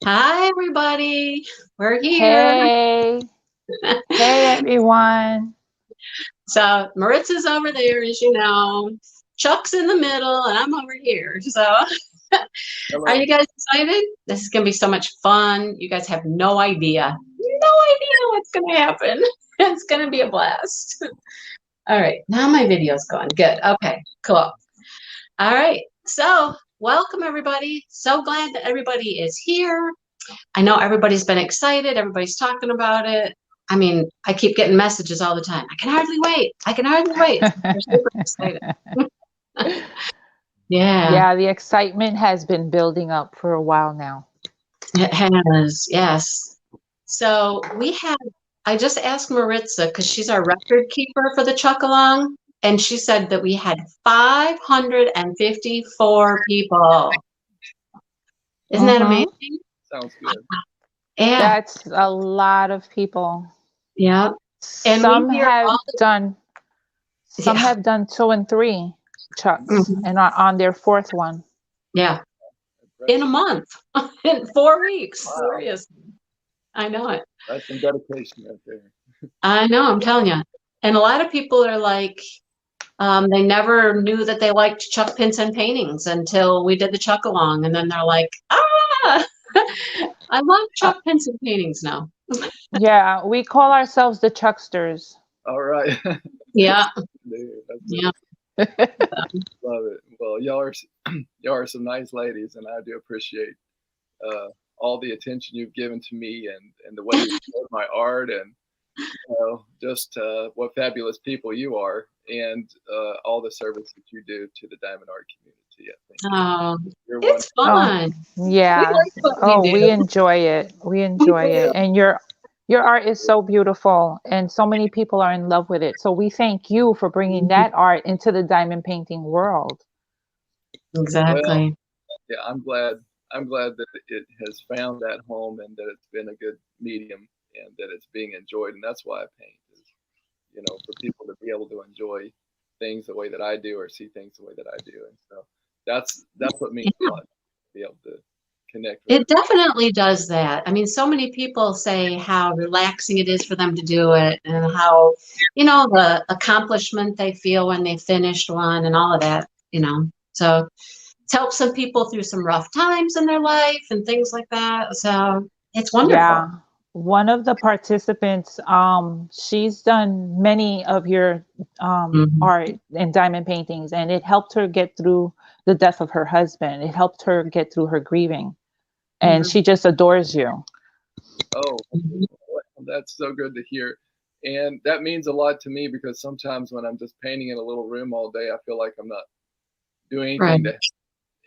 Hi, everybody. We're here. Hey, hey everyone. So Maritza's over there, as you know. Chuck's in the middle, and I'm over here. So are Hello. you guys excited? This is going to be so much fun. You guys have no idea. No idea what's going to happen. It's going to be a blast. All right. Now my video's going. Good. Okay. Cool. All right. So welcome, everybody. So glad that everybody is here. I know everybody's been excited. Everybody's talking about it. I mean, I keep getting messages all the time. I can hardly wait. I can hardly wait. They're super excited. Yeah, Yeah, the excitement has been building up for a while now. it has. Yes. So I just asked Maritza because she's our record keeper for the Chuck Along, and she said that we had 554 people. Isn't that Mm-hmm. amazing? Sounds good. Yeah. That's a lot of people. Yeah. And we Some hear have all the, done, some yeah. have done 2 and 3 chucks Mhm. and are on their fourth one. Yeah. In a Impressive. month, in 4 weeks. Wow. Seriously. I know it. That's some dedication right there. I know, I'm telling you. And a lot of people are like, they never knew that they liked Chuck Pinson paintings until we did the Chuck Along. And then they're like, ah, I love Uh, Chuck Pinson paintings now. yeah, we call ourselves the Chucksters. All right. Yeah. Dude, that's it. Yeah. Love it. Well, y'all are some nice ladies, and I do appreciate uh, all the attention you've given to me and the way you showed my art and just what fabulous people you are and all the service that you do to the diamond art community. I think Oh, you're one. it's Oh, fun. We yeah. like what we Oh, we do. enjoy it. We We enjoy do. it. And your art is so beautiful and so many people are in love with it. So we thank you for bringing that art into the diamond painting world. Well, Exactly. yeah, I'm glad that it has found that home and that it's been a good medium and that it's being enjoyed. And that's why I paint is, for people to be able to enjoy things the way that I do or see things the way that I do. And so that's what means a Yeah. lot to be able to connect with It other. definitely does that. I mean, so many people say how relaxing it is for them to do it and how, the accomplishment they feel when they finished one and all of that. So it's helped some people through some rough times in their life and things like that. So it's wonderful. Yeah. One of the participants, she's done many of your Mhm. art and diamond paintings, and it helped her get through the death of her husband. It helped her get through her grieving. And Mhm. she just adores you. Oh, Mhm. that's so good to hear. And that means a lot to me because sometimes when I'm just painting in a little room all day, I feel like I'm not doing Right. anything to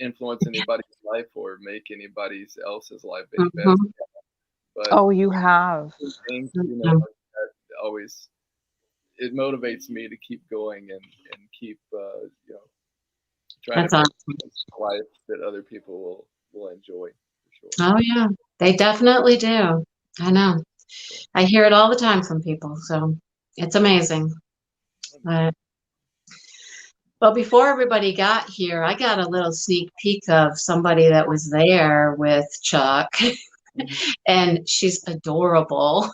influence anybody's life or make anybody else's life any better. Mhm. But Oh, you have. things, Mhm. that always it motivates me to keep going and keep trying to That's make awesome. a life that other people will enjoy for sure. Oh, yeah. They definitely do. I know. I hear it all the time from people. So it's amazing. But Well, before everybody got here, I got a little sneak peek of somebody that was there with Chuck, Mhm. and she's adorable.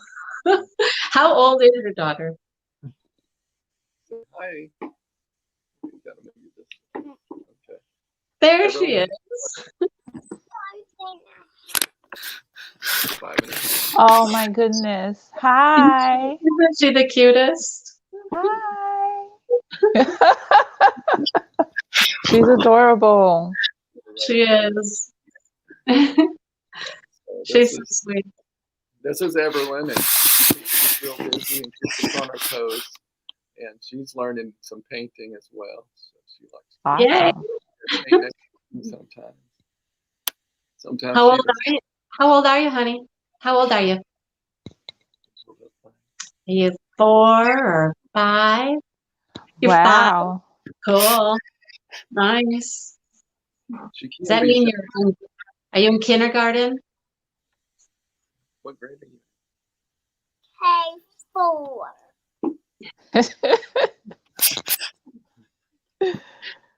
How old is your daughter? So, hi. You gotta maybe this. Okay. There she Everyone, is. 5 minutes. Oh my goodness. Hi. Isn't she the cutest? Hi. She's adorable. Right She there. is. So She's so sweet. this is Everlyn, and she's real busy and keeps us on our toes. And she's learning some painting as well. So she likes Yay. Awesome. to paint next to me sometimes. Sometimes How she old are you? How old are you, honey? How old are you? does. Are you 4 or 5? You're 5. Wow. Cool. Nice. She Does can that be mean shy. are you in kindergarten? What grade are you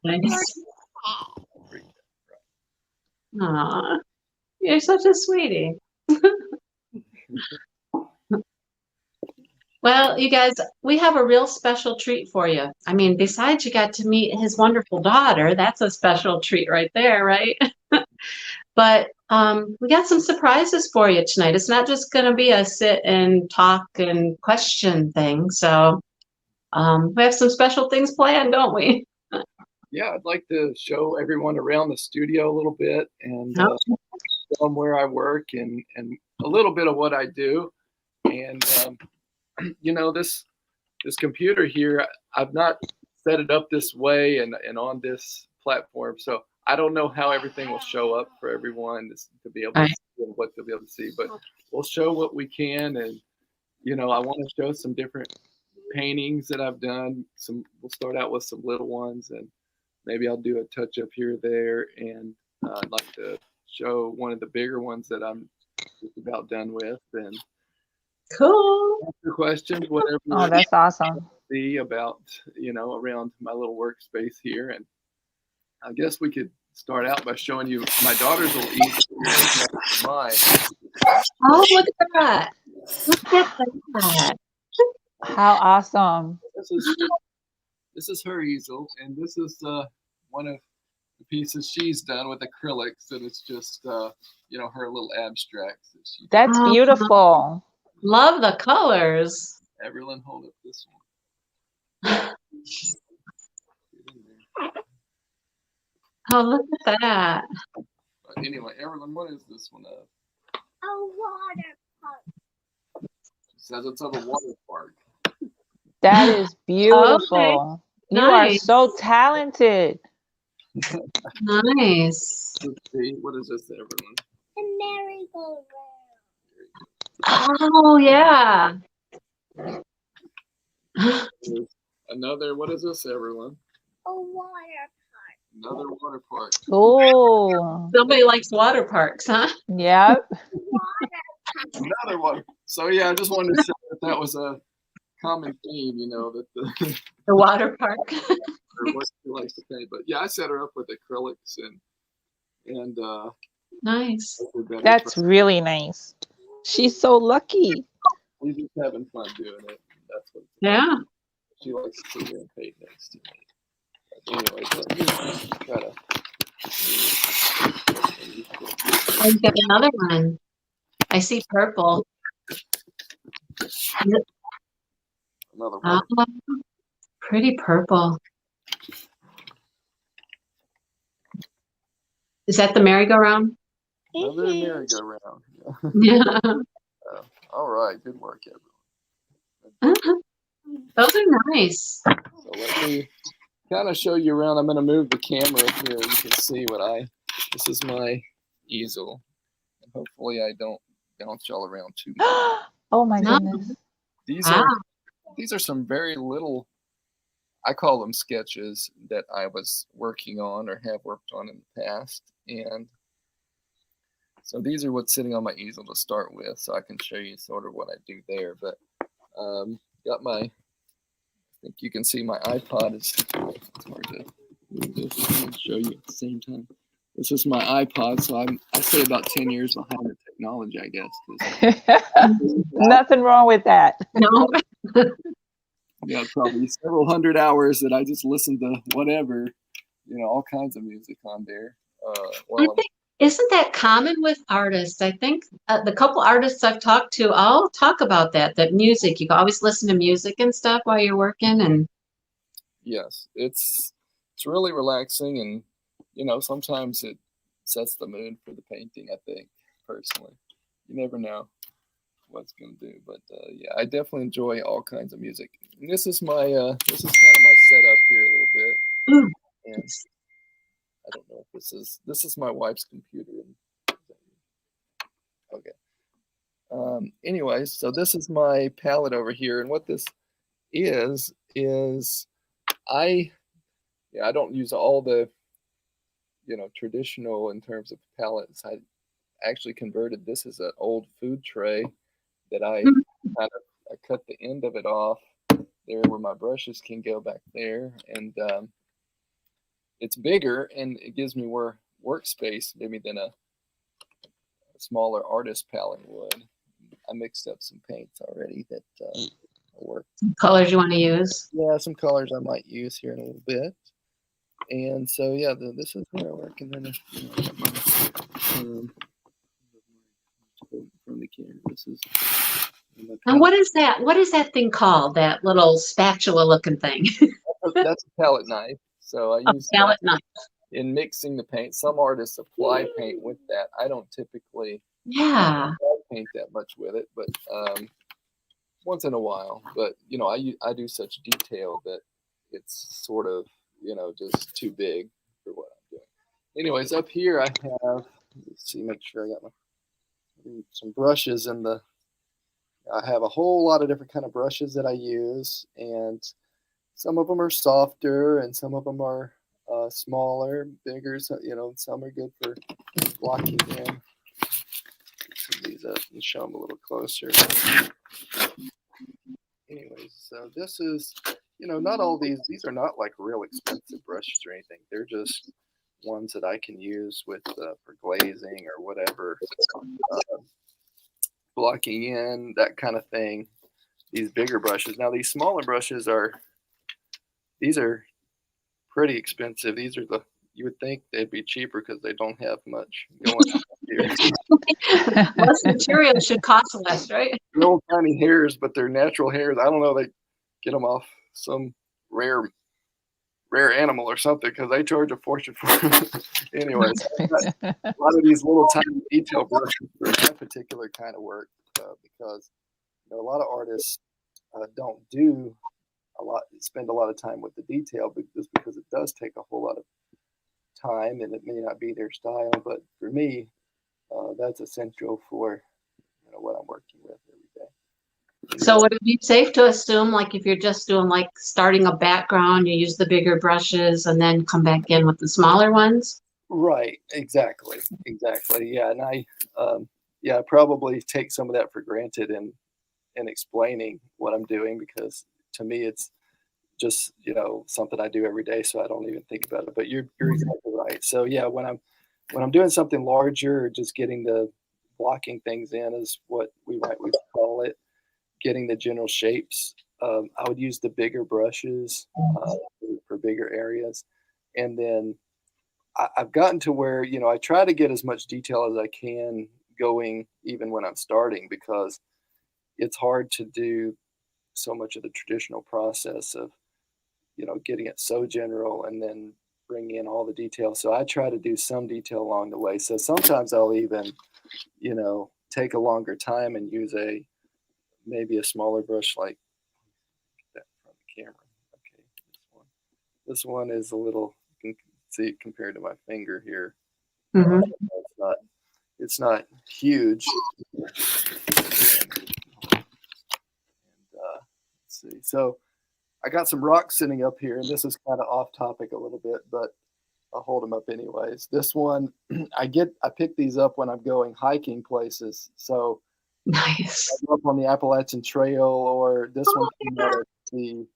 Nice. in? Aw. You're such a sweetie. Well, you guys, we have a real special treat for you. I mean, besides you got to meet his wonderful daughter, that's a special treat right there, right? But we got some surprises for you tonight. It's not just going to be a sit and talk and question thing. So we have some special things planned, don't we? Yeah, I'd like to show everyone around the studio a little bit and Oh, show them where I work and a little bit of what I do. And you know, this computer here, I've not set it up this way and on this platform, so I don't know how everything will show up for everyone to be able to right. see and what they'll be able to see. But we'll show what we can, and you know, I want to show some different paintings that I've done. We'll start out with some little ones, and maybe I'll do a touch up here or there. And I'd like to show one of the bigger ones that I'm just about done with, and Cool. answer questions, whatever Oh, that's awesome. see about, you know, around my little workspace here. And I guess we could start out by showing you my daughter's little easel. Mine. Oh, look at that. Look at that. How awesome. This is her easel, and this is one of the pieces she's done with acrylics, and it's just you know, her little abstracts that she did. That's beautiful. Love the colors. Everlyn, hold up this one. Oh, look at that. But anyway, Everlyn, what is this one of? A water park. She says it's of a water park. That is beautiful. You are Nice. so talented. Nice. Let's see, what is this, Everlyn? The merry-go-round. Oh, yeah. Another, what is this, Everlyn? A water park. Another water park. Oh, Somebody likes water parks, huh? yep. Another one. So yeah, I just wanted to say that was a common theme, you know, that The water park. or what she likes to paint. But yeah, I set her up with acrylics and Nice. That's really nice. She's so lucky. we're just having fun doing it. That's what Yeah. she likes to sit there and paint next to me. But anyway, let me try to. Oh, you got another one. I see purple. Another one. Oh, pretty purple. Is that the merry-go-round? Another merry-go-round. Yeah. All right, good work, everyone. Those are nice. So let me kind of show you around. I'm going to move the camera here. You can see this is my easel. And hopefully I don't bounce y'all around too much. Oh my No. goodness. These are some very little, I call them sketches that I was working on or have worked on in the past. And so these are what's sitting on my easel to start with, so I can show you sort of what I do there. But got my, I think you can see my iPod is, it's hard to move this and show you at the same time. This is my iPod, so I say about 10 years behind the technology, I guess. Nothing wrong with that. No. Yeah, probably several hundred hours that I just listen to whatever, you know, all kinds of music on there. Isn't that common with artists? I think the couple artists I've talked to all talk about that music. You can always listen to music and stuff while you're working. And Yes, it's really relaxing, and you know, sometimes it sets the mood for the painting. I think personally, you never know what it's gonna do, but yeah, I definitely enjoy all kinds of music. And this is my this is kind of my setup here a little bit, and I don't know if this is my wife's computer. Okay. Anyways, so this is my palette over here, and what this is I don't use all the, you know, traditional in terms of palettes. I actually converted this as an old food tray that I cut the end of it off there where my brushes can go back there, and it's bigger and it gives me more workspace maybe than smaller artist palette would. I mixed up some paints already that work. Colors you want to use? Yeah, some colors I might use here in a little bit. And so, yeah, this is where I work. And then from the camera, this is. And what is that? What is that thing called? That little spatula-looking thing? That's a palette knife. So I use palette knife. In mixing the paint. Some artists apply paint with that. I don't typically paint that much with it, but once in a while. But you know, I do such detail that it's sort of, you know, just too big for what I'm doing. Anyways, up here I have, let's see, make sure I got some brushes in the. I have a whole lot of different kind of brushes that I use, and some of them are softer, and some of them are smaller, bigger. So, you know, some are good for blocking in. Put these up and show them a little closer. Anyways, so this is, you know, not all these are not like real expensive brushes or anything. They're just ones that I can use with for glazing or whatever. Blocking in, that kind of thing. These bigger brushes. Now these smaller brushes are pretty expensive. These are you would think they'd be cheaper because they don't have much going on here. Less material should cost less, right? Little tiny hairs, but they're natural hairs. I don't know, they get them off some rare animal or something because they charge a fortune for them. Anyways, a lot of these little tiny detail brushes for that particular kind of work because, you know, a lot of artists don't do spend a lot of time with the detail just because it does take a whole lot of time and it may not be their style. But for me, that's essential for, you know, what I'm working with every day. So would it be safe to assume, like, if you're just doing like starting a background, you use the bigger brushes and then come back in with the smaller ones? Right. Exactly. Yeah. And I probably take some of that for granted in explaining what I'm doing, because to me it's just, you know, something I do every day, so I don't even think about it. But you're exactly right. So yeah, when I'm doing something larger, just getting the blocking things in is what we call it, getting the general shapes. I would use the bigger brushes for bigger areas, and then I've gotten to where, you know, I try to get as much detail as I can going even when I'm starting, because it's hard to do so much of the traditional process of, you know, getting it so general and then bring in all the details. So I try to do some detail along the way. So sometimes I'll even, you know, take a longer time and use maybe a smaller brush like that from the camera. Okay, this one is a little, you can see it compared to my finger here. Mm-hmm. It's not huge. And let's see. So I got some rocks sitting up here, and this is kind of off topic a little bit, but I'll hold them up anyways. This one, I pick these up when I'm going hiking places. So Nice. I go up on the Appalachian Trail, or this one came out of the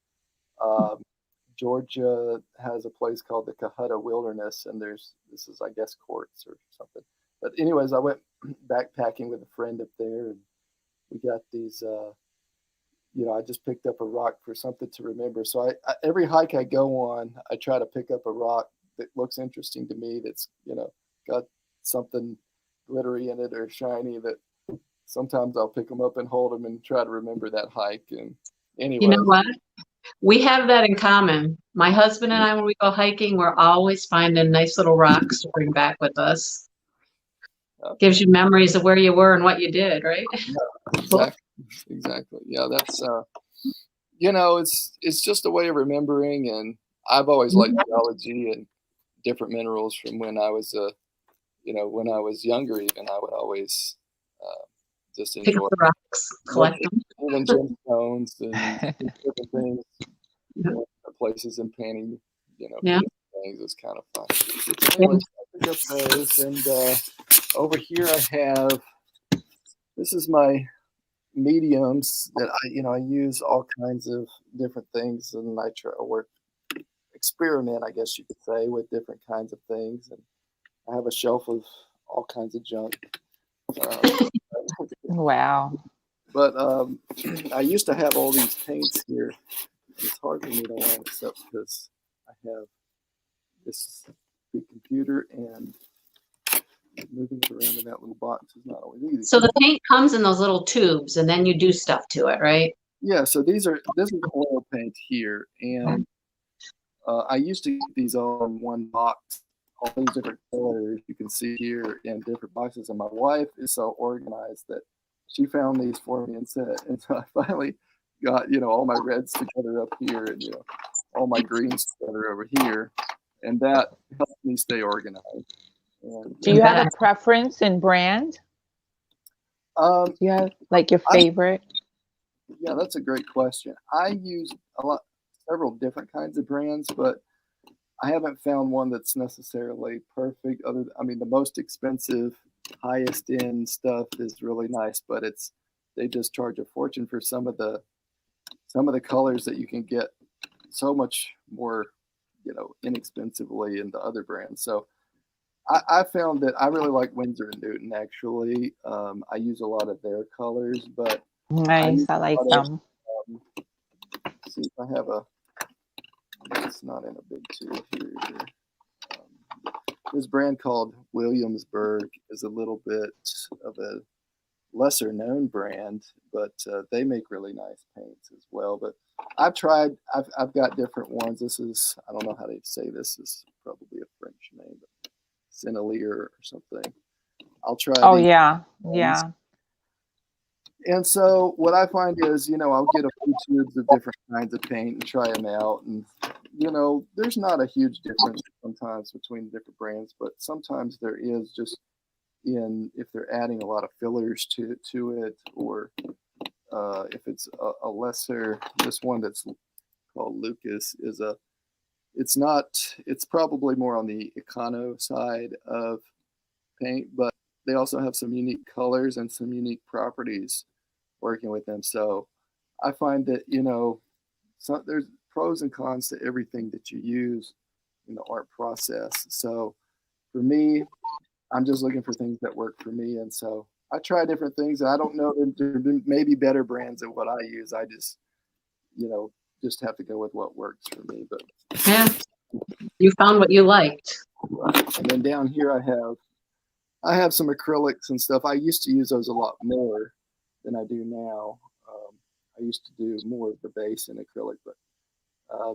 Georgia has a place called the Cohutta Wilderness, and this is, I guess, quartz or something. But anyways, I went backpacking with a friend up there, and we got these. You know, I just picked up a rock for something to remember. So I every hike I go on, I try to pick up a rock that looks interesting to me, that's, you know, got something glittery in it or shiny, that sometimes I'll pick them up and hold them and try to remember that hike. And anyway. You know what? We have that in common. My husband and I, when we go hiking, we're always finding nice little rocks to bring back with us. Okay. Gives you memories of where you were and what you did, right? Yeah, exactly. Yeah, that's you know, it's just a way of remembering, and I've always liked geology and different minerals from when I was you know, when I was younger. Even I would always just Pick enjoy up the rocks, collect them. even gemstones and different things. You know, places in painting, you know, Yeah. things is kind of fun. Anyways, I pick up those, and over here I have, this is my mediums that I use all kinds of different things, and I try to experiment, I guess you could say, with different kinds of things. And I have a shelf of all kinds of junk. Um, Wow. but I used to have all these paints here. It's hard for me to line this up because I have this big computer and moving it around in that little box is not always easy. So the paint comes in those little tubes and then you do stuff to it, right? Yeah, so this is oil paint here, and I used to get these all in one box, all these different colors you can see here in different boxes. And my wife is so organized that she found these for me and said, and so I finally got, all my reds together up here and, all my greens together over here. And that helped me stay organized. And, Do you have a preference in brand? Do you have like your favorite? Yeah, that's a great question. I use several different kinds of brands, but I haven't found one that's necessarily perfect. The most expensive, highest end stuff is really nice, but they just charge a fortune for some of the colors that you can get so much more, inexpensively in the other brands. So I found that I really like Winsor & Newton. Actually, I use a lot of their colors, but Nice, I like them. See if I have it's not in a big tube here. This brand called Williamsburg is a little bit of a lesser known brand, but they make really nice paints as well. But I've got different ones. I don't know how to say this. This is probably a French name, but Sennelier or something. I'll try. Oh, yeah. Yeah. And so what I find is, I'll get a few tubes of different kinds of paint and try them out. And, there's not a huge difference sometimes between different brands, but sometimes there is just if they're adding a lot of fillers to it, or if it's a lesser, this one that's called Lucas it's probably more on the econo side of paint, but they also have some unique colors and some unique properties working with them. So I find that, there's pros and cons to everything that you use in the art process. So for me, I'm just looking for things that work for me. And so I try different things. I don't know that there may be better brands than what I use. I just, just have to go with what works for me. But yeah, you found what you liked. And then down here I have some acrylics and stuff. I used to use those a lot more than I do now. I used to do more of the base in acrylic, but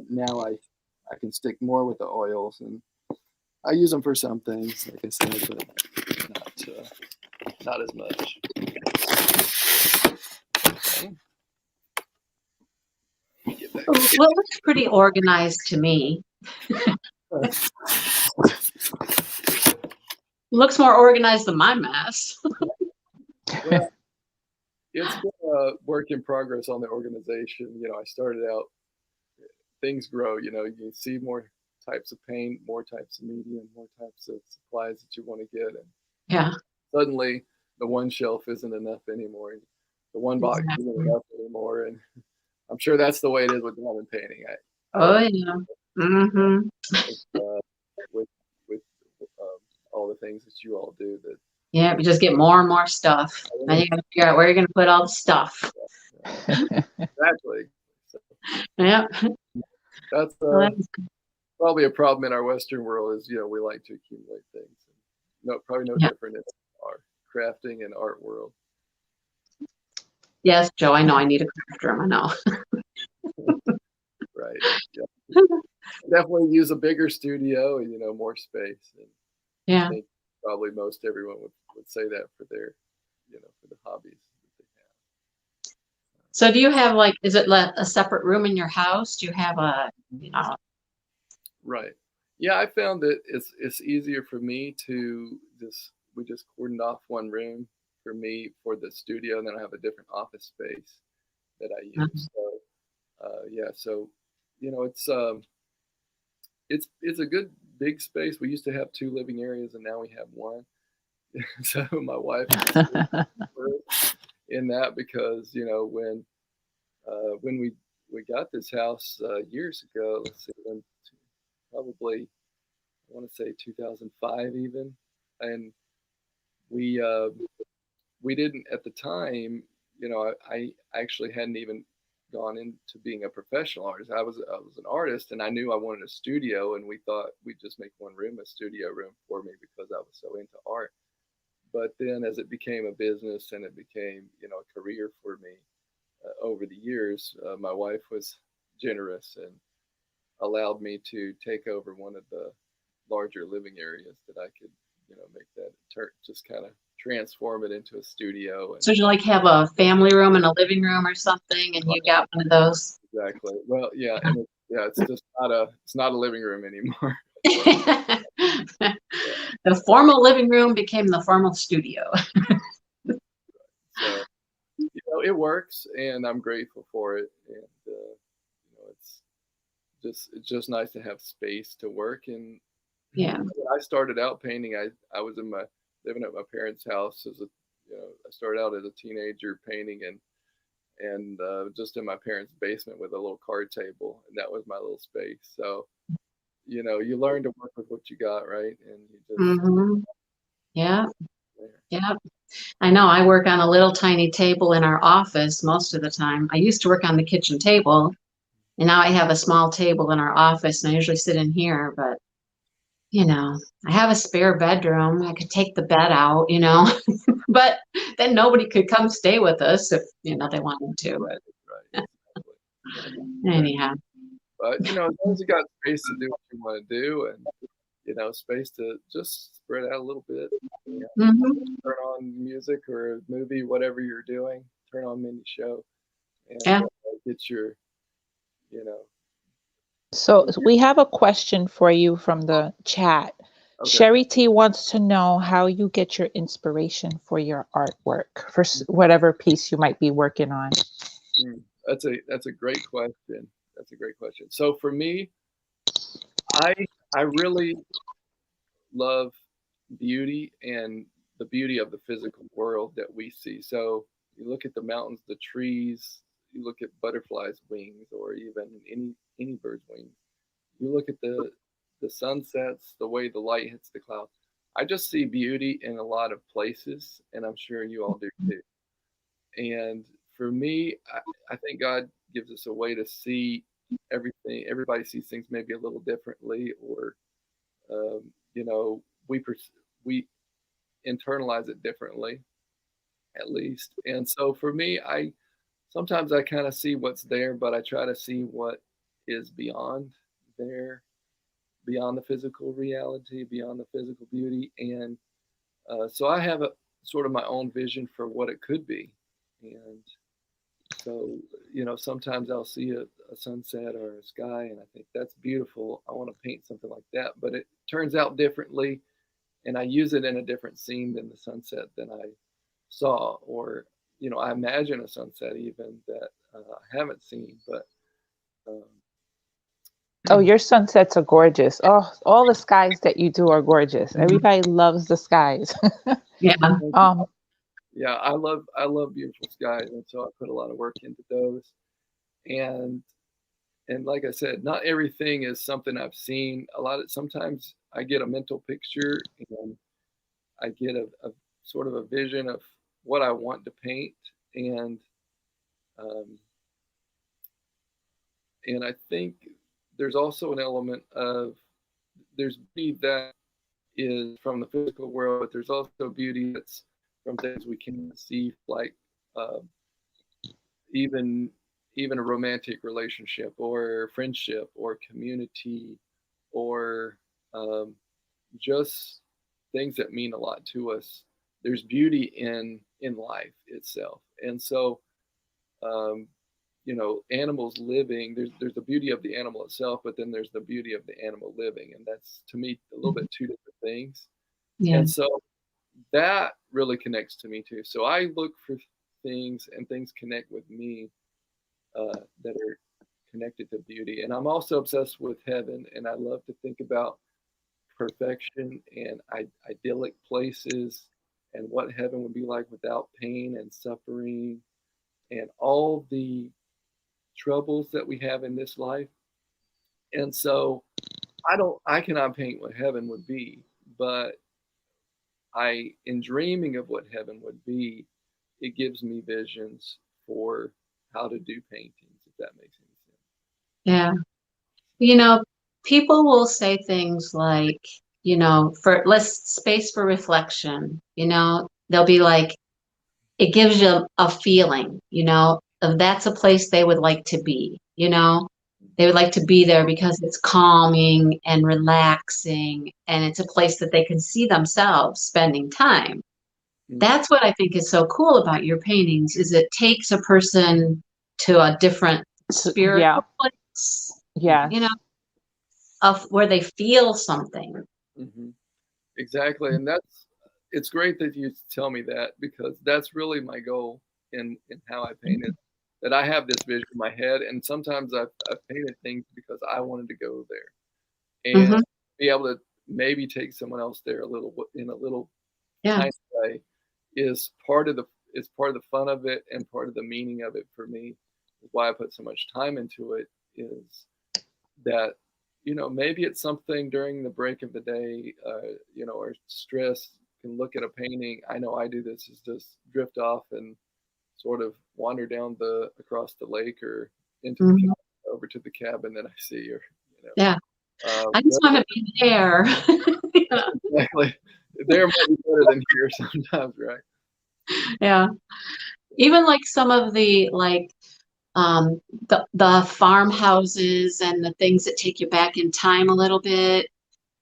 now I can stick more with the oils, and I use them for some things, like I said, but not as much. Okay. Well, it looks pretty organized to me. Looks more organized than my mess. Well, it's been a work in progress on the organization. I started out, things grow, you see more types of paint, more types of medium, more types of supplies that you want to get. And yeah. Suddenly the one shelf isn't enough anymore. The one box isn't enough anymore. And I'm sure that's the way it is with diamond painting. Yeah. Mm-hmm. With all the things that you all do that. Yeah, we just get more and more stuff. Now you got to figure out where you're going to put all the stuff. Exactly. So, Yeah. That's probably a problem in our Western world is, we like to accumulate things. Probably no different in our crafting and art world. Yes, Joe, I know I need a craft room. I know. Right. Yeah. Definitely use a bigger studio and, more space. And yeah. I think probably most everyone would say that for their, for the hobbies that they have. So do you have is it a separate room in your house? Do you have Right. Yeah, I found that it's easier for me to we just cordoned off one room for me for the studio, and then I have a different office space that I use. So, it's a good big space. We used to have 2 living areas, and now we have 1. So my wife is in that because when we got this house years ago, let's see, probably I want to say 2005 even, and we we didn't at the time, you know, I actually hadn't even gone into being a professional artist. I was an artist, and I knew I wanted a studio, and we thought we'd just make one room a studio room for me because I was so into art. But then as it became a business and it became, you know, a career for me over the years, my wife was generous and allowed me to take over one of the larger living areas that I could, you know, make that just kind of transform it into a studio. And So you like have a family room and a living room or something, and you got one of those? exactly. Well, yeah, and it's just it's not a living room anymore. The formal living room became the formal studio. So, you know, it works, and I'm grateful for it. And you know, it's just nice to have space to work. And Yeah. when I started out painting, I was living at my parents' house as a, you know, I started out as a teenager painting and just in my parents' basement with a little card table, and that was my little space. So, you know, you learn to work with what you got, right? And you just Mm-hmm. Yeah. Yeah. I know I work on a little tiny table in our office most of the time. I used to work on the kitchen table, and now I have a small table in our office, and I usually sit in here, but you know, I have a spare bedroom. I could take the bed out, you know, but then nobody could come stay with us if, you know, they wanted to. right, right, exactly. Anyhow. But you know, as long as you got space to do what you want to do, and you know, space to just spread out a little bit, you know, Mm-hmm. turn on music or a movie, whatever you're doing, turn on mini show, and Yeah. get your, you know. So we have a question for you from the chat. Okay. Sherry T wants to know how you get your inspiration for your artwork, for whatever piece you might be working on. That's a great question. That's a great question. So for me, I really love beauty and the beauty of the physical world that we see. So you look at the mountains, the trees, you look at butterflies' wings, or even any bird's wings. You look at the sunsets, the way the light hits the clouds. I just see beauty in a lot of places, and I'm sure you all do too. And for me, I think God gives us a way to see everything. Everybody sees things maybe a little differently, or you know, we internalize it differently, at least. And so for me, I sometimes I kind of see what's there, but I try to see what is beyond there, beyond the physical reality, beyond the physical beauty. And so I have a sort of my own vision for what it could be. And so, you know, sometimes I'll see a sunset or a sky and I think that's beautiful. I want to paint something like that, but it turns out differently. And I use it in a different scene than the sunset than I saw, or, you know, I imagine a sunset even that I haven't seen, but um, Oh, your sunsets are gorgeous. Oh, all the skies that you do are gorgeous. Everybody loves the skies. Yeah. yeah, I love beautiful skies, and so I put a lot of work into those. And like I said, not everything is something I've seen. Sometimes I get a mental picture and I get a sort of a vision of what I want to paint, and um, I think there's also an element of there's beauty that is from the physical world, but there's also beauty that's from things we can't see, like uh, even a romantic relationship or friendship or community or just things that mean a lot to us. There's beauty in life itself, and so um, you know, animals living. There's the beauty of the animal itself, but then there's the beauty of the animal living, and that's to me a little bit two different things. Yeah. And so that really connects to me too. So I look for things, and things connect with me that are connected to beauty. And I'm also obsessed with heaven, and I love to think about perfection and idyllic places and what heaven would be like without pain and suffering and all the troubles that we have in this life. And so I cannot paint what heaven would be, but in dreaming of what heaven would be, it gives me visions for how to do paintings, if that makes any sense. Yeah. You know, people will say things like, you know, for less space for reflection, you know, they'll be like, it gives you a feeling, you know, of that's a place they would like to be, you know. They would like to be there because it's calming and relaxing, and it's a place that they can see themselves spending time. That's what I think is so cool about your paintings, is it takes a person to a different Yeah. spiritual place, Yes. you know, of where they feel something. Mm-hmm. Exactly, and it's great that you tell me that, because that's really my goal in how I paint it. That I have this vision in my head, and sometimes I've painted things because I wanted to go there and Hmm. be able to maybe take someone else there a little in a little Yeah. tiny way is part of the fun of it, and part of the meaning of it for me. Why I put so much time into it is that, you know, maybe it's something during the break of the day, you know, or stress, can look at a painting. I know I do this, is just drift off and sort of wander down across the lake or into the Hmm. over to the cabin that I see, or you know, Yeah. I just want to be there. Yeah. exactly. There might be better than here sometimes, right? Yeah. Even like some of the like um the farmhouses and the things that take you back in time a little bit.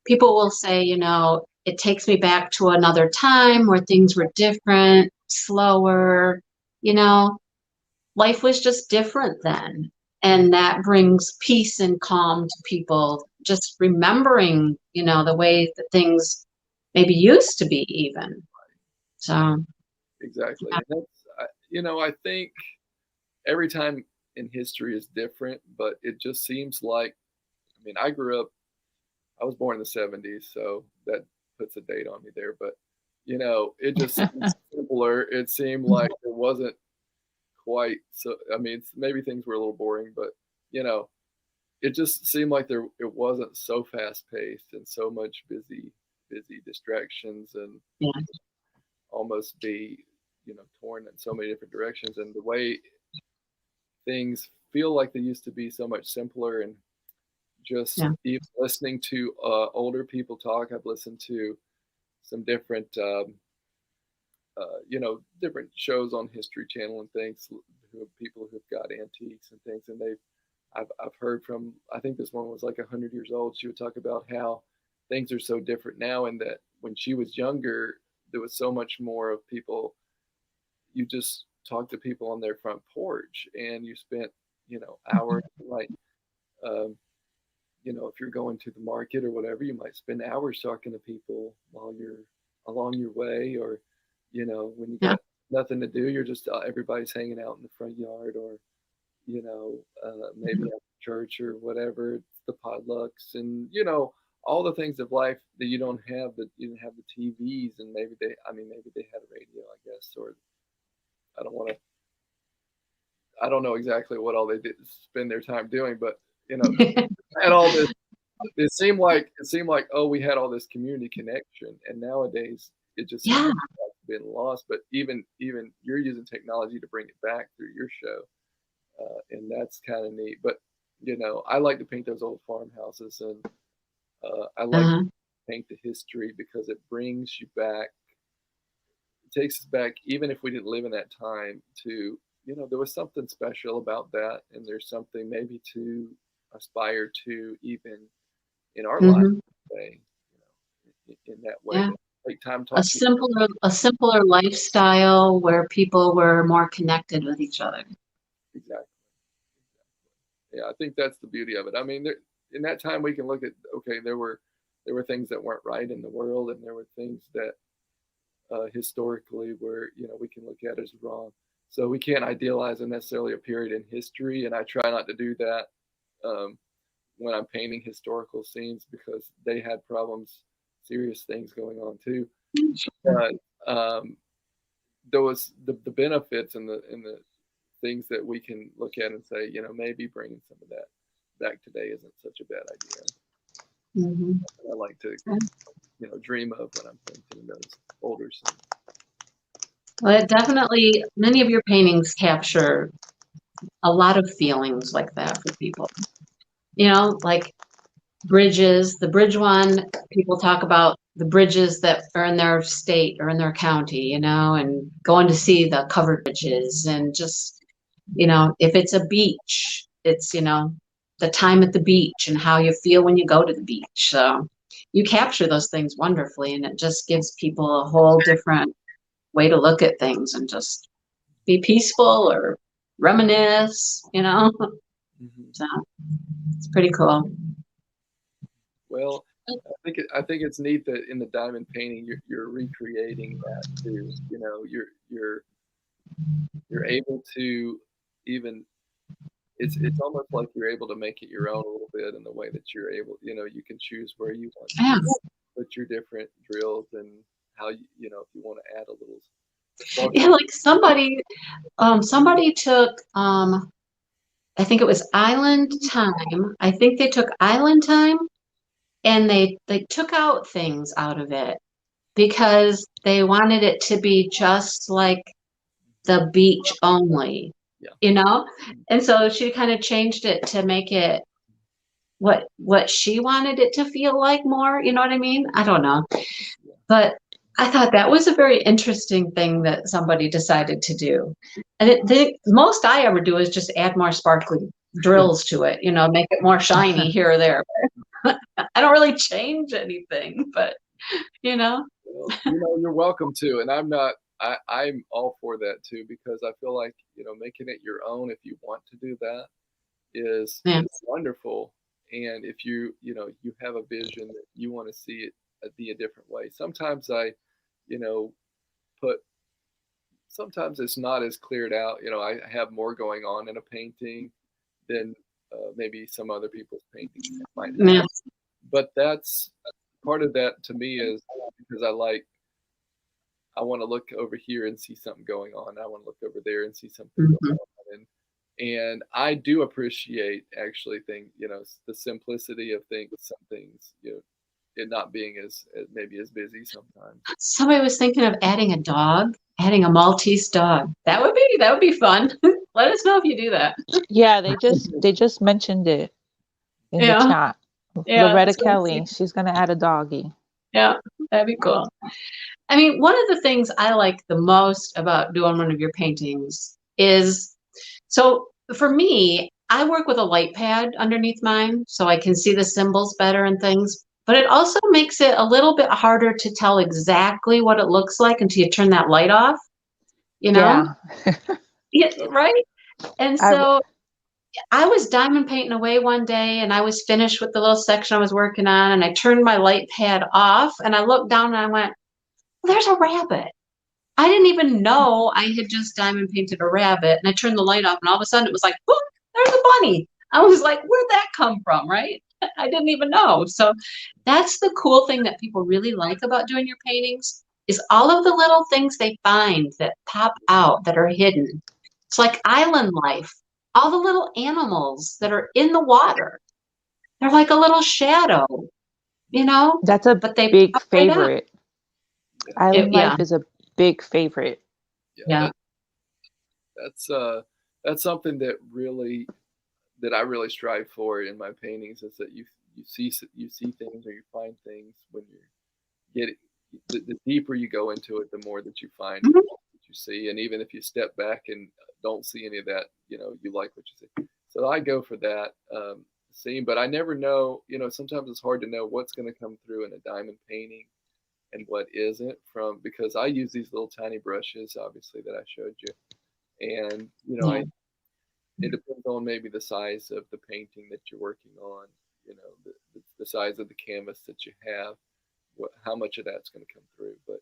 People will say, you know, it takes me back to another time where things were different, slower, you know, life was just different then. And that brings peace and calm to people, just remembering, you know, the way that things maybe used to be even. So, Exactly. yeah. And you know, I think every time in history is different, but it just seems like, I mean, I was born in the 70s, so that puts a date on me there, but you know, it just seems simpler. It seemed like it wasn't quite so, I mean, maybe things were a little boring, but you know, it just seemed like it wasn't so fast paced and so much busy distractions, and Yeah. almost be, you know, torn in so many different directions, and the way things feel like they used to be so much simpler. And just Yeah. even listening to older people talk, I've listened to some different you know, different shows on History Channel and things, people who've got antiques and things, and I've heard from, I think this one was like 100 years old. She would talk about how things are so different now, and that when she was younger, there was so much more of people. You just talk to people on their front porch, and you spent, you know, hours, like, um, you know, if you're going to the market or whatever, you might spend hours talking to people while you're along your way, or, you know, when you Yeah. got nothing to do, you're just everybody's hanging out in the front yard, or you know, maybe at church or whatever, the potlucks, and you know, all the things of life that you don't have, that you didn't have the TVs, and maybe I mean, maybe they had a radio, I guess, or I don't want to, I don't know exactly what all they did spend their time doing, but you know, had all this. It seemed like, oh, we had all this community connection, and nowadays it just seems Yeah. like it's been lost. But even you're using technology to bring it back through your show, and that's kind of neat. But you know, I like to paint those old farmhouses, and I like to Uh-huh. paint the history, because it brings you back. It takes us back, even if we didn't live in that time, to, you know, there was something special about that, and there's something maybe to aspire to, even in our life Hmm. today, you know, in that way. Yeah. That take time A talking. simpler lifestyle where people were more connected with each other. Exactly. Yeah, I think that's the beauty of it. I mean, in that time we can look at, okay, there were things that weren't right in the world, and there were things that historically were, you know, we can look at as wrong. So we can't idealize necessarily a period in history, and I try not to do that um, when I'm painting historical scenes, because they had problems, serious things going on too. But there was the benefits, and the things that we can look at and say, you know, maybe bringing some of that back today isn't such a bad idea. Mhm. I like to, dream of when I'm painting those boulders. Well, it definitely, many of your paintings capture a lot of feelings like that for people. Like bridges, the bridge one, people talk about the bridges that are in their state or in their county, and going to see the covered bridges, and just, if it's a beach, it's, the time at the beach and how you feel when you go to the beach. So you capture those things wonderfully, and it just gives people a whole different way to look at things and just be peaceful or reminisce, Mhm. So it's pretty cool. Well, I think it's neat that in the diamond painting you're recreating that too. You're able to even it's almost like you're able to make it your own a little bit in the way that you're able, you can choose where you want Yeah. to put your different drills and how if you want to add a little sparkle. Yeah, like somebody took, I think it was Island Time. I think they took Island Time and they took out things out of it because they wanted it to be just like the beach only, Yeah. And so she kind of changed it to make it what she wanted it to feel like more, you know what I mean? I don't know. But I thought that was a very interesting thing that somebody decided to do. And the most I ever do is just add more sparkly drills to it, make it more shiny here or there. I don't really change anything, but Well, you're welcome to, and I'm all for that too, because I feel like, making it your own if you want to do that is wonderful. And if you have a vision that you want to see it be a different way. Sometimes you know, sometimes it's not as cleared out. I have more going on in a painting than maybe some other people's paintings might have. yeah. But that's part of that to me is because I want to look over here and see something going on. I want to look over there and see something going on. And I do appreciate actually the simplicity of things, some things, it not being as maybe as busy sometimes. Somebody was thinking of adding a Maltese dog. That would be fun. Let us know if you do that. Yeah, they just mentioned it in the chat. Yeah, Loretta Kelly, she's gonna add a doggy. Yeah, that'd be cool. I mean, one of the things I like the most about doing one of your paintings is, so for me, I work with a light pad underneath mine, so I can see the symbols better and things. But it also makes it a little bit harder to tell exactly what it looks like until you turn that light off. Yeah. Yeah, right? And I w- so I was diamond painting away one day and I was finished with the little section I was working on, and I turned my light pad off and I looked down and I went, well, there's a rabbit. I didn't even know I had just diamond painted a rabbit, and I turned the light off and all of a sudden it was like, boom, there's a bunny. I was like, where'd that come from, right? I didn't even know. So that's the cool thing that people really like about doing your paintings is all of the little things they find that pop out that are hidden. It's like island life. All the little animals that are in the water, they're like a little shadow, That's a but they big pop right out. favorite. Island Yeah. life is a big favorite. Yeah. That's something that I really strive for in my paintings is that you see things or you find things when you get the deeper you go into it, the more that you find Mhm. that you see, and even if you step back and don't see any of that, you like what you see. So I go for that scene, but I never know. Sometimes it's hard to know what's going to come through in a diamond painting and what isn't because I use these little tiny brushes, obviously, that I showed you, and it depends on maybe the size of the painting that you're working on, the size of the canvas that you have, how much of that's going to come through. But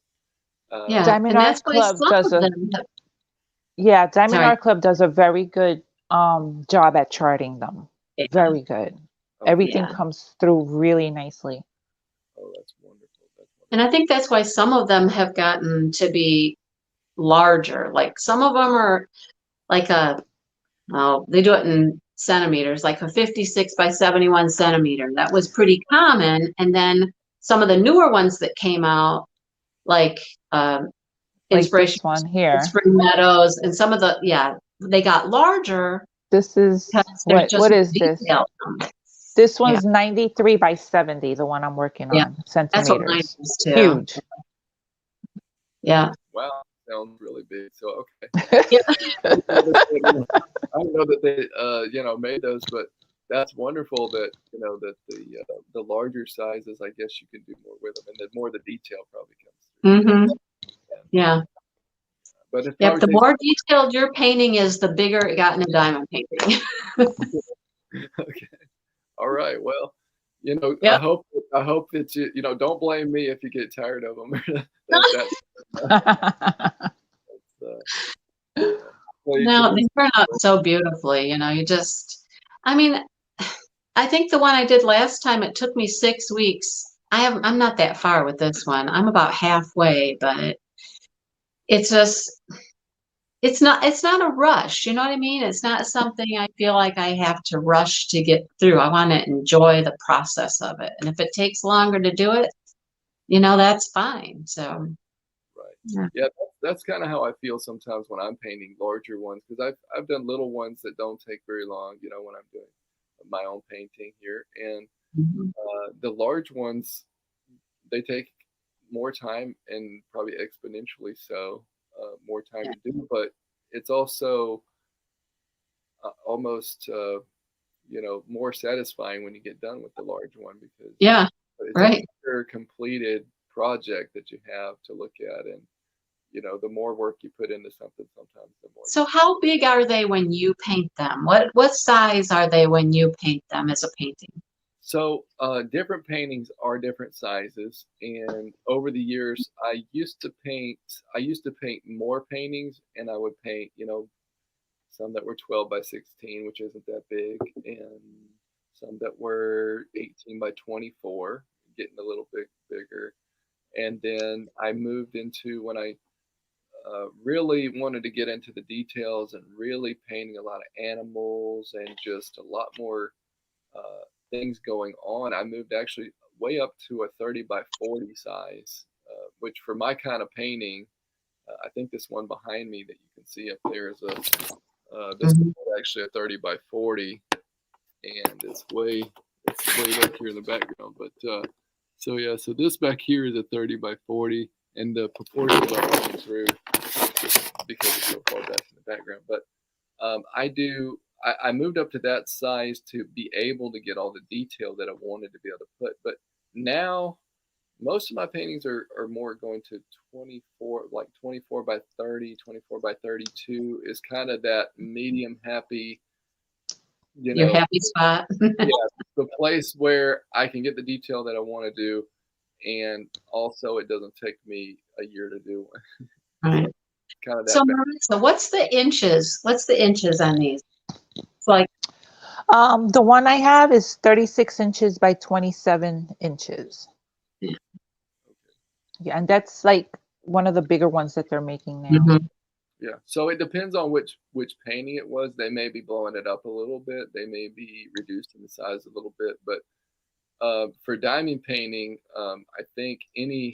Yeah, Diamond and Art that's why Club some does of a them have, Diamond sorry. Art Club does a very good job at charting them. Yeah. Very good. Everything Yeah. comes through really nicely. Oh, that's wonderful. And I think that's why some of them have gotten to be larger. Like some of them are like they do it in centimeters, like a 56 by 71 centimeter. That was pretty common. And then some of the newer ones that came out, like Like Inspiration this one here. Spring Meadows, and some of the, yeah, they got larger This is because there's just what more is this? detail. This one's 93 by 70, the one I'm working Yeah. on, That's what mine centimeters. is too. Huge. Yeah. Wow, sounds really big. So okay. Yeah. I don't know that they you know, made those, but that's wonderful that, you know, that the larger sizes, I guess you can do more with them, and the more the detail probably comes through. Mm-hmm. Yeah. But it Yep. probably The takes more detailed your painting is, the bigger it got in a diamond painting. okay. All right. Well, you know, Yep. I hope that you know, don't blame me if you get tired of them. No, they turn out so beautifully. You know, you just, I mean, I think the one I did last time, it took me 6 weeks. I'm not that far with this one. I'm about halfway, but it's just, it's not a rush. You know what I mean? It's not something I feel like I have to rush to get through. I want to enjoy the process of it. And if it takes longer to do it, you know, that's fine. So, right. Yeah, that's kind of how I feel sometimes when I'm painting larger ones, because I've done little ones that don't take very long, you know, when I'm doing my own painting here. And the large ones, they take more time, and probably exponentially so, more time to do, but it's also almost you know, more satisfying when you get done with the large one, because it's right. a completed project that you have to look at. And you know, the more work you put into something, sometimes the more. So how big are they when you paint them? What size are they when you paint them as a painting? So different paintings are different sizes, and over the years, I used to paint more paintings, and I would paint, you know, some that were 12 by 16, which isn't that big, and some that were 18 by 24, getting a little bit bigger. And then I moved into, when I really wanted to get into the details and really painting a lot of animals and just a lot more things going on, I moved actually way up to a 30 by 40 size, which for my kind of painting, I think this one behind me that you can see up there is this is actually a 30 by 40, and it's way back here in the background. But so yeah, so this back here is a 30 by 40, and the proportions are coming through just because it's so far back in the background. But I moved up to that size to be able to get all the detail that I wanted to be able to put. But now most of my paintings are more going to 24, like 24 by 30, 24 by 32 is kind of that medium happy, you know, your happy spot. yeah, the place where I can get the detail that I want to do, and also it doesn't take me a year to do one. Right. Kind of that. So Marissa, what's the inches? What's the inches on these? It's like the one I have is 36 inches by 27 inches. Yeah, and that's like one of the bigger ones that they're making now. Yeah, so it depends on which painting it was. They may be blowing it up a little bit. They may be reducing the size a little bit. But for diamond painting, I think any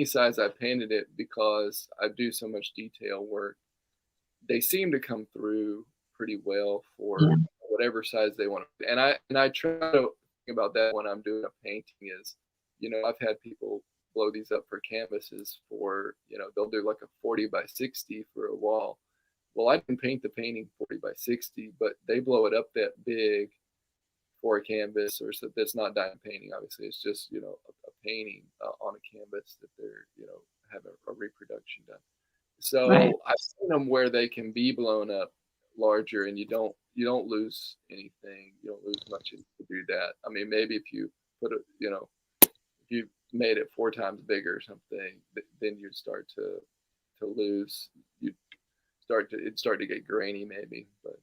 size I painted it, because I do so much detail work, they seem to come through pretty well for whatever size they want. And I try to think about that when I'm doing a painting. Is, you know, I've had people blow these up for canvases for, you know, they'll do like a 40 by 60 for a wall. Well, I can paint the painting 40 by 60, but they blow it up that big for a canvas, or so that's not diamond painting. Obviously, it's just, you know, a painting on a canvas that they're, you know, having a reproduction done. So I've seen them where they can be blown up larger, and you don't lose anything. You don't lose much if you do that. I mean, maybe if you put it, you know, if you made it 4 times bigger or something, then you'd start to lose. It'd start to get grainy maybe. But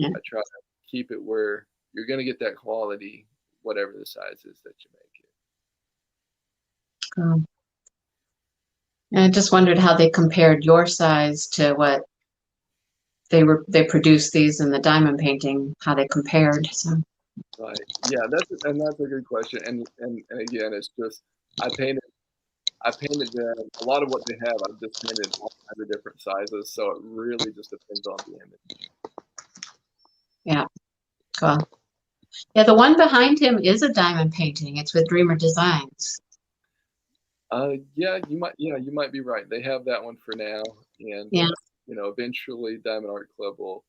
I try to keep it where you're going to get that quality, whatever the size is that you make it. And I just wondered how they compared your size to what they produced these in the diamond painting, how they compared. So Right. Yeah, that's a good question. And again, it's just I painted them. A lot of what they have, I've just painted all kinds of different sizes. So it really just depends on the image. yeah, cool. Yeah, the one behind him is a diamond painting. It's with Dreamer Designs. Yeah, you might be right. They have that one for now, and Yeah. eventually Diamond Art Club will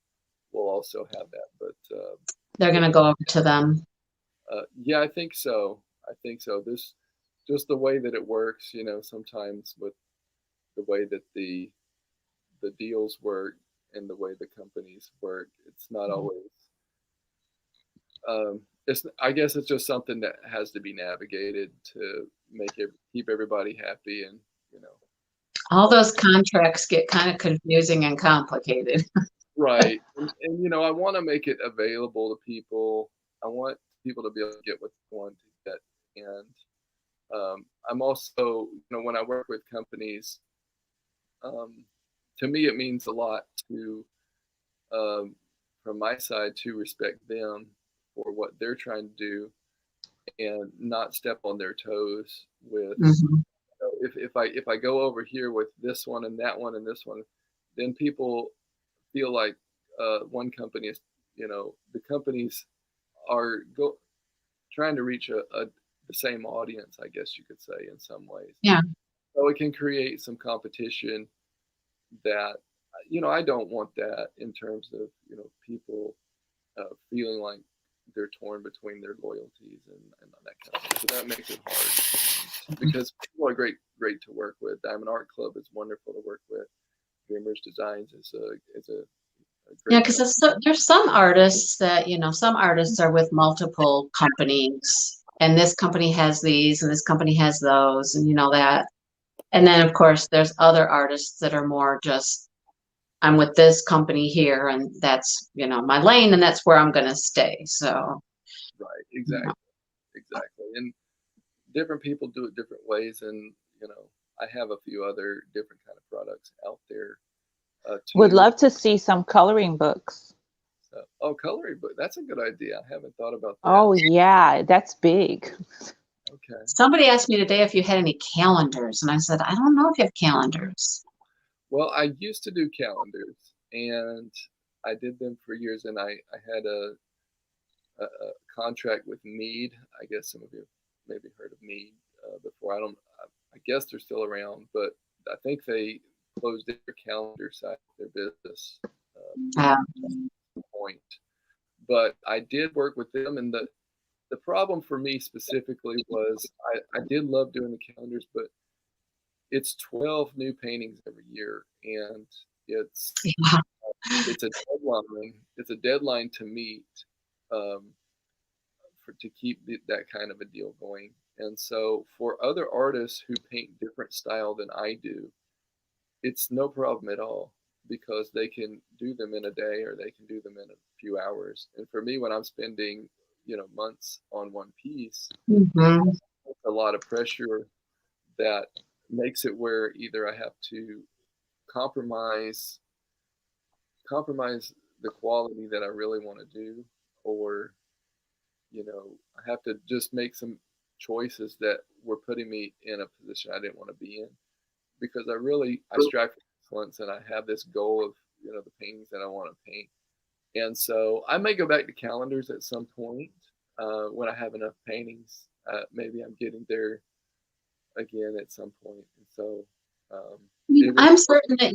also have that. But They're gonna go over to them. yeah, I think so. This just the way that it works, sometimes with the way that the deals work and the way the companies work, it's not always. I guess it's just something that has to be navigated to keep everybody happy, and All those contracts get kind of confusing and complicated. right. And I want to make it available to people. I want people to be able to get what they want to get, and I'm also, when I work with companies, to me it means a lot to, from my side, to respect them for what they're trying to do and not step on their toes with. If I go over here with this one and that one and this one, then people feel like one company is, the companies are trying to reach the same audience, I guess you could say, in some ways. Yeah. So it can create some competition that, I don't want that in terms of, people feeling like they're torn between their loyalties and that kind of thing. So that makes it hard because people are great to work with. Diamond Art Club is wonderful to work with. Dreamers Designs is a great. Yeah, because there's some artists that, some artists are with multiple companies, and this company has these, and this company has those, and that. And then, of course, there's other artists that are more just, I'm with this company here, and that's, my lane, and that's where I'm going to stay. So. Right, exactly. And different people do it different ways, and I have a few other different kind of products out there. Would love to see some coloring books. Coloring book. That's a good idea. I haven't thought about that. Oh yeah, that's big. Okay. Somebody asked me today if you had any calendars, and I said, I don't know if you have calendars. Well, I used to do calendars, and I did them for years, and I had a contract with Mead. I guess some of you maybe heard of Mead before. I guess they're still around, but I think they closed their calendar side of their business at some point. But I did work with them, and the problem for me specifically was I did love doing the calendars, but it's 12 new paintings every year, and it's a deadline. It's a deadline to meet to keep that kind of a deal going. And so for other artists who paint different style than I do, it's no problem at all because they can do them in a day or they can do them in a few hours. And for me, when I'm spending, months on one piece, a lot of pressure that makes it where either I have to compromise the quality that I really want to do, or I have to just make some choices that were putting me in a position I didn't want to be in, because I strive for excellence, and I have this goal of the paintings that I want to paint. And so I may go back to calendars at some point when I have enough paintings. Maybe I'm getting there again at some point. And so I'm certain that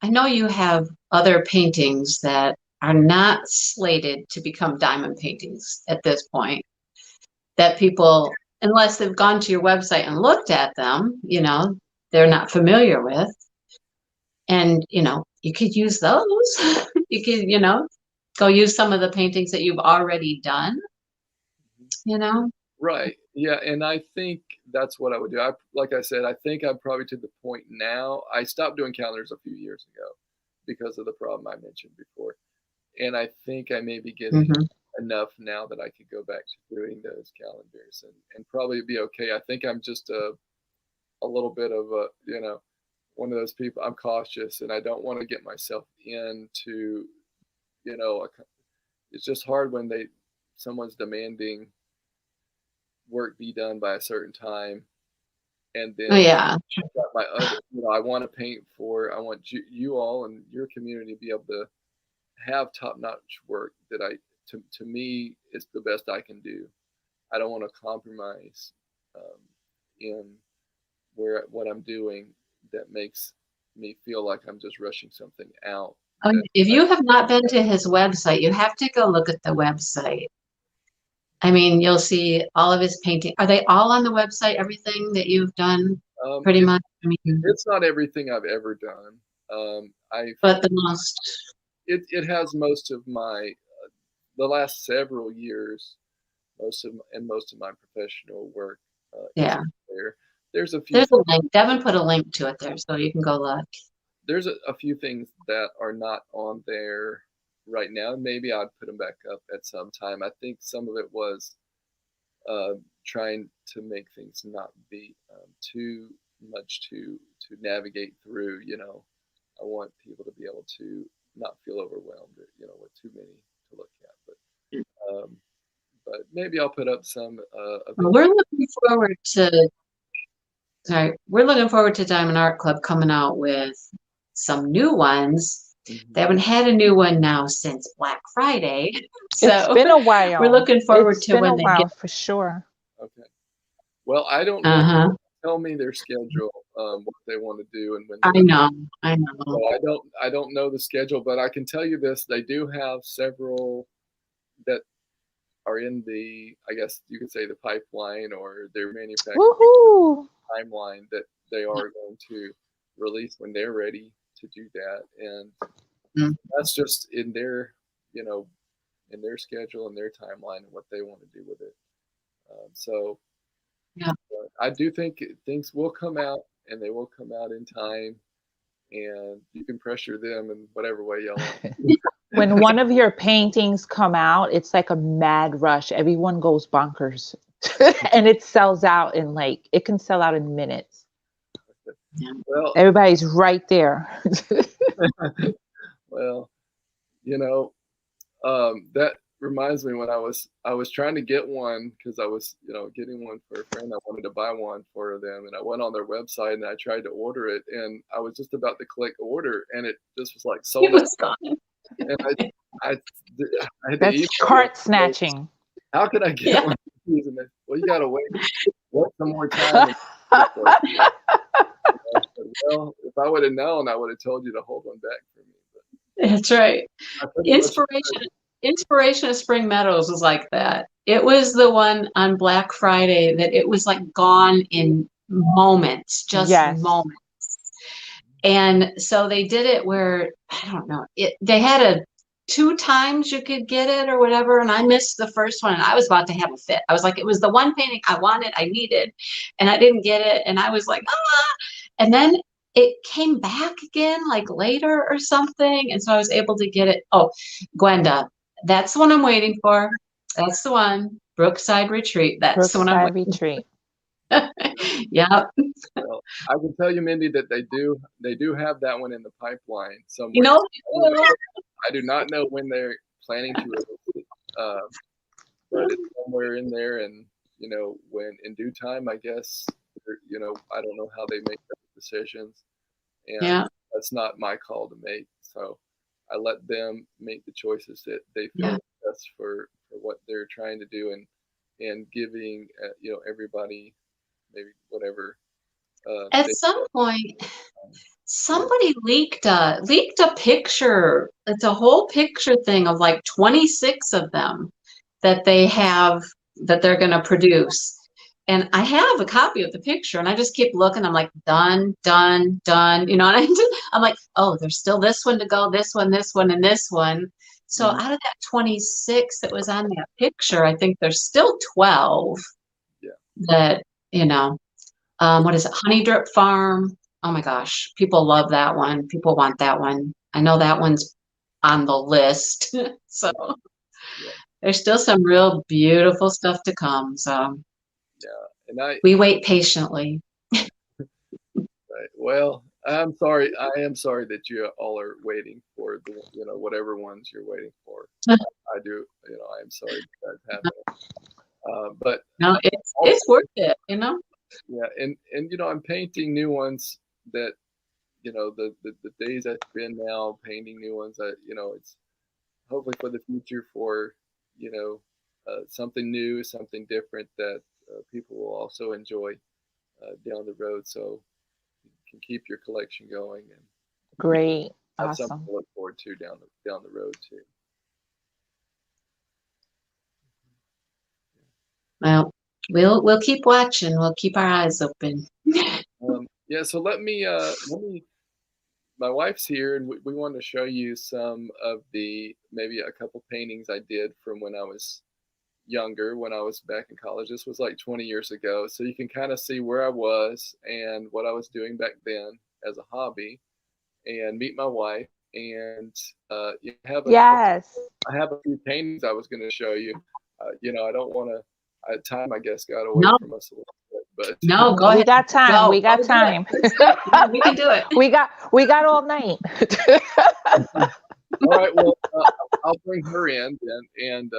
I know you have other paintings that are not slated to become diamond paintings at this point, that people, unless they've gone to your website and looked at them, they're not familiar with. And, you could use those. You could, go use some of the paintings that you've already done, Right. Yeah. And I think that's what I would do. Like I said, I think I'm probably to the point now. I stopped doing calendars a few years ago because of the problem I mentioned before. And I think I may be getting enough now that I could go back to doing those calendars and probably be okay. I think I'm just a little bit of a, one of those people. I'm cautious, and I don't want to get myself into, you know, it's just hard when someone's demanding work be done by a certain time, and then Oh, yeah. I've got my other, you know, I want to paint for. I want you all and your community to be able to have top-notch work that to me is the best I can do. I don't want to compromise in what I'm doing that makes me feel like I'm just rushing something out. Oh, if you have not been to his website, you have to go look at the website. I mean, you'll see all of his painting. Are they all on the website? Everything that you've done, pretty much. I mean, it's not everything I've ever done. But the most. It has most of my the last several years, most of my professional work. Yeah. There's a few. There's a link. Devin put a link to it there, so you can go look. There's a few things that are not on there right now. Maybe I'd put them back up at some time. I think some of it was trying to make things not be too much to navigate through. You know, I want people to be able to not feel overwhelmed, you know, with too many to look at. But maybe I'll put up some. We're looking forward to. Sorry, we're looking forward to Diamond Art Club coming out with some new ones. Mm-hmm. They haven't had a new one now since Black Friday, so it's been a while. We're looking forward it's to been when a they while get. for sure. Okay. Well, I don't tell me their schedule, what they want to do, and when. I know. So I don't know the schedule, but I can tell you this: they do have several that are in the, I guess you could say, the pipeline or their manufacturing timeline that they are going to release when they're ready to do that, and that's just in their, you know, in their schedule and their timeline and what they want to do with it. So yeah, I do think things will come out, and they will come out in time, and you can pressure them in whatever way you want. When one of your paintings come out, it's like a mad rush. Everyone goes bonkers. And it sells out in it can sell out in minutes. Yeah. Well, everybody's right there. Well, you know, that reminds me when I was trying to get one, because I was, you know, getting one for a friend. I wanted to buy one for them, and I went on their website and I tried to order it, and I was just about to click order, and it just was like sold. It was gone. And I had That's to cart snatching. How could I get one? Well, you gotta wait some more time. Well, if I would have known, I would have told you to hold one back for me. But that's right. Inspiration of Spring Meadows was like that. It was the one on Black Friday that it was like gone in moments, just moments. And so they did it where, I don't know, they had 2 times you could get it or whatever, and I missed the first one, and I was about to have a fit. I was like, it was the one painting I wanted, I needed, and I didn't get it, and I was like, and then it came back again like later or something, and so I was able to get it. Oh, Gwenda, that's the one I'm waiting for. That's the one. Brookside Retreat. That's the one I'm waiting Retreat. Yeah. Well, I can tell you, Mindy, that they do have that one in the pipeline somewhere. You know, I do not know when they're planning to release it, but it's somewhere in there, and you know, when in due time, I guess, you know, I don't know how they make those decisions, and that's not my call to make. So I let them make the choices that they feel best for what they're trying to do, and giving you know, everybody maybe whatever. At some point, somebody leaked a picture. It's a whole picture thing of like 26 of them that they have that they're going to produce. And I have a copy of the picture, and I just keep looking. I'm like, done, done, done. You know, and I'm like, oh, there's still this one to go, this one, and this one. So out of that 26 that was on that picture, I think there's still 12 that, you know, what is it? Honey Drip Farm. Oh my gosh. People love that one. People want that one. I know that one's on the list. So there's still some real beautiful stuff to come. So and we wait patiently. Right. Well, I'm sorry. I am sorry that you all are waiting for the, whatever ones you're waiting for. I do, I am sorry that happened. But No, it's worth it, yeah, and I'm painting new ones that, the days I spend now painting new ones, it's hopefully for the future for, something new, something different that people will also enjoy down the road. So you can keep your collection going and Great. have Awesome. something to look forward to down the road too. Well, we'll keep watching. We'll keep our eyes open. Yeah, so let me my wife's here, and we want to show you some of maybe a couple paintings I did from when I was younger, when I was back in college. This was like 20 years ago, so you can kind of see where I was and what I was doing back then as a hobby, and meet my wife. And Yes. I have a few paintings I was going to show you. I don't want to. Time, I guess, got away from us a little bit, but No, go ahead. We got time. Go. We got Go do time. it. We can do it. We got all night. All right. Well, I'll bring her in, and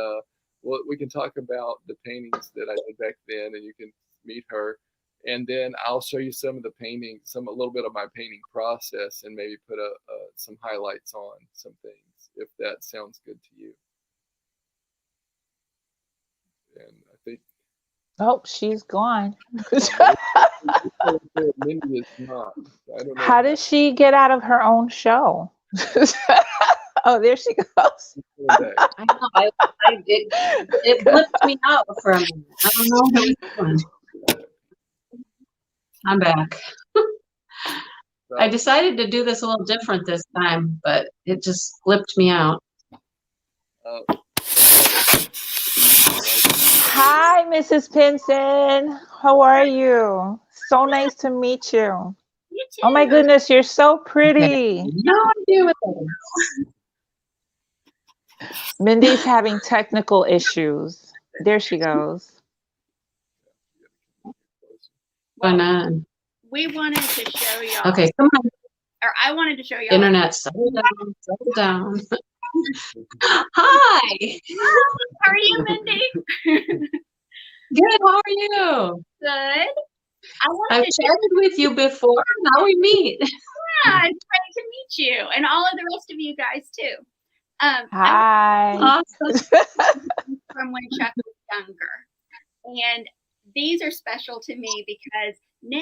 we can talk about the paintings that I did back then, and you can meet her, and then I'll show you some of the paintings, a little bit of my painting process, and maybe put some highlights on some things, if that sounds good to you. And I think. Oh, she's gone. Mindy is not. I don't know How does she get out of her own show? Oh, there she goes. I know. It blipped me out for a minute. I don't know what it was doing. I'm back. I decided to do this a little different this time, but it just blipped me out. Hi, Mrs. Pinson. How are you? So nice to meet you. You too. Oh my goodness, you're so pretty. No idea what that is. Mindy's having technical issues. There she goes. Well, We wanted to show y'all. okay, come on. Or I wanted to show y'all. Internet, settle down. Hi. How are you, Mindy? Good. How are you? Good. I've chatted with you before. Now we meet. Yeah, it's great to meet you, and all of the rest of you guys too. Hi. Awesome. From when Chuck was younger, and these are special to me because now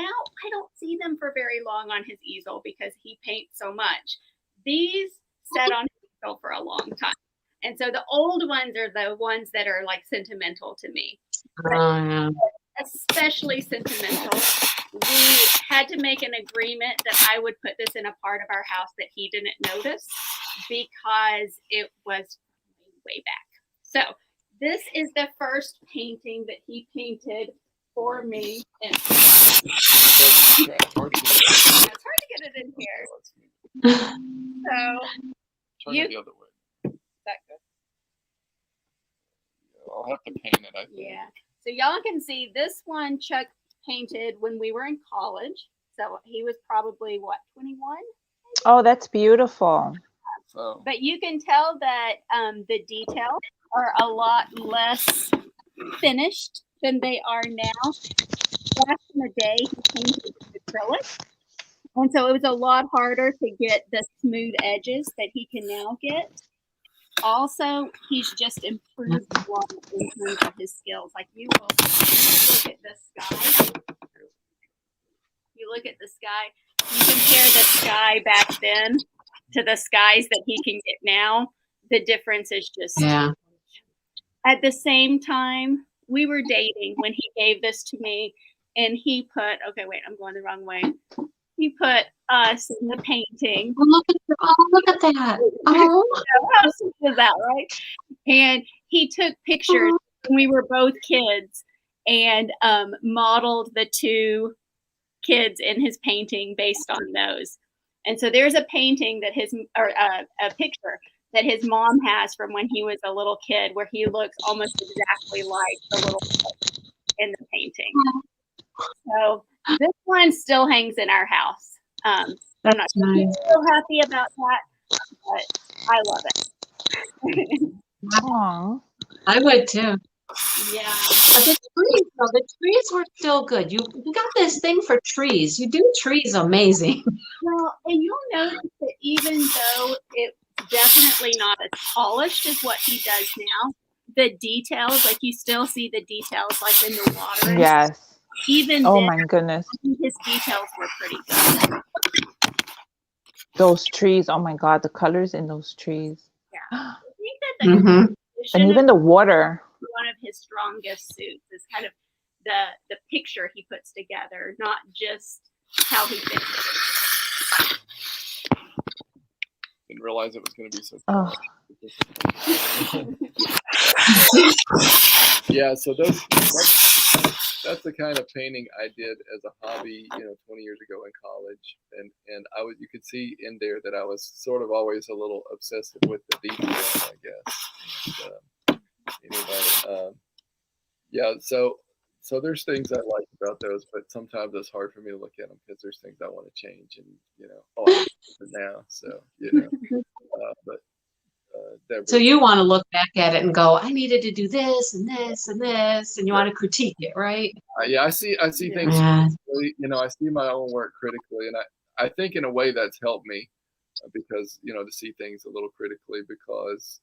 I don't see them for very long on his easel because he paints so much. These sat on his easel for a long time, and so the old ones are the ones that are like sentimental to me. Especially sentimental. We had to make an agreement that I would put this in a part of our house that he didn't notice because it was way back. So this is the first painting that he painted for me. And it's hard to get it in here. So Turn it the other way. that good? I'll have to paint it, I think. Yeah. So y'all can see this one Chuck painted when we were in college. So he was probably, what, 21? Oh, that's beautiful. So. But you can tell that the details are a lot less finished than they are now. Back in the day, he painted with acrylic. And so it was a lot harder to get the smooth edges that he can now get. Also, he's just improved a lot in terms of his skills. Like you will look at the sky. You look at the sky. You compare the sky back then to the skies that he can get now. The difference is just. Yeah. At the same time, we were dating when he gave this to me, and he put. Okay, wait, I'm going the wrong way. He put us in the painting. Look at that. Oh. How sweet is that, right? And he took pictures when we were both kids and modeled the two kids in his painting based on those. And so there's a painting that a picture that his mom has from when he was a little kid where he looks almost exactly like the little kid in the painting. So this one still hangs in our house. I'm not That's sure if nice. he's so happy about that, but I love it. Aw. I would too. Yeah. But the trees, though, the trees were still good. You got this thing for trees. You do trees amazing. Well, and you'll notice that even though it's definitely not as polished as what he does now, the details, like you still see the details like in the water. Yes. Even Oh then, my goodness. his details were pretty good. Those trees. Oh my God. The colors in those trees. Yeah. I think that the Mm-hmm. composition And even the water. is one of his strongest suits is kind of the picture he puts together, not just how he finishes. Didn't realize it was going to be so Oh. Yeah, so that's the kind of painting I did as a hobby, 20 years ago in college, and you could see in there that I was sort of always a little obsessive with the detail, I guess. And, yeah, so there's things I like about those, but sometimes it's hard for me to look at them because there's things I want to change, and I like it now, so but. So you want to look back at it and go, I needed to do this and this and this, and you want to critique it, right? Yeah, I see things. Yeah. I see my own work critically, and I think in a way that's helped me because to see things a little critically because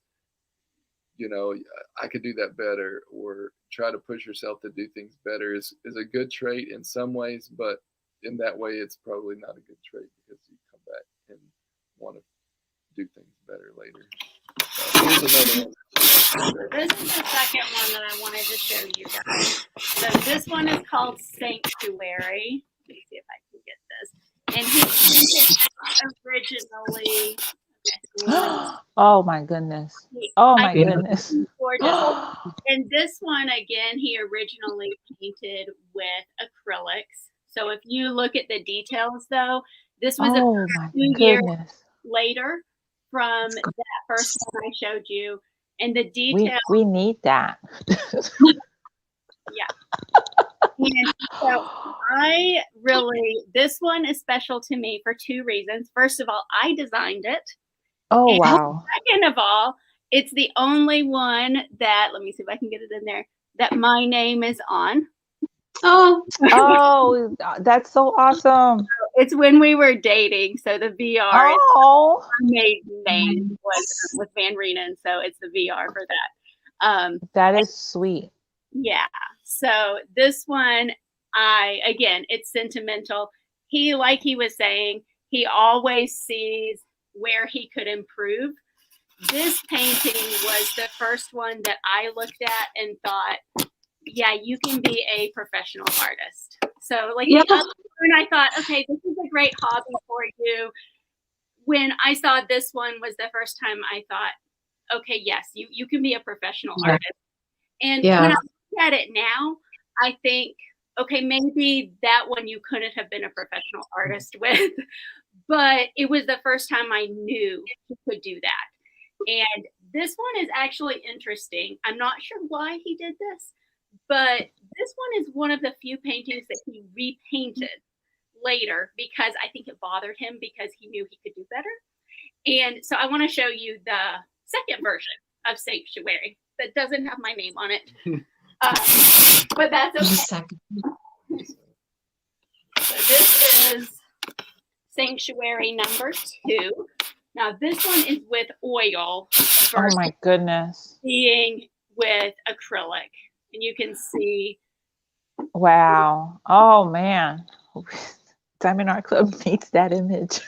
I could do that better, or try to push yourself to do things better is a good trait in some ways, but in that way it's probably not a good trait because you come back and want to do things better later. Here's another one. This is the second one that I wanted to show you guys. So this one is called Sanctuary. Let me see if I can get this. And he painted originally. Okay. Oh my goodness. Oh my goodness. Gorgeous. And this one, again, he originally painted with acrylics. So if you look at the details, though, this was my 2 years goodness. later from that first one I showed you. And the detail. We need that. Yeah. And so this one is special to me for 2 reasons. First of all, I designed it. Oh, and wow. Second of all, it's the only one that, let me see if I can get it in there, that my name is on. Oh, that's so awesome. It's when we were dating. So the VR made name was with Van Reenen. So it's the VR for that. That is sweet. Yeah. So this one, again, it's sentimental. Like he was saying, he always sees where he could improve. This painting was the first one that I looked at and thought, yeah, you can be a professional artist. So like the other one, I thought, okay, this is a great hobby for you. When I saw this one was the first time I thought, okay, yes, you can be a professional artist. And when I look at it now, I think, okay, maybe that one you couldn't have been a professional artist with, but it was the first time I knew he could do that. And this one is actually interesting. I'm not sure why he did this, but this one is one of the few paintings that he repainted later because I think it bothered him because he knew he could do better. And so I want to show you the second version of Sanctuary that doesn't have my name on it. But that's okay. So this is Sanctuary number 2. Now this one is with oil. Oh my goodness. Being with acrylic. And you can see. Wow. Oh man. Diamond Art Club needs that image.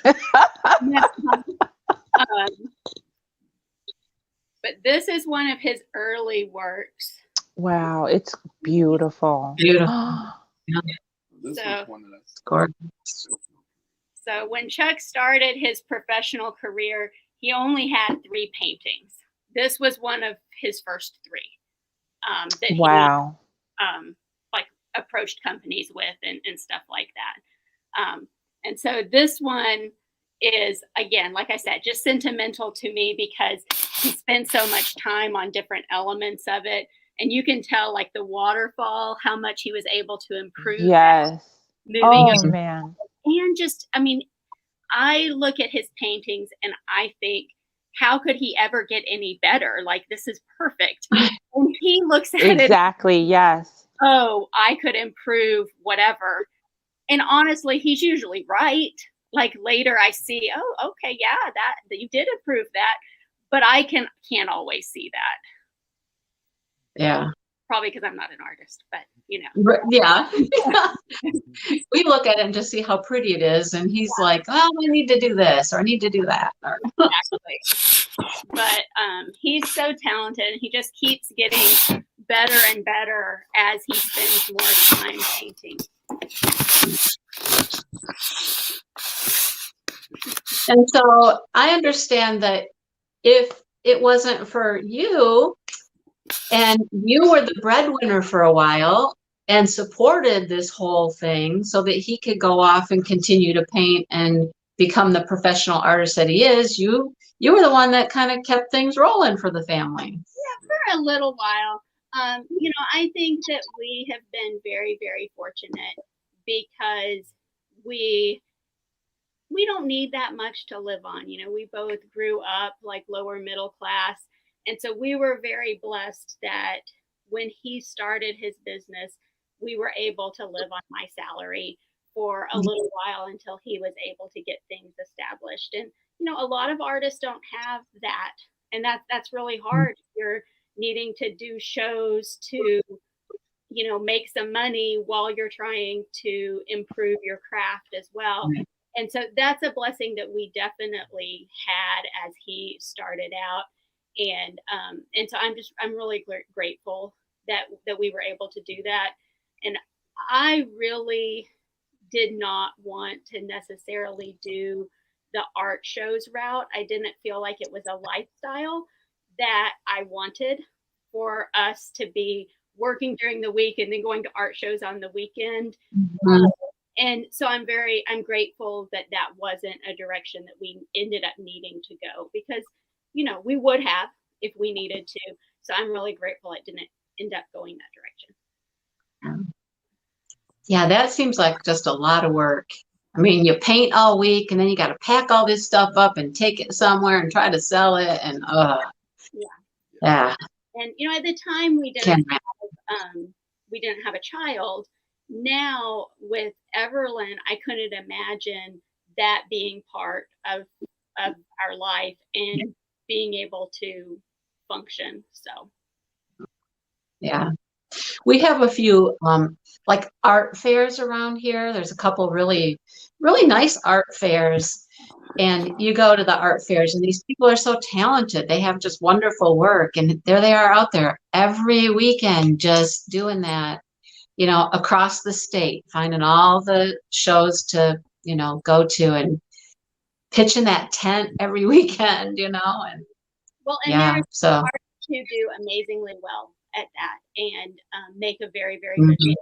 But this is one of his early works. Wow, it's beautiful. So when Chuck started his professional career, he only had 3 paintings. This was one of his first 3 that he like approached companies with and stuff like that. And so this one is, again, like I said, just sentimental to me because he spent so much time on different elements of it. And you can tell, like the waterfall, how much he was able to improve. Yes. Moving man. And just, I mean, I look at his paintings and I think, how could he ever get any better? Like, this is perfect. And he looks at it, Exactly. Yes. oh, I could improve whatever. And honestly, he's usually right. Like later I see, oh, okay, yeah, that you did improve that. But I can't always see that. Yeah. Probably because I'm not an artist, but you know. Yeah. We look at it and just see how pretty it is. And he's like, oh, I need to do this or I need to do that. Exactly. But he's so talented, and he just keeps getting better and better as he spends more time painting. And so I understand that if it wasn't for you, and you were the breadwinner for a while and supported this whole thing so that he could go off and continue to paint and become the professional artist that he is, you were the one that kind of kept things rolling for the family. Yeah, for a little while. You know, I think that we have been very, very fortunate because we don't need that much to live on. You know, we both grew up like lower middle class. And so we were very blessed that when he started his business, we were able to live on my salary for a little while until he was able to get things established. And, you know, a lot of artists don't have that. And that's really hard. You're needing to do shows to, you know, make some money while you're trying to improve your craft as well. And so that's a blessing that we definitely had as he started out. And so I'm really grateful that we were able to do that. And I really did not want to necessarily do the art shows route. I didn't feel like it was a lifestyle that I wanted for us to be working during the week and then going to art shows on the weekend. And so I'm grateful that that wasn't a direction that we ended up needing to go, because, you know, we would have if we needed to. So I'm really grateful it didn't end up going that direction. Yeah, that seems like just a lot of work. I mean, you paint all week and then you got to pack all this stuff up and take it somewhere and try to sell it. And yeah. And, you know, at the time we didn't have a child. Now with Everlyn, I couldn't imagine that being part of our life and being able to function. So yeah, we have a few like art fairs around here. There's a couple really nice art fairs, and you go to the art fairs and these people are so talented. They have just wonderful work, and there they are out there every weekend just doing that, you know, across the state, finding all the shows to, you know, go to and pitching that tent every weekend, you know. And there's so artists who do amazingly well at that and make a very, very good video.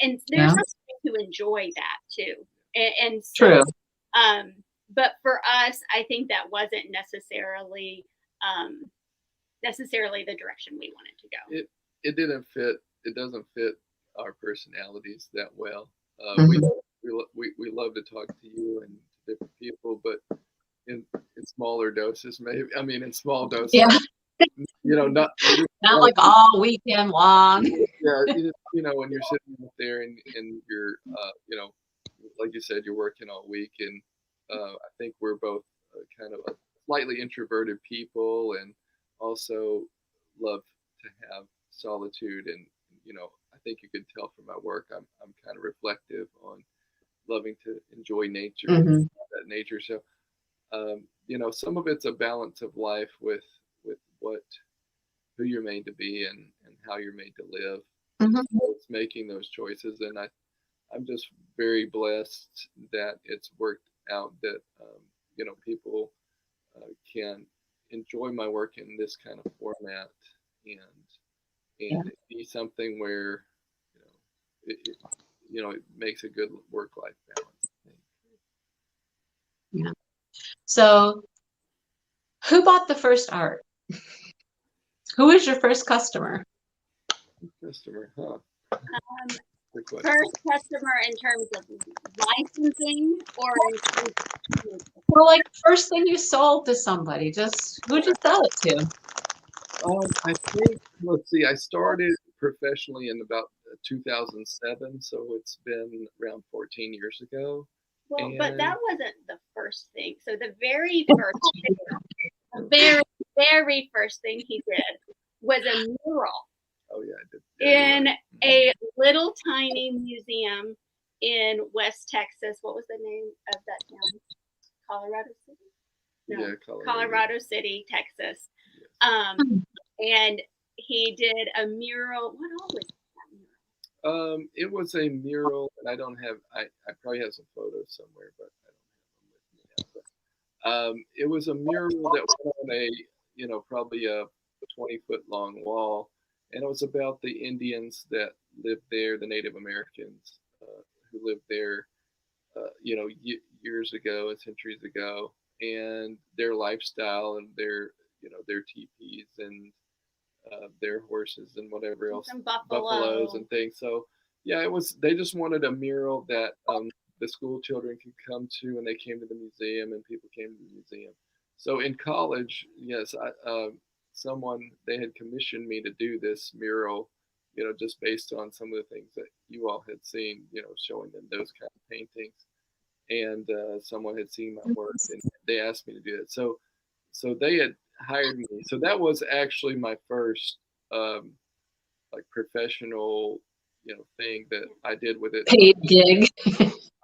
And there's some people who enjoy that too. And so, true. But for us, I think that wasn't necessarily the direction we wanted to go. It didn't fit. It doesn't fit our personalities that well. We love to talk to you and different people, but in smaller doses, maybe. I mean, in small doses. Yeah. You know, not like all weekend long. Yeah, you know, when you're sitting up there and you're, you know, like you said, you're working all week, and I think we're both kind of a slightly introverted people, and also love to have solitude. And you know, I think you can tell from my work, I'm kind of reflective on loving to enjoy nature, that nature. So, you know, some of it's a balance of life with who you're made to be and how you're made to live. So it's making those choices, and I'm just very blessed that it's worked out that you know, people can enjoy my work in this kind of format and be something where it makes a good work-life balance. Yeah. So, who bought the first art? Who was your first customer? Customer, huh? Good question. First customer in terms of licensing or in terms of Well, like first thing you sold to somebody, just who'd you sell it to? I think, let's see, I started professionally in about 2007, so it's been around 14 years ago. well, but And- that wasn't the first thing. So the very first thing, the very first thing he did was a mural Oh yeah, I did. Yeah, in you're right. a little tiny museum in West Texas. What was the name of that town? Colorado City? No, Yeah, Colorado City, Texas. Yes. And he did a mural. What all was that mural? It was a mural, and I don't have. I probably have some photos somewhere, but I don't have them with me now. But it was a mural that went on a, probably a 20-foot long wall, and it was about the Indians that lived there, the Native Americans who lived there, years ago and centuries ago, and their lifestyle and their teepees and their horses and whatever else, Some buffaloes and things. So yeah, it was. They just wanted a mural that the school children could come to, and they came to the museum, and people came to the museum. So in college, yes, someone they had commissioned me to do this mural, just based on some of the things that you all had seen, showing them those kind of paintings, and someone had seen my work, and they asked me to do it. So they had hired me. So that was actually my first like professional, thing that I did with it. Paid gig.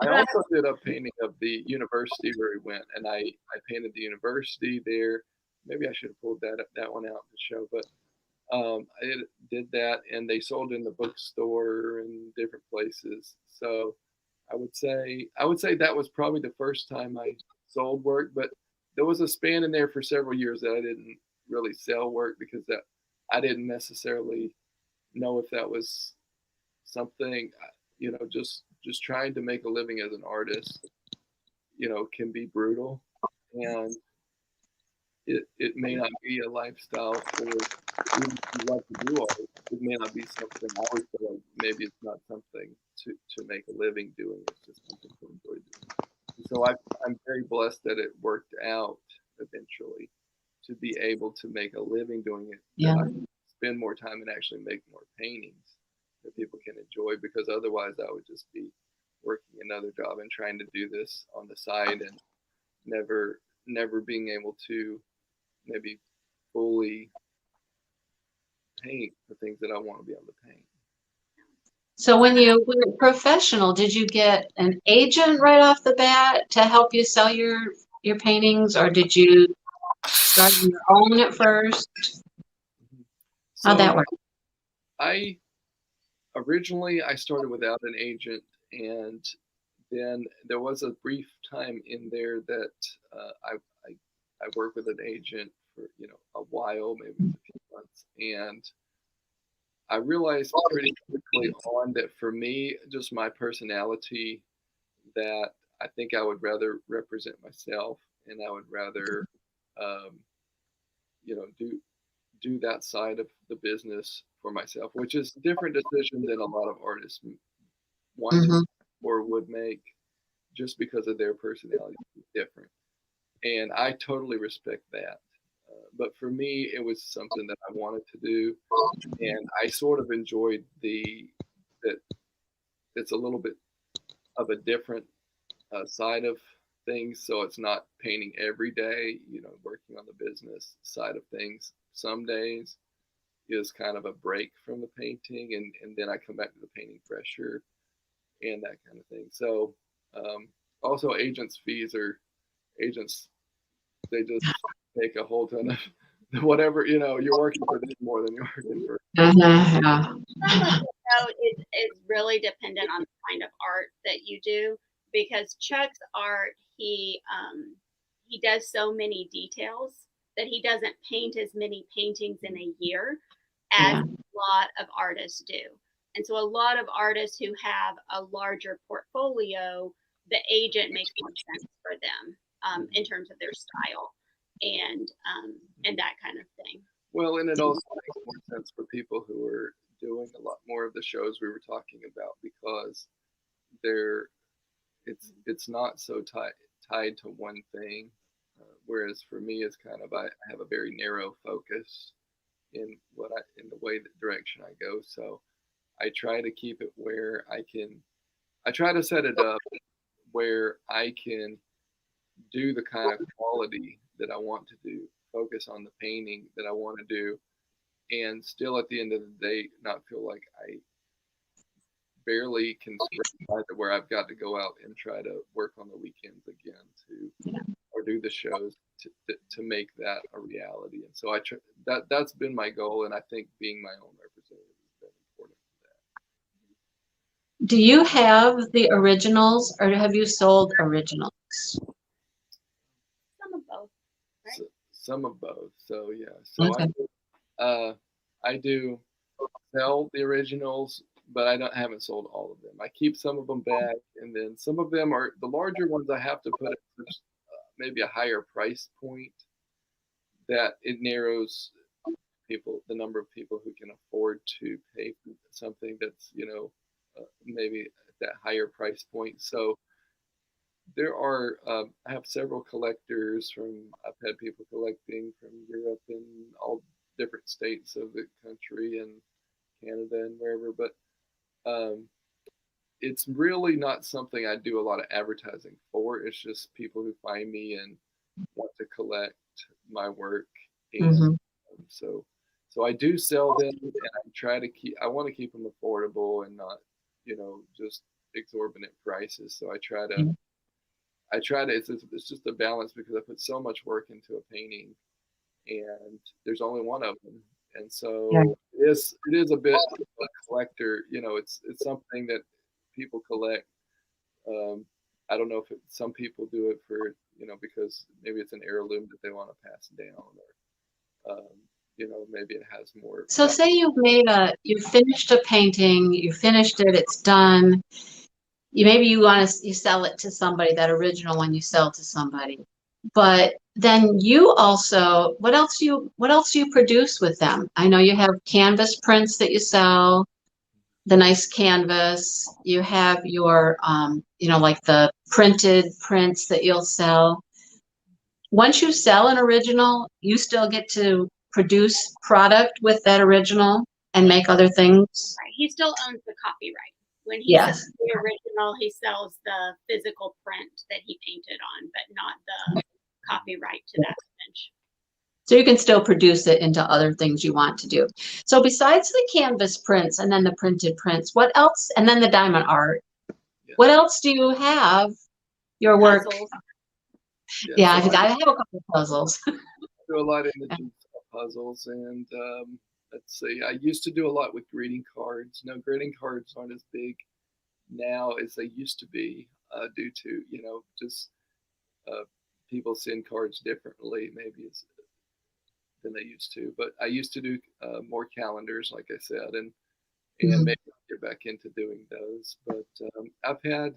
I also did a painting of the university where we went, and I painted the university there. Maybe I should have pulled that one out to show, but I did that, and they sold in the bookstore and different places. So I would say that was probably the first time I sold work, but there was a span in there for several years that I didn't really sell work because that I didn't necessarily know if that was something, just trying to make a living as an artist, can be brutal, and it may not be a lifestyle for even if you love to do art. It may not be something. I always feel like maybe it's not something to make a living doing. It's just something to enjoy doing. And so I'm very blessed that it worked out eventually to be able to make a living doing it. Yeah. That I can spend more time and actually make more paintings that people can enjoy, because otherwise I would just be working another job and trying to do this on the side and never being able to maybe fully paint the things that I want to be able to paint. So when you were professional, did you get an agent right off the bat to help you sell your paintings, or did you start on your own at first? How'd that work? Originally I started without an agent, and then there was a brief time in there that I worked with an agent for a while, maybe a few months, and I realized pretty quickly on that for me, just my personality, that I think I would rather represent myself, and I would rather do that side of the business for myself, which is a different decision than a lot of artists want to or would make, just because of their personality is different. And I totally respect that. But for me, it was something that I wanted to do, and I sort of enjoyed that it's a little bit of a different side of things. So it's not painting every day, working on the business side of things. Some days is kind of a break from the painting, and then I come back to the painting fresher and that kind of thing. So also agents' fees they just take a whole ton of whatever, you're working for them more than you're working for. Yeah. Some of it is really dependent on the kind of art that you do, because Chuck's art, he does so many details that he doesn't paint as many paintings in a year as a lot of artists do. And so a lot of artists who have a larger portfolio, the agent makes more sense for them in terms of their style and that kind of thing. Well, and it also makes more sense for people who are doing a lot more of the shows we were talking about, because it's not so tied to one thing. Whereas for me, it's kind of, I have a very narrow focus in the way that direction I go. So I try to keep it where I try to set it up where I can do the kind of quality that I want to do, focus on the painting that I want to do, and still at the end of the day not feel like I barely can spread to where I've got to go out and try to work on the weekends again or do the shows to make that a reality. And so that's been my goal, and I think being my own representative has been important for that. Do you have the originals, or have you sold originals? Some of both, right? So, some of both. So yeah. So Okay. I do sell the originals, but I haven't sold all of them. I keep some of them back, and then some of them are the larger ones. I have to put at maybe a higher price point, that it narrows the number of people who can afford to pay for something that's maybe at that higher price point. So there are I have several collectors I've had people collecting from Europe and all different states of the country and Canada and wherever, but it's really not something I do a lot of advertising for. It's just people who find me and want to collect my work, and so I do sell them, and I want to keep them affordable and not just exorbitant prices. So I try to it's just a balance, because I put so much work into a painting and there's only one of them. And so it is a bit of a collector, it's something that people collect. I don't know if some people do it for, because maybe it's an heirloom that they want to pass down, or, maybe it has more. So say you finished a painting, you finished it, it's done. Maybe you sell it to somebody, that original one you sell to somebody. But then you also, what else do you produce with them? I know you have canvas prints that you sell, the nice canvas. You have your, like the printed prints that you'll sell. Once you sell an original, you still get to produce product with that original and make other things. Right. He still owns the copyright. When he sells the original, he sells the physical print that he painted on, but not the copyright to that image. So you can still produce it into other things you want to do. So besides the canvas prints and then the printed prints, what else? And then the diamond art. What else do you have? Your work. Puzzles. Yeah, so I have a couple of puzzles. I do a lot of puzzles, and let's see. I used to do a lot with greeting cards. Now, greeting cards aren't as big now as they used to be, due to just people send cards differently, maybe than they used to. But I used to do more calendars, like I said, and maybe I'll get back into doing those. But I've had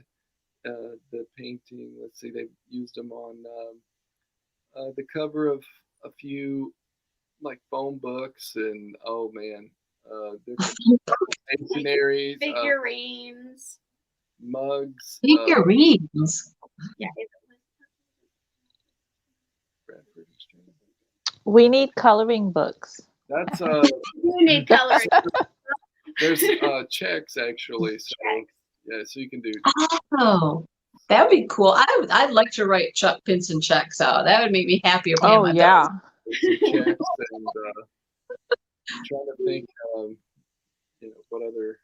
the painting. Let's see, they've used them on the cover of a few like phone books, and different stationaries, figurines, mugs, figurines. Yeah. We need coloring books. That's you need coloring. There's checks actually, so yeah, so you can do. Oh, that would be cool. I'd like to write Chuck Pinson checks out. That would make me happy. Oh yeah. Checks, and trying to think, what other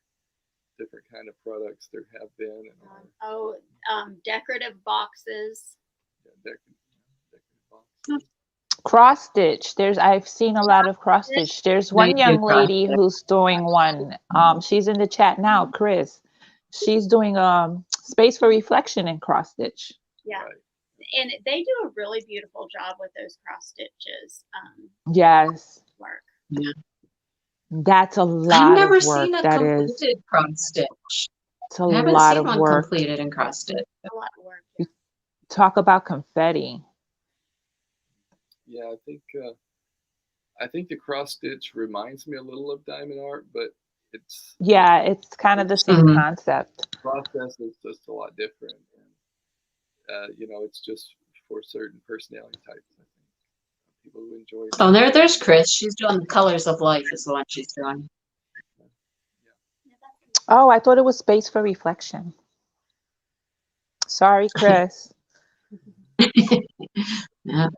different kind of products there have been. And decorative boxes. Yeah, decorative boxes. Cross stitch. I've seen a lot of cross stitch. There's one young lady who's doing one. She's in the chat now, Chris. She's doing space for reflection in cross stitch. Yeah. Right. And they do a really beautiful job with those cross stitches. Yes. Work. Yeah. That's a lot I've never of work. seen a That completed is. cross stitch. It's a lot of work. Completed in cross stitch. A lot of work. Yeah. Talk about confetti. Yeah, I think the cross stitch reminds me a little of diamond art, but Yeah, it's kind of the same Mhm. concept. process is just a lot different, and it's just for certain personality types. I think people who enjoy Oh, that. there's Chris. She's doing the Colors of Life is the one she's doing. Oh, I thought it was Space for Reflection. Sorry, Chris. Yeah.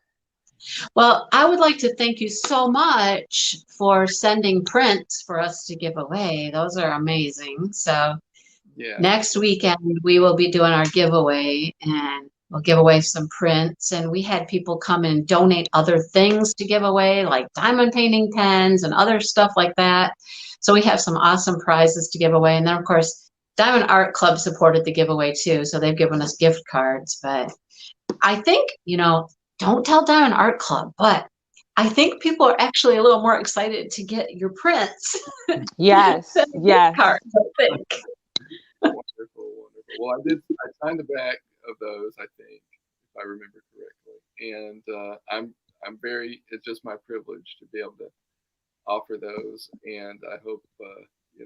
Well, I would like to thank you so much for sending prints for us to give away. Those are amazing. So Yeah, next weekend we will be doing our giveaway, and we'll give away some prints. And we had people come and donate other things to give away, like diamond painting pens and other stuff like that. So we have some awesome prizes to give away. And then, of course, Diamond Art Club supported the giveaway too. So they've given us gift cards. But I think, don't tell Diamond Art Club, but I think people are actually a little more excited to get your prints Yes, than the gift yes. cards, I think. wonderful. Well, I signed the back of those, I think, if I remember correctly, and it's just my privilege to be able to offer those, and I hope,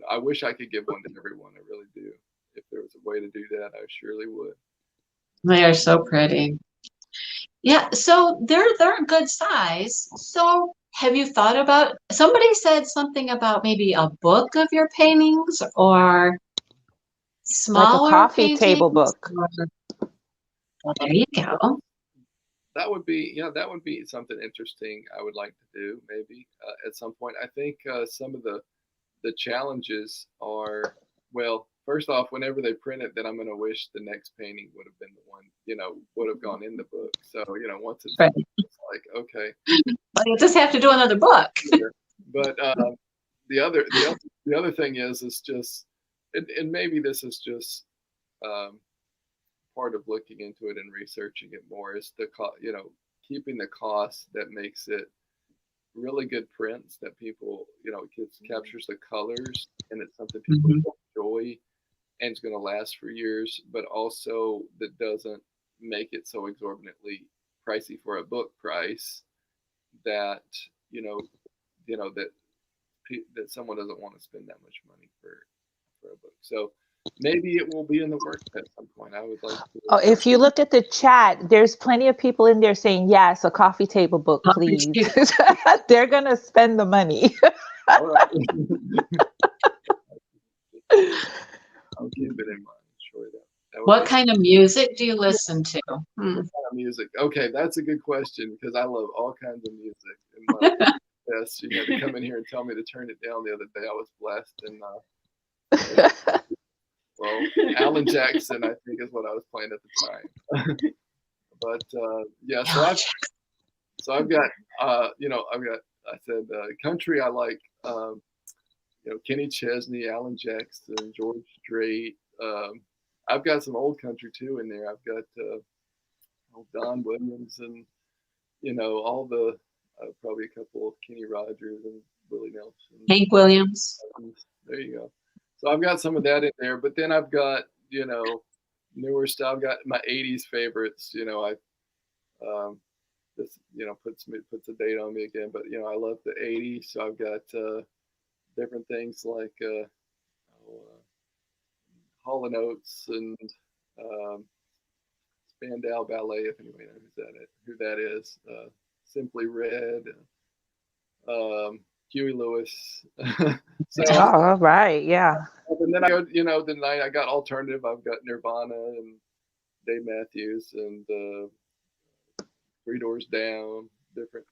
I wish I could give one to everyone. I really do. If there was a way to do that, I surely would. They are so pretty. Yeah, so they're a good size. So have you thought about, somebody said something about maybe a book of your paintings or Like a smaller coffee table paintings? book. Well, there you go. That would be something interesting. I would like to do maybe at some point. I think some of the challenges are, well, first off, whenever they print it, then I'm going to wish the next painting would have been the one, would have gone in the book. So, once it's, Right. it's like, okay. But you just have to do another book. But the other thing is just, and maybe this is just part of looking into it and researching it more, is keeping the cost that makes it really good prints that people, it captures the colors, and it's something people enjoy and it's going to last for years, but also that doesn't make it so exorbitantly pricey for a book price that that someone doesn't want to spend that much money for a book. So maybe it will be in the works at some point. I would like to. Oh, if you look at the chat, there's plenty of people in there saying, yes, a coffee table book, please. They're going to spend the money. All right. I'll keep it in mind. Sure. What kind of music do you listen to? What kind of music? Okay, that's a good question, because I love all kinds of music. And yes, you had to come in here and tell me to turn it down the other day. I was blessed, and well, Alan Jackson, I think, is what I was playing at the time. But yeah, so I've got I said country. I like Kenny Chesney, Alan Jackson, George Strait. I've got some old country too in there. I've got Don Williams, and all the probably a couple of Kenny Rogers and Willie Nelson. Hank Williams. There you go. So I've got some of that in there, but then I've got newer stuff. I've got my '80s favorites. This puts a date on me again, but I love the '80s. So I've got different things like Hall & Oates and Spandau Ballet, if anybody knows who that is. Simply Red, Huey Lewis. So, all right, yeah. And then I go, then I got alternative. I've got Nirvana and Dave Matthews and Three Doors Down, different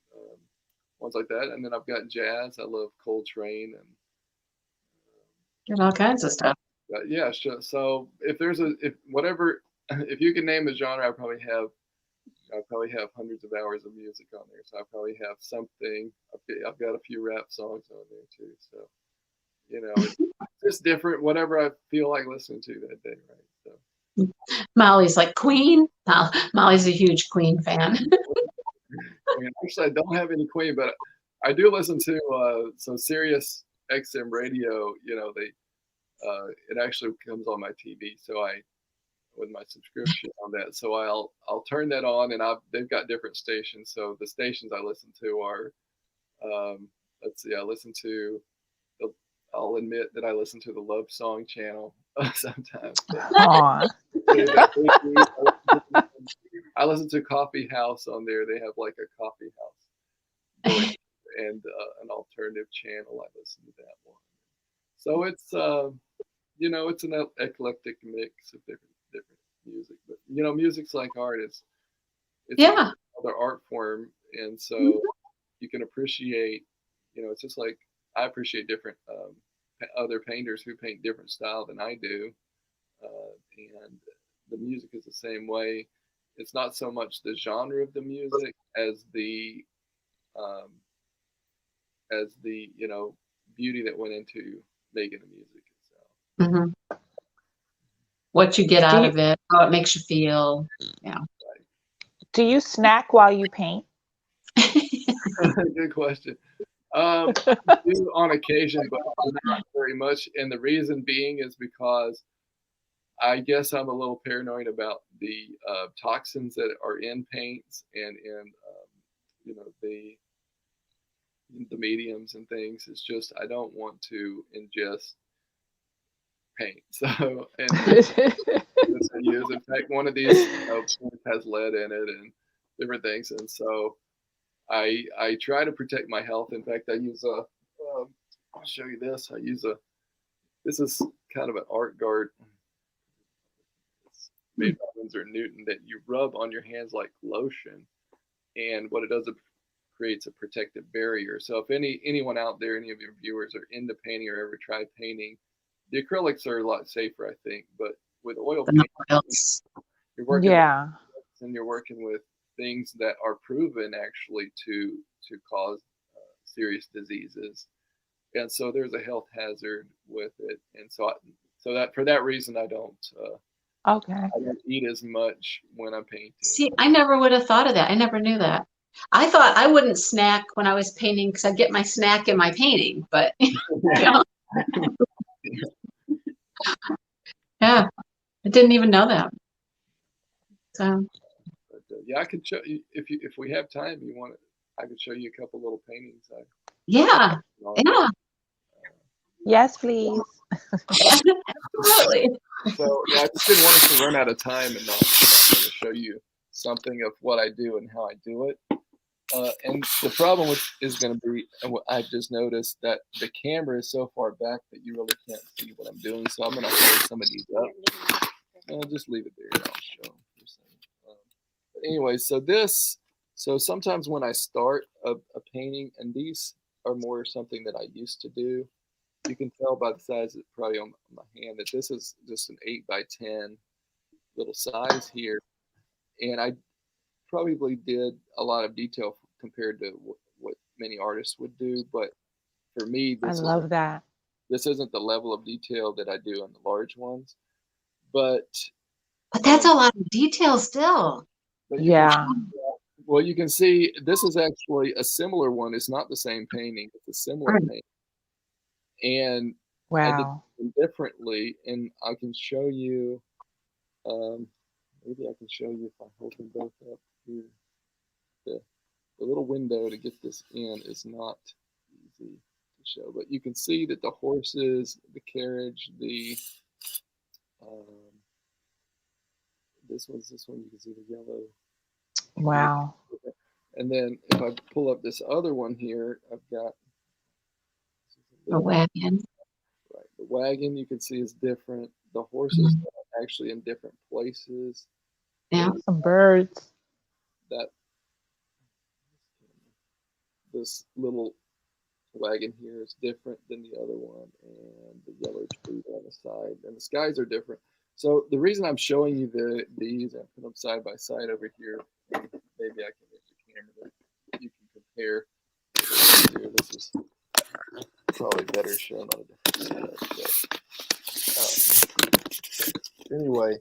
ones like that. And then I've got jazz. I love Coltrane and Get all kinds of stuff. yeah, sure. So if you can name a genre, I probably have hundreds of hours of music on there. So I probably have something. I've got a few rap songs on there too. So it's just different, whatever I feel like listening to that day, right? So Molly's like Queen. Molly's a huge Queen fan. Actually, I don't have any Queen, but I do listen to some Sirius XM radio. It actually comes on my TV, so with my subscription on that, so I'll turn that on, and they've got different stations. So the stations I listen to are, let's see, I listen to I'll admit that I listen to the Love Song channel sometimes. Aw. I listen to Coffee House on there. They have like a coffee house going, and an alternative channel. I listen to that one. So it's it's an eclectic mix of different music. But music's like art. It's Yeah. another art form, and so you can appreciate. It's just like I appreciate different other painters who paint different style than I do, and the music is the same way. It's not so much the genre of the music as the beauty that went into making the music itself. What you get out of it, how it makes you feel. Yeah. Do you snack while you paint? Good question. I do on occasion, but not very much. And the reason being is because I guess I'm a little paranoid about the toxins that are in paints and in the mediums and things. It's just I don't want to ingest paint. So and use. In fact, one of these has lead in it and different things, and so I try to protect my health. In fact, I use I'll show you this. This is kind of an art guard. It's made by Winsor & Newton that you rub on your hands like lotion, and what it does, it creates a protective barrier. So if anyone out there, any of your viewers are into painting or ever tried painting, the acrylics are a lot safer, I think. But with oil paint, you're working and you're working with things that are proven actually to cause serious diseases, and so there's a health hazard with it. And so that for that reason, I don't eat as much when I'm painting. See, I never would have thought of that. I never knew that. I thought I wouldn't snack when I was painting because I get my snack in my painting, but yeah, I didn't even know that. So yeah, I could show you if we have time. You want it? I could show you a couple little paintings. Yeah. Yes, please. Absolutely. So I just didn't want us to run out of time and not show you something of what I do and how I do it. And the problem is going to be, and what I've just noticed, that the camera is so far back that you really can't see what I'm doing. So I'm going to hold some of these up. I'll just leave it there and I'll show them. But anyway, so sometimes when I start a painting, and these are more something that I used to do, you can tell by the size probably on my hand that this is just an 8x10 little size here. And I probably did a lot of detail compared to what many artists would do. But for me, I love that. This isn't the level of detail that I do on the large ones. But that's a lot of detail still. Well, you can see this is actually a similar one. It's not the same painting. It's a similar painting. And I did them differently. And I can show you, maybe I can show you if I hold them both up here. The little window to get this in is not easy to show. But you can see that the horses, the carriage, this one you can see the yellow. Wow. And then if I pull up this other one here, I've got the wagon. Right. The wagon you can see is different. The horses are actually in different places. Yeah. Some birds. This little wagon here is different than the other one, and the yellow tree on the side, and the skies are different. So the reason I'm showing you these, I put them side by side over here. Maybe I can make the camera that you can compare. This is probably better shown on a different side. Anyway,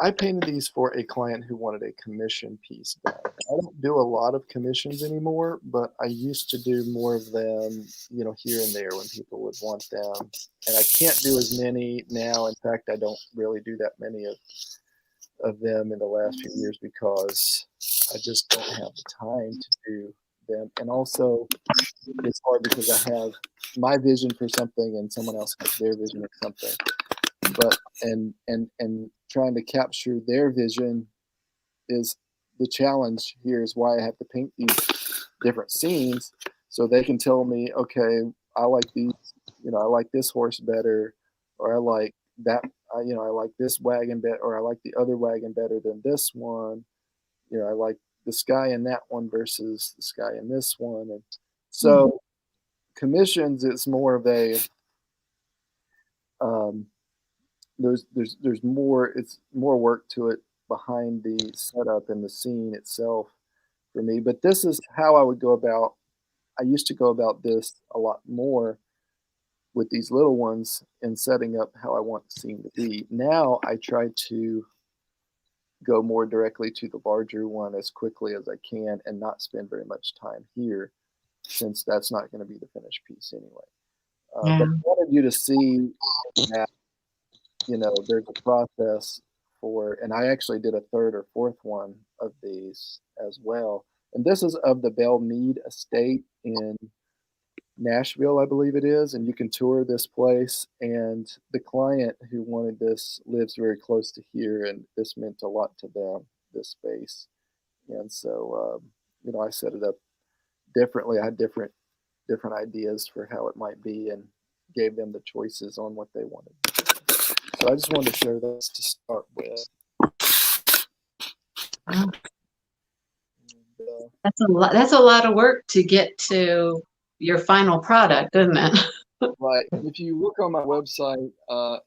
I painted these for a client who wanted a commission piece done. I don't do a lot of commissions anymore, but I used to do more of them, here and there when people would want them. And I can't do as many now. In fact, I don't really do that many of them in the last few years because I just don't have the time to do them. And also, it's hard because I have my vision for something and someone else has their vision of something. But and trying to capture their vision is the challenge here. Is why I have to paint these different scenes so they can tell me, okay, I like these, I like this horse better, or I like that, I like this wagon better, or I like the other wagon better than this one. I like the sky in that one versus the sky in this one. And so commissions, it's more of a, there's more, it's more work to it behind the setup and the scene itself for me. But this is how I would go about, I used to go about this a lot more with these little ones and setting up how I want the scene to be. Now I try to go more directly to the larger one as quickly as I can and not spend very much time here, since that's not going to be the finished piece anyway. But I wanted you to see that, there's a process for, and I actually did a third or fourth one of these as well. And this is of the Belle Meade Estate in Nashville, I believe it is, and you can tour this place. And the client who wanted this lives very close to here, and this meant a lot to them, this space. And so, I set it up differently. I had different ideas for how it might be, and gave them the choices on what they wanted. So I just wanted to share this to start with. And, that's a lot. That's a lot of work to get to your final product, isn't it? Right. If you look on my website,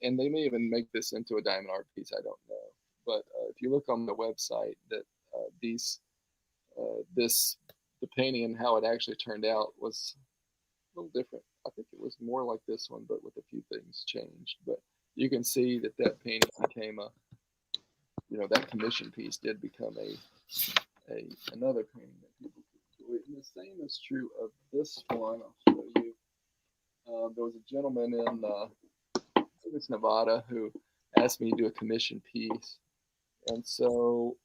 and they may even make this into a diamond art piece, I don't know. But if you look on the website, that the painting and how it actually turned out was a little different. I think it was more like this one, but with a few things changed. But you can see that painting became that commission piece did become another painting that people could enjoy. And the same is true of this one. I'll show you. There was a gentleman in Nevada who asked me to do a commission piece, and so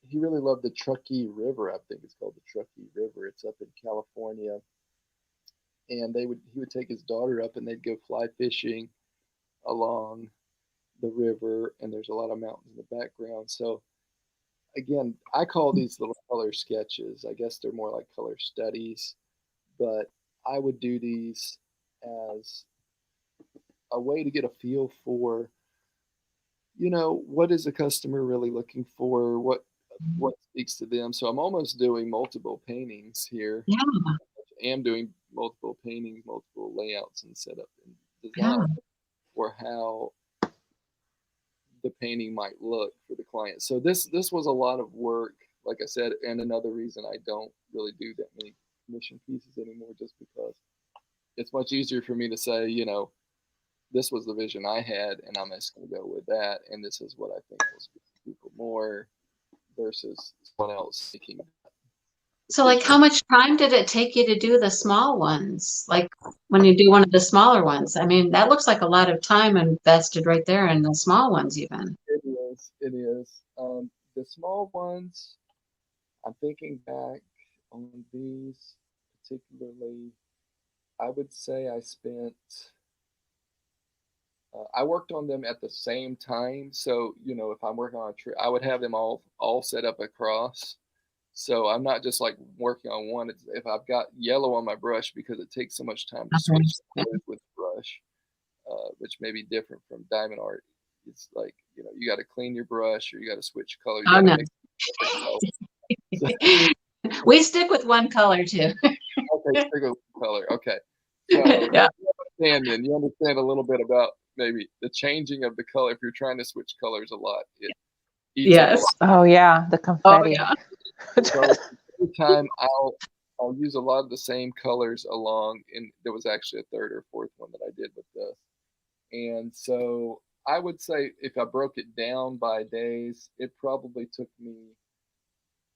he really loved the Truckee River. I think it's called the Truckee River. It's up in California, and he would take his daughter up, and they'd go fly fishing along the river, and there's a lot of mountains in the background. So again, I call these little color sketches. I guess they're more like color studies, but I would do these as a way to get a feel for, what is the customer really looking for? What speaks to them? So I'm almost doing multiple paintings here. Yeah. I am doing multiple paintings, multiple layouts and setup and design for how the painting might look for the client. So this was a lot of work, like I said, and another reason I don't really do that many commission pieces anymore, just because it's much easier for me to say, this was the vision I had, and I'm just going to go with that, and this is what I think will speak to people more, versus someone else thinking. So, like, how much time did it take you to do the small ones? Like, when you do one of the smaller ones, I mean, that looks like a lot of time invested right there in the small ones, even. It is. The small ones, I'm thinking back on these particularly, I would say I spent, I worked on them at the same time. So, if I'm working on a tree, I would have them all set up across. So I'm not just like working on one. If I've got yellow on my brush, because it takes so much time to switch colors with the brush, which may be different from diamond art. It's like, you got to clean your brush, or you got to switch colors. Oh, no. We stick with one color too. Okay, stick with color. Okay. So Yeah. You understand a little bit about maybe the changing of the color. If you're trying to switch colors a lot, it eats up a lot. Oh yeah, the confetti. Oh, yeah. So every time I'll use a lot of the same colors along, and there was actually a third or fourth one that I did with this. And so I would say, if I broke it down by days, it probably took me,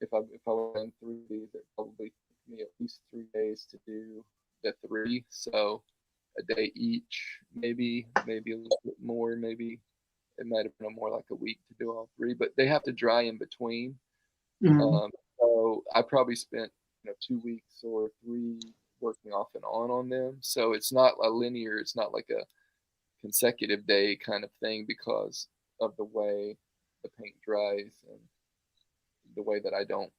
if I went through these, it probably took me at least 3 days to do the 3. So a day each, maybe a little bit more, maybe it might have been more like a week to do all 3, but they have to dry in between. Mm. So I probably spent 2 weeks or 3 working off and on them. So it's not a linear, it's not like a consecutive day kind of thing because of the way the paint dries and the way that I don't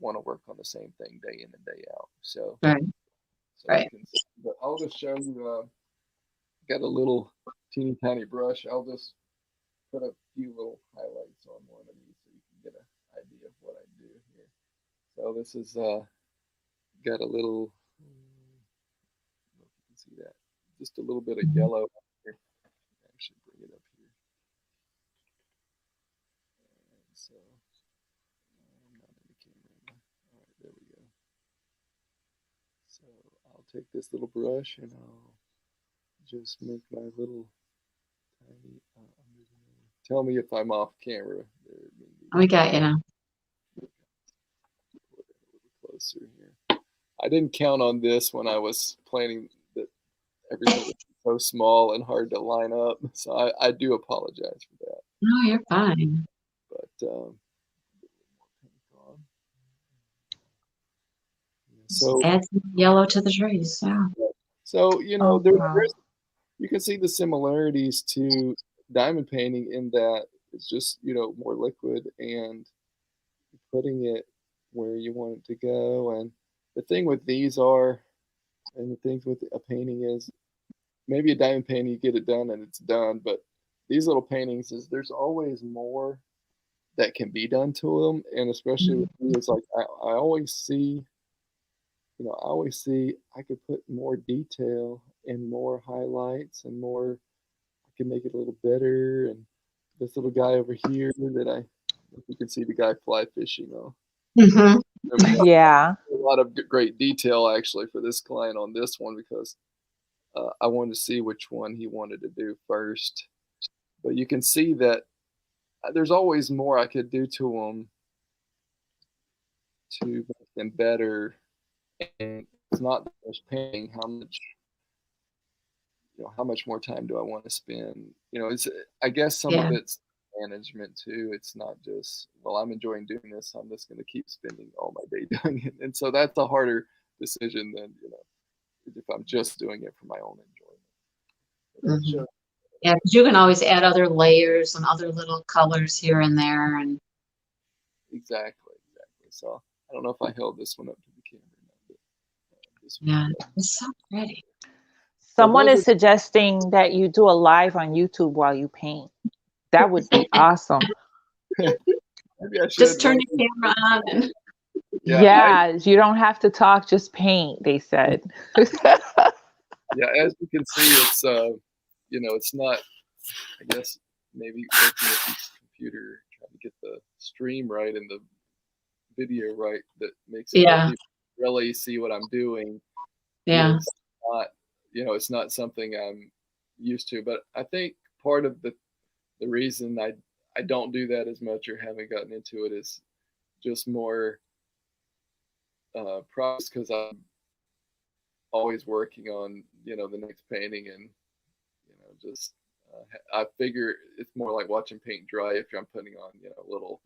want to work on the same thing day in and day out. So, Right. Right. But I'll just show you, got a little teeny tiny brush. I'll just put a few little highlights on one of these so you can get an idea of what I do here. So this is got a little, I don't know if you can see that, just a little bit of yellow here. I should bring it up here. And so I'm not in the camera. All right, there we go. So I'll take this little brush and I'll just make my little tiny. Tell me if I'm off camera. We got you now. A little closer here. I didn't count on this when I was planning that everything was so small and hard to line up. So I do apologize for that. No, you're fine. But so add some yellow to the trees. Yeah. So wow. you can see the similarities to diamond painting in that it's just more liquid and putting it where you want it to go. And the thing with these and the things with a painting is maybe a diamond painting you get it done and it's done, but these little paintings there's always more that can be done to them. And especially with me, it's like I always see I could put more detail and more highlights and more. I can make it a little better. And this little guy over here that you can see the guy fly fishing on. Mm-hmm. Yeah. A lot of great detail actually for this client on this one because I wanted to see which one he wanted to do first. But you can see that there's always more I could do to them to make them better. And it's not just painting. How much more time do I want to spend? It's I guess some of it's management too. It's not just I'm enjoying doing this, so I'm just going to keep spending all my day doing it. And so that's a harder decision than if I'm just doing it for my own enjoyment. Mm-hmm. Yeah, because you can always add other layers and other little colors here and there, and exactly. So I don't know if I held this one up to the camera. Yeah, it's so pretty. Someone is suggesting that you do a live on YouTube while you paint. That would be awesome. Maybe I should. Just turn your camera on. And yeah, you don't have to talk, just paint, they said. Yeah, as you can see, it's it's not. I guess maybe working with this computer, trying to get the stream right and the video right that makes it really see what I'm doing. Yeah. It's not, it's not something I'm used to, but I think part of the reason I don't do that as much or haven't gotten into it is just more process because I'm always working on, the next painting and, just I figure it's more like watching paint dry if I'm putting on, little,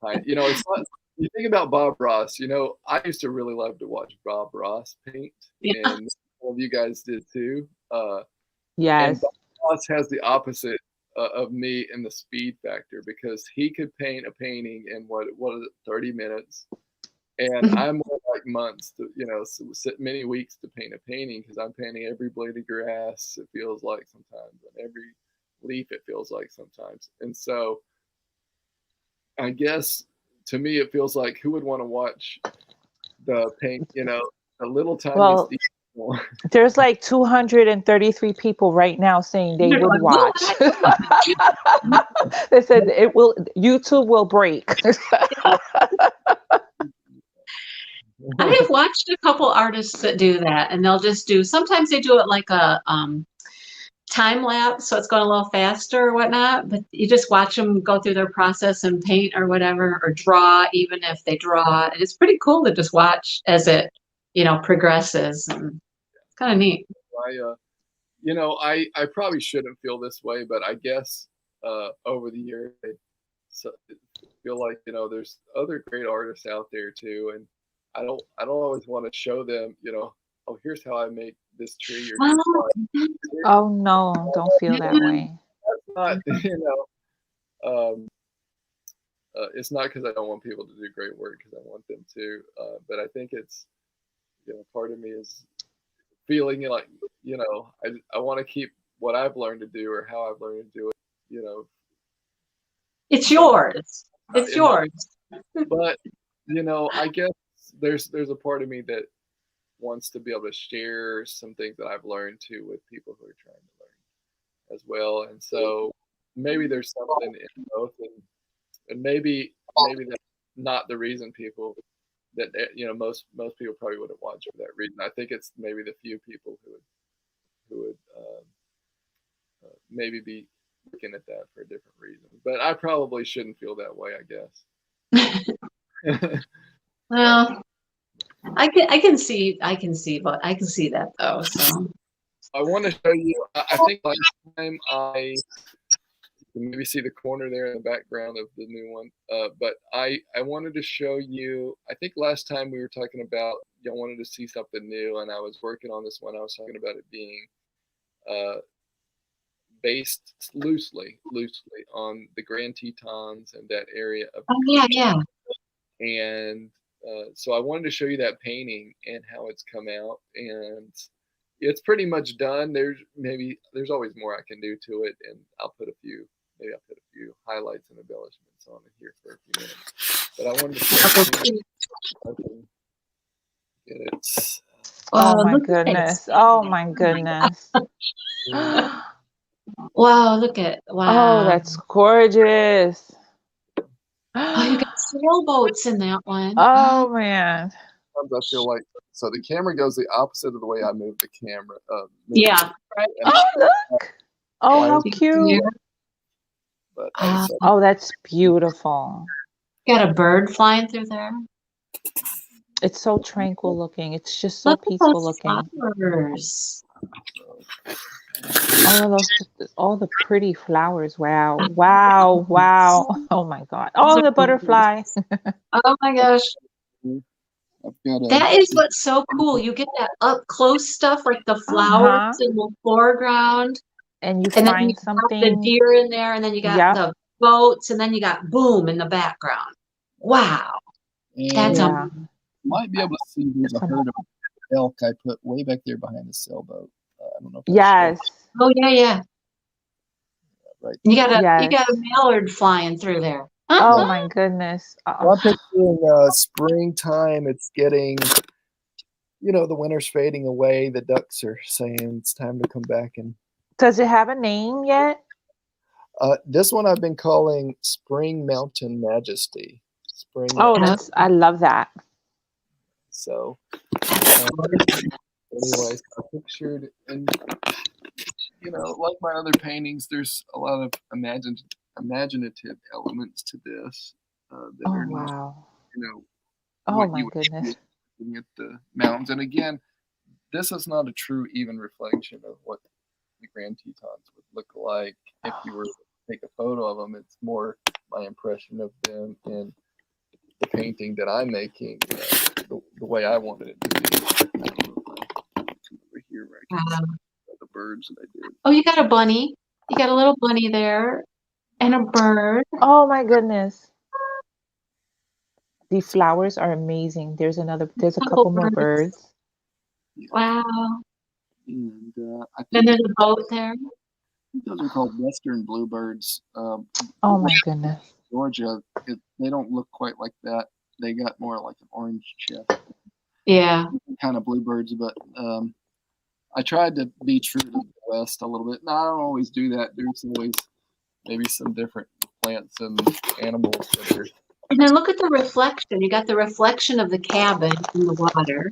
it's not. You think about Bob Ross, I used to really love to watch Bob Ross paint, and all of you guys did too. Yes. And Bob Ross has the opposite of me in the speed factor because he could paint a painting in what is it, 30 minutes, and I'm more like months to, many weeks to paint a painting because I'm painting every blade of grass. It feels like sometimes, and every leaf. It feels like sometimes, and so I guess. To me, it feels like who would want to watch the paint, a little tiny detail. There's like 233 people right now saying they would watch. They said YouTube will break. I have watched a couple artists that do that, and they'll just sometimes they do it like a time lapse, so it's going a little faster or whatnot, but you just watch them go through their process and paint or whatever, or draw, even if they draw. And it's pretty cool to just watch as it, progresses. And it's kind of neat. I probably shouldn't feel this way, but I guess over the years, I feel like, there's other great artists out there too. And don't always want to show them, oh, here's how I make this tree, or Oh, Oh no, don't feel that way. that's not, um, it's not because I don't want people to do great work, because I want them to, but I think it's, part of me is feeling like, I want to keep what I've learned to do, or how I've learned to do it, it's yours. It's yours. But I guess there's a part of me that wants to be able to share some things that I've learned too with people who are trying to learn as well. And so maybe there's something in both, and maybe that's not the reason people that most people probably wouldn't watch for that reason. I think it's maybe the few people who would maybe be looking at that for a different reason. But I probably shouldn't feel that way, I guess. Well, I can see that though. So I want to show you. I think last time you can maybe see the corner there in the background of the new one. But I wanted to show you. I think last time we were talking about y'all wanted to see something new, and I was working on this one. I was talking about it being based loosely on the Grand Tetons and that area of. oh yeah. And so I wanted to show you that painting and how it's come out, and it's pretty much done. There's always more I can do to it, and I'll put a few highlights and embellishments on it here for a few minutes. But I wanted to show you if I can get it. Oh my goodness. Oh my goodness. Wow, wow. Oh, that's gorgeous. Oh, you got sailboats in that one. Oh man. Sometimes I feel like, so the camera goes the opposite of the way I move the camera. Yeah. Right. Oh look. Oh, how cute. But oh, that's beautiful. Got a bird flying through there. It's so tranquil looking. It's just so peaceful looking. Flowers. All the pretty flowers. Wow. Wow. Wow. Oh my God. Oh, the butterfly. Oh my gosh. I've got that is what's so cool. You get that up close stuff like the flowers in the foreground. And you then find you something. The deer in there, and then you got the boats, and then you got boom in the background. Wow. That's amazing. You might be able to see there's a herd of elk I put way back there behind the sailboat. I don't know if yes. Oh yeah. Right. You got a mallard flying through there. Oh my goodness. I'm picturing springtime. It's getting, the winter's fading away. The ducks are saying it's time to come back. And does it have a name yet? This one I've been calling Spring Mountain Majesty. I love that. So, anyways, I pictured, and like my other paintings, there's a lot of imaginative elements to this that are not, oh my goodness, looking at the mountains. And again, this is not a true even reflection of what the Grand Tetons would look like if you were to take a photo of them. It's more my impression of them and the painting that I'm making, the way I wanted it to be. Over here, where I can see the birds that I did. Oh, you got a bunny. You got a little bunny there, and a bird. Oh my goodness. The flowers are amazing. There's a couple more birds. Wow. And then there's a boat there. Those are called Western Bluebirds. Oh my goodness. Georgia, they don't look quite like that. They got more like an orange chest. Yeah. Kind of bluebirds, but I tried to be true to the West a little bit. No, I don't always do that. There's always maybe some different plants and animals that are. And then look at the reflection. You got the reflection of the cabin in the water.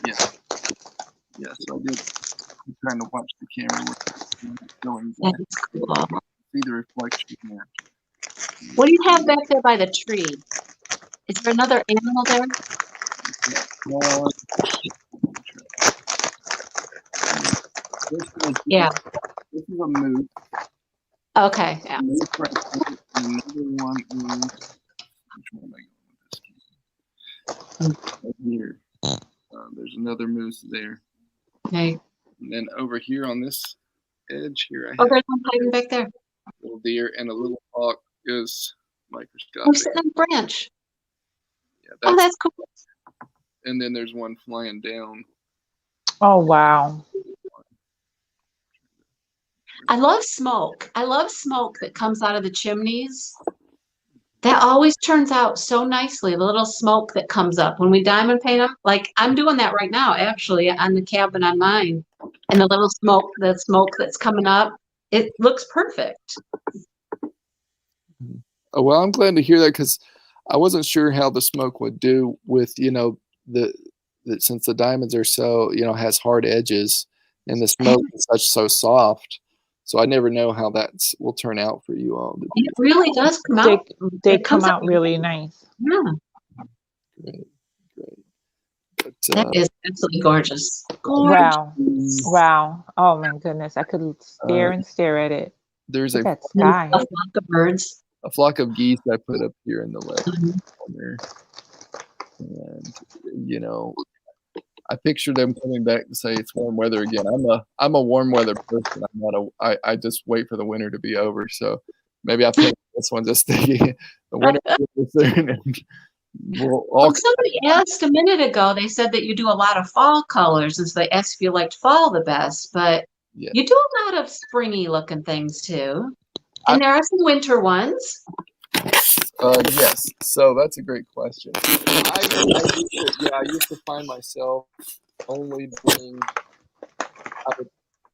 Yeah. Yeah, so I'm trying to watch the camera going back. That's cool. See the reflection there. What do you have back there by the tree? Is there another animal there? Yeah. This is a moose. Okay. Yeah. Another one is. Which one am I going with this? Right here. There's another moose there. Okay. And then over here on this edge here, I Oh, have there's one hiding back there. a little deer and a little hawk is Oh, microscopic. sitting on the branch. Yeah, Oh, that's cool. and then there's one flying down. Oh, wow. I love smoke. I love smoke that comes out of the chimneys. That always turns out so nicely, the little smoke that comes up when we diamond paint them. Like I'm doing that right now, actually, on the cabin on mine. And the little smoke, the smoke that's coming up, it looks perfect. Oh, well, I'm glad to hear that because I wasn't sure how the smoke would do with, the since the diamonds are so, has hard edges and the smoke is so soft. So I never know how that will turn out for you all. It really does come out. They It comes come out really nice. Yeah, Great. But, that is absolutely gorgeous. Wow. Wow. Oh my goodness. I could stare and stare at it. there's Look a at that sky. A flock of birds. flock of geese I put up here in the left Mhm. corner. And, I picture them coming back to say it's warm weather again. I'm a warm weather person. I just wait for the winter to be over. So maybe I paint this one just thinking the winter will be soon. And we'll all Well, somebody asked a minute ago, they said that you do a lot of fall colors, and so they asked if you liked fall the best, but Yeah. you do a lot of springy looking things too. And there are some winter ones. Yes. So that's a great question. I used to find myself only doing. I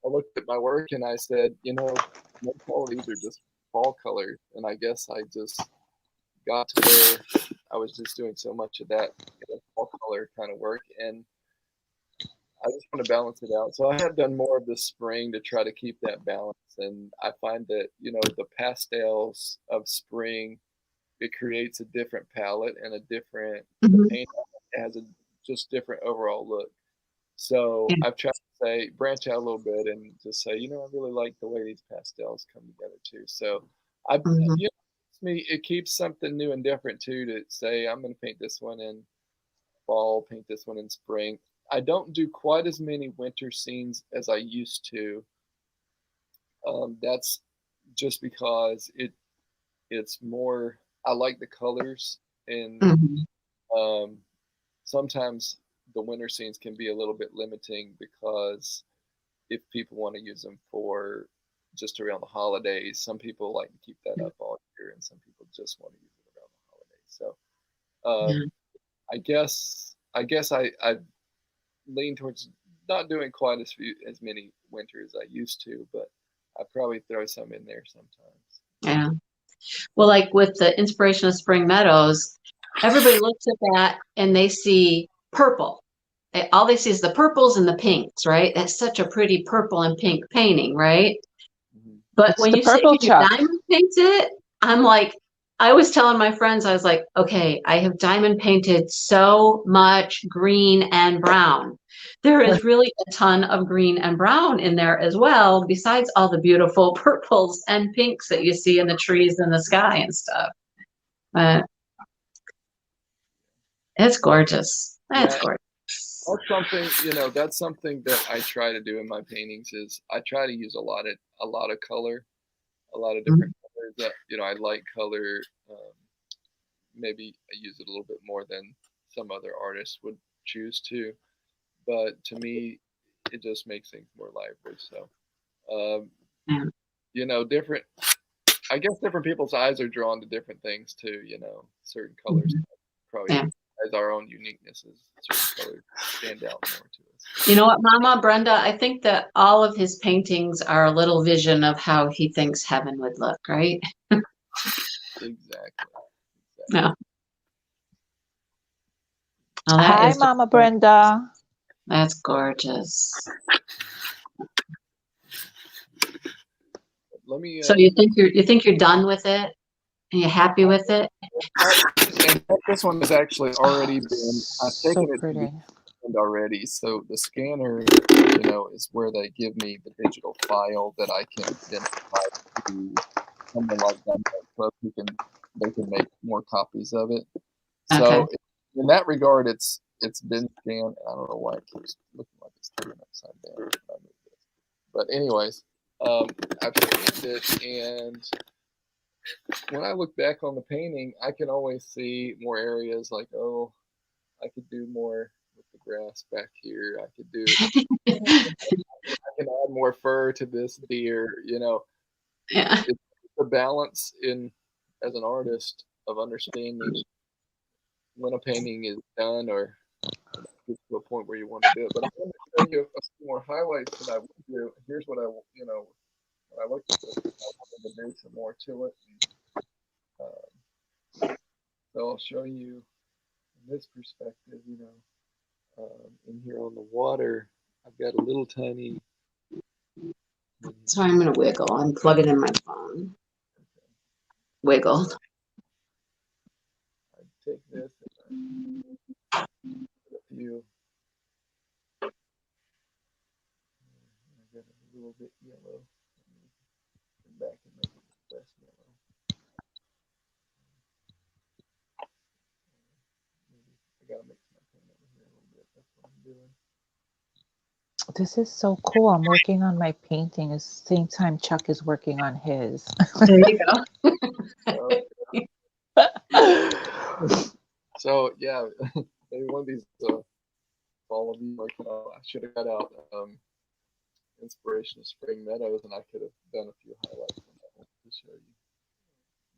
looked at my work and I said, most all these are just fall colors, and I guess I just got to where I was just doing so much of that fall color kind of work, and I just want to balance it out. So I have done more of the spring to try to keep that balance, and I find that the pastels of spring, it creates a different palette and a different the paint has a just different overall look. So I've tried to say branch out a little bit and just say, I really like the way these pastels come together too. So it keeps something new and different too, to say I'm going to paint this one in fall, paint this one in spring. I don't do quite as many winter scenes as I used to. That's just because it's more. I like the colors, and sometimes the winter scenes can be a little bit limiting because if people want to use them for just around the holidays, some people like to keep that up all year, and some people just want to use it around the holidays. So I guess I lean towards not doing quite as many winter as I used to, but I probably throw some in there sometimes. Yeah. Well, like with the Inspiration of Spring Meadows, everybody looks at that and they see purple. All they see is the purples and the pinks, right? That's such a pretty purple and pink painting, right? But It's when the you say purple, you Chuck. diamond paint it, I'm like, I was telling my friends, I was like, okay, I have diamond painted so much green and brown. There is really a ton of green and brown in there as well, besides all the beautiful purples and pinks that you see in the trees and the sky and stuff. But it's gorgeous. That's gorgeous. That's something that I try to do in my paintings is I try to use a lot of color, a lot of different colors that, I like color. Maybe I use it a little bit more than some other artists would choose to, but to me, it just makes things more lively. So, different, I guess different people's eyes are drawn to different things too, certain colors probably has our own uniquenesses. Certain colors stand out more to us. You know what, Mama, Brenda, I think that all of his paintings are a little vision of how he thinks heaven would look, right? Exactly. Yeah. Oh, Hi, Mama Brenda. That's gorgeous. Let me. So you think you're done with it? Are you happy with it? And this one has actually already been. I've taken it to the end already. So the scanner, is where they give me the digital file that I can then provide to someone like them, so they can make more copies of it. So in that regard, it's been scanned. I don't know why it keeps looking like it's turning upside down. But anyways, I've scanned it, and when I look back on the painting, I can always see more areas like, oh, I could do more with the grass back here. I could do, I can add more fur to this deer. You know, Yeah. it's the balance in as an artist of understanding when a painting is done or gets to a point where you want to do it. But I'm going to show you a few more highlights that I would do. Here's what I, you know, when I looked at this, I wanted to do some more to it. So I'll show you in this perspective, you know, in here on the water, I've got a little tiny. Sorry, I'm going to wiggle. I'm plugging in my phone. Wiggled. I take this and put a few. I got a little bit yellow. Come back and make it less yellow. I gotta mix my pen over here a little bit. That's what I'm doing. This is so cool. I'm working on my painting at the same time Chuck is working on his. There you go. So yeah, maybe one of these all of you like I should have got out Inspiration of Spring Meadows, and I could have done a few highlights on that one to show you.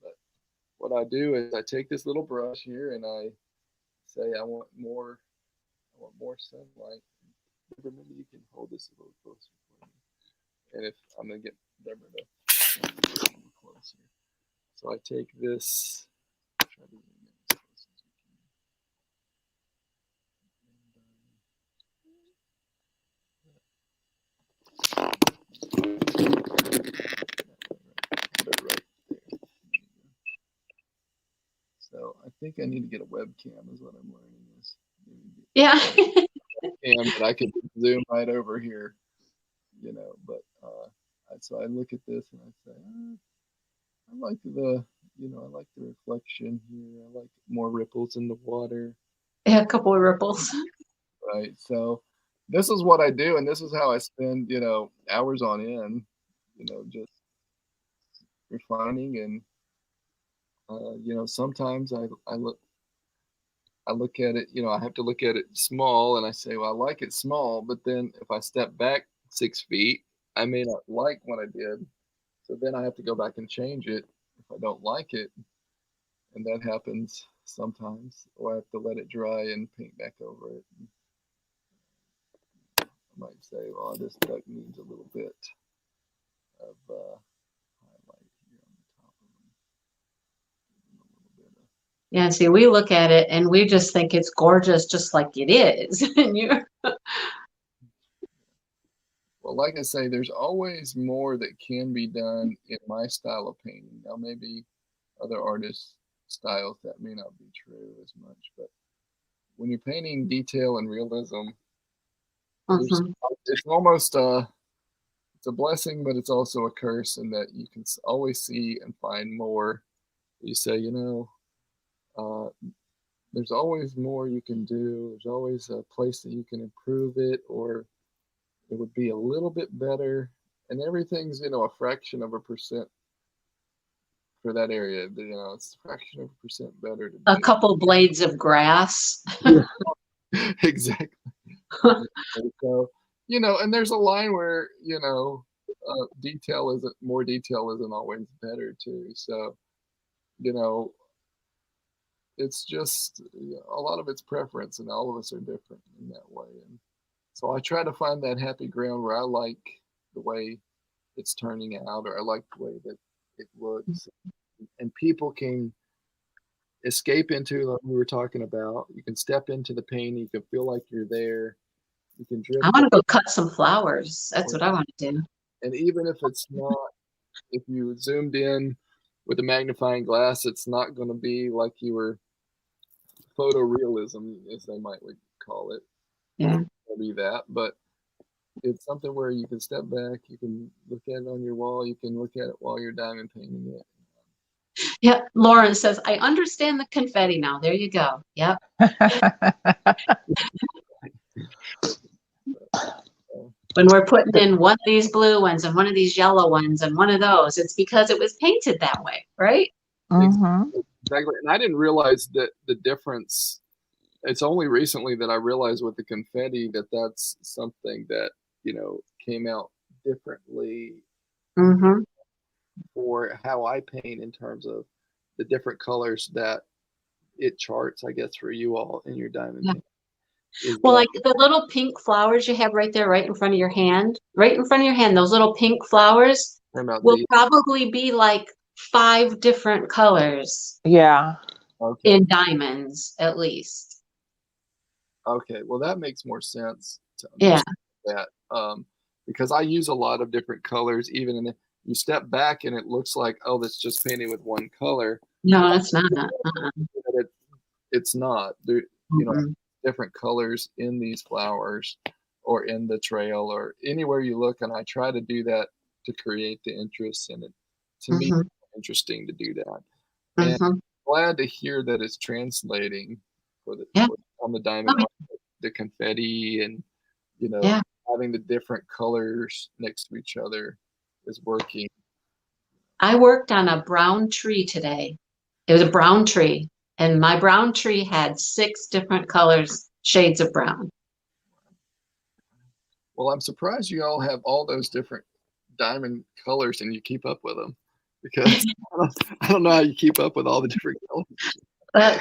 But what I do is I take this little brush here and I say I want more sunlight. Remember, you can hold this a little closer for me. And if I'm gonna get Deborah to a little closer. So I take this, try to zoom in as close as we can. Right there. So I think I need to get a webcam is what I'm learning is. Yeah. And but I could zoom right over here, you know, but so I look at this and I say, I like the, you know, I like the reflection here. I like more ripples in the water. Yeah, a couple of ripples. Right. So this is what I do, and this is how I spend, you know, hours on end, you know, just refining and you know, sometimes I look at it, you know, I have to look at it small and I say, well, I like it small, but then if I step back 6 feet, I may not like what I did. So then I have to go back and change it if I don't like it. And that happens sometimes, or I have to let it dry and paint back over it. I might say, well, this duck needs a little bit of highlight here on the top of them. Yeah, see, we look at it and we just think it's gorgeous just like it is. And you Well, like I say, there's always more that can be done in my style of painting. Now, maybe other artists' styles that may not be true as much, but when you're painting detail and realism, it's almost it's a blessing, but it's also a curse in that you can always see and find more. You say, you know, there's always more you can do. There's always a place that you can improve it, or it would be a little bit better. And everything's, you know, a fraction of a percent for that area. You know, it's a fraction of a percent better to do. a couple blades of grass. Exactly. So, you know, and there's a line where, you know, more detail isn't always better too. So, you know, it's just, you know, a lot of it's preference, and all of us are different in that way. And so I try to find that happy ground where I like the way it's turning out, or I like the way that it looks, and people can escape into, like we were talking about. You can step into the painting, you can feel like you're there. You can drift. I want to go cut some flowers. That's what I want to do. And even if it's not, if you zoomed in with a magnifying glass, it's not going to be like you were photorealism, as they might call it. Yeah. It'll be that, but it's something where you can step back, you can look at it on your wall, you can look at it while you're diamond painting it. Yeah, Lauren says, I understand the confetti now. There you go. Yep. When we're putting in one of these blue ones and one of these yellow ones and one of those, it's because it was painted that way, right? Mm-hmm. Exactly. And I didn't realize that the difference. It's only recently that I realized with the confetti that that's something that, came out differently Mm-hmm. for how I paint in terms of the different colors that it charts, I guess, for you all in your diamond Yeah. paint. Is Well, that like the little pink flowers you have right there, right in front of your hand, those little pink flowers about will the probably be like 5 different colors Yeah. okay. in diamonds, at least. Okay, well that makes more sense to Yeah. understand that, because I use a lot of different colors. Even in you step back and it looks like, oh, that's just painting with one color. No, it's not. But it's not. There, Mm-mm. different colors in these flowers, or in the trail, or anywhere you look, and I try to do that to create the interest in it. To me, Mm-hmm. it's interesting to do that, and Mm-hmm. glad to hear that it's translating Yeah. on the diamond, Okay. the confetti, and Yeah. having the different colors next to each other is working. I worked on a brown tree today. It was a brown tree, and my brown tree had 6 different colors, shades of brown. Well, I'm surprised you all have all those different diamond colors and you keep up with them, because I don't know how you keep up with all the different colors. But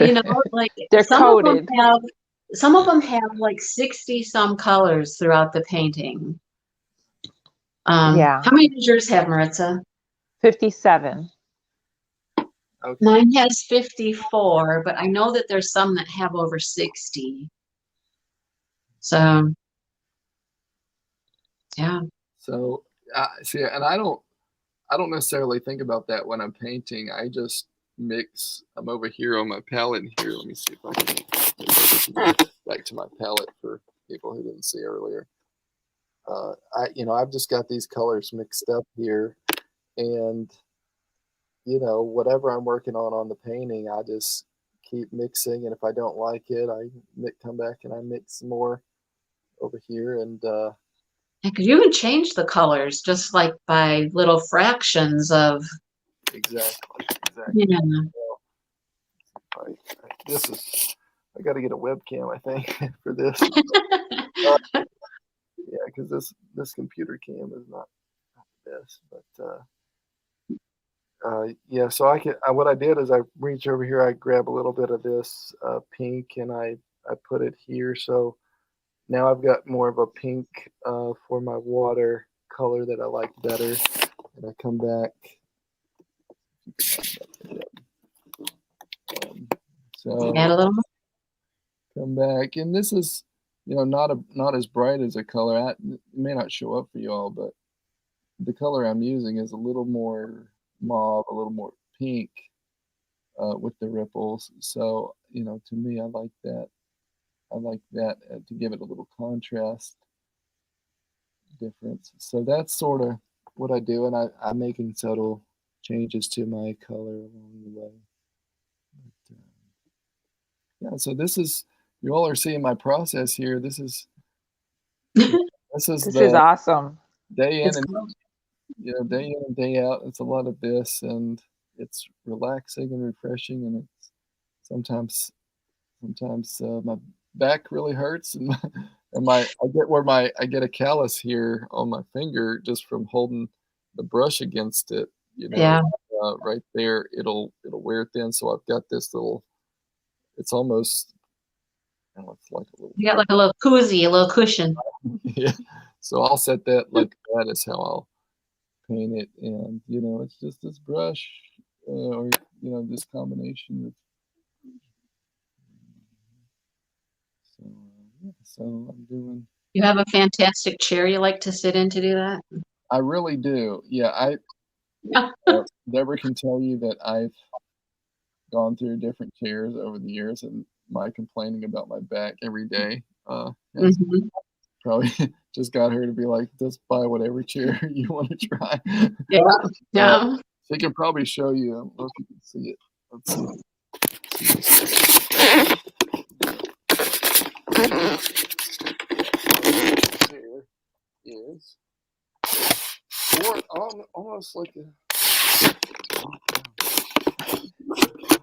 like They're some of them coded. have like 60 some colors throughout the painting. Yeah. How many does yours have, Maritza? 57. Okay. Mine has 54, but I know that there's some that have over 60. So, yeah. So see, and I don't necessarily think about that when I'm painting. I just mix. I'm over here on my palette here. Let me see if I can back to my palette for people who didn't see earlier. I've just got these colors mixed up here, and whatever I'm working on the painting, I just keep mixing, and if I don't like it, I come back and I mix more over here, and Because you can change the colors just like by little fractions of, exactly. yeah. I got to get a webcam, I think, for this. Yeah, because this computer cam is not the best, but yeah. So what I did is I reached over here, I grab a little bit of this pink, and I put it here. So now I've got more of a pink for my water color that I like better, and I come back. So Add a little more. come back, and this is not as bright as a color. It may not show up for you all, but the color I'm using is a little more mauve, a little more pink with the ripples. So to me, I like that. I like that to give it a little contrast difference. So that's sort of what I do, and I'm making subtle changes to my color along the way. But, yeah, so this is, you all are seeing my process here. This is This is awesome. day in It's and cool. day in and day out. It's a lot of this, and it's relaxing and refreshing, and it's sometimes my back really hurts, and I get a callus here on my finger just from holding the brush against it. Yeah. Right there, it'll wear thin. So I've got this little. It's almost. It's like a little. You got like a little koozie, a little cushion. Yeah. So I'll set that like that is how I'll paint it, and it's just this brush, or this combination of. So I'm doing. You have a fantastic chair you like to sit in to do that? I really do. Yeah, Deborah can tell you that I've gone through different chairs over the years, and my complaining about my back every day has probably just got her to be like, just buy whatever chair you want to try. Yeah. Yeah. I can probably show you. I don't know if you can see it. Let's see. There is, or almost like a.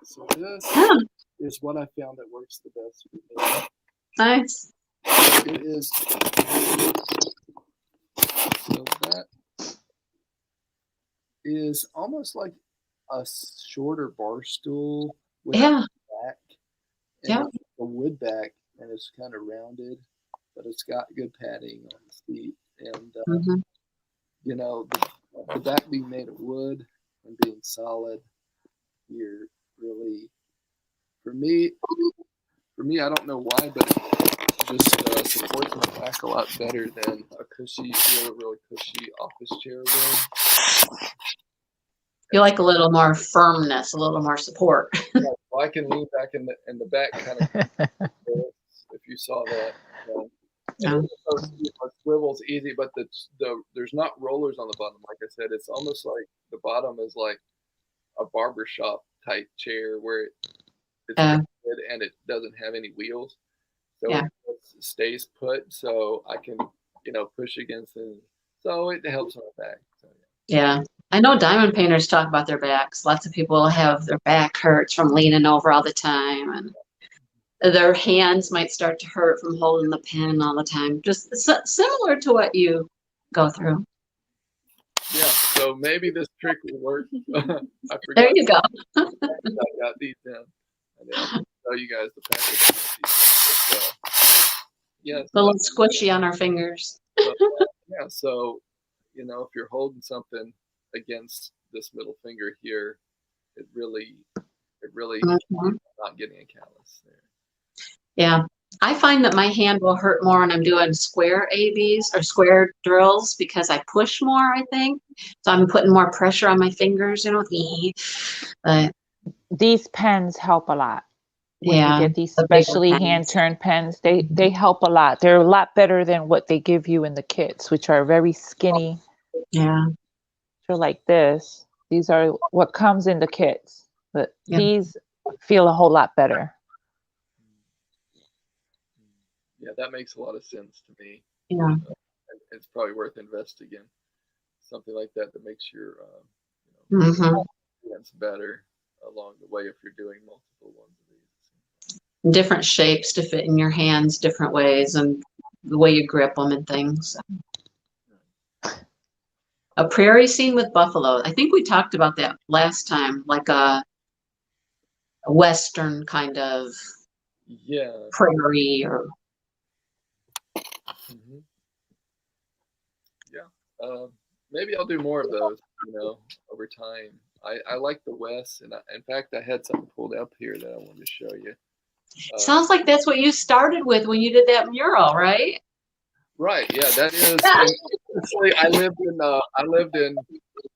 So this is what I found that works the best for me. Nice. It is. So that is almost like a shorter bar stool with a back, and it's a wood back, and it's kind of rounded, but it's got good padding on the seat, and you know, the back being made of wood and being solid, you're really, for me, I don't know why, but it just supports my back a lot better than a cushy, really cushy office chair would. You like a little more firmness, a little more support. Yeah, well, I can lean back in the back kind of. If you saw that, it swivels easy, but there's not rollers on the bottom. Like I said, it's almost like the bottom is like a barbershop type chair where it's good and it doesn't have any wheels, so it stays put. So I can push against it, so it helps on the back. So, yeah. I know diamond painters talk about their backs. Lots of people have their back hurts from leaning over all the time, and their hands might start to hurt from holding the pen all the time. Just similar to what you go through. Yeah, so maybe this trick will work. I forgot. There you go. I got these down. And I'll show you guys the package. Yeah, a little squishy on our fingers. So if you're holding something against this middle finger here, it really not getting a callus there. Yeah, I find that my hand will hurt more when I'm doing square ABs or square drills because I push more, I think. So I'm putting more pressure on my fingers, But these pens help a lot. When you get these specially hand-turned pens, they help a lot. They're a lot better than what they give you in the kits, which are very skinny. Yeah. So like this. These are what comes in the kits. But these feel a whole lot better. Yeah, that makes a lot of sense to me. Yeah. It's probably worth investing in something like that makes your hands better along the way if you're doing multiple ones of these. Different shapes to fit in your hands, different ways, and the way you grip them and things. A prairie scene with buffalo. I think we talked about that last time, like a Western kind of prairie or. Maybe I'll do more of those, over time. I like the West, and in fact, I had something pulled up here that I wanted to show you. Sounds like that's what you started with when you did that mural, right? Right. Yeah, that is. Actually, I lived in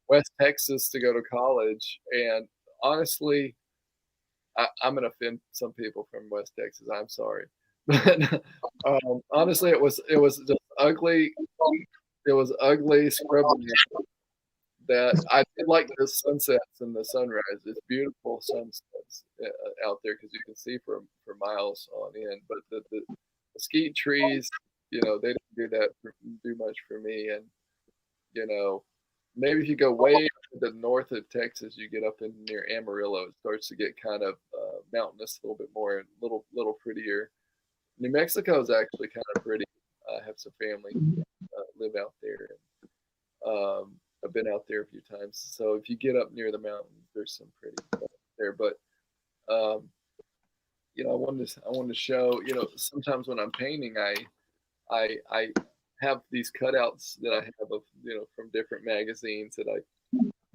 West Texas to go to college, and honestly, I'm gonna offend some people from West Texas. I'm sorry, but honestly, it was just ugly. It was ugly scribbling that I did like the sunsets and the sunrise. It's beautiful sunsets out there because you can see for miles on end. But the mesquite trees, they didn't do much for me. And maybe if you go way to the north of Texas, you get up in near Amarillo, it starts to get kind of mountainous a little bit more and little prettier. New Mexico is actually kind of pretty. I have some family live out there. And, I've been out there a few times. So if you get up near the mountains, there's some pretty stuff there. But I wanted to show. Sometimes when I'm painting, I have these cutouts that I have of from different magazines that I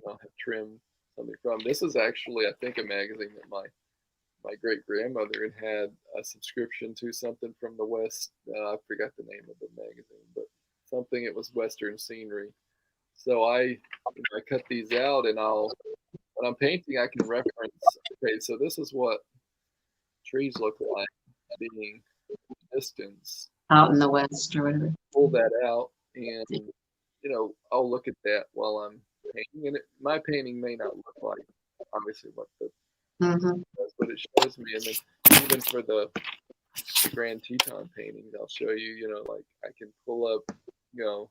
have trimmed something from. This is actually, I think, a magazine that my great grandmother had a subscription to, something from the West. I forgot the name of the magazine, but something. It was Western scenery. So I cut these out, and when I'm painting, I can reference. Okay, so this is what trees look like being distance out in the West or whatever. Pull that out, and I'll look at that while I'm painting, and my painting may not look like obviously what the Mhm. does, but it shows me. And then even for the Grand Teton paintings, I'll show you. You know, like I can pull up, you know,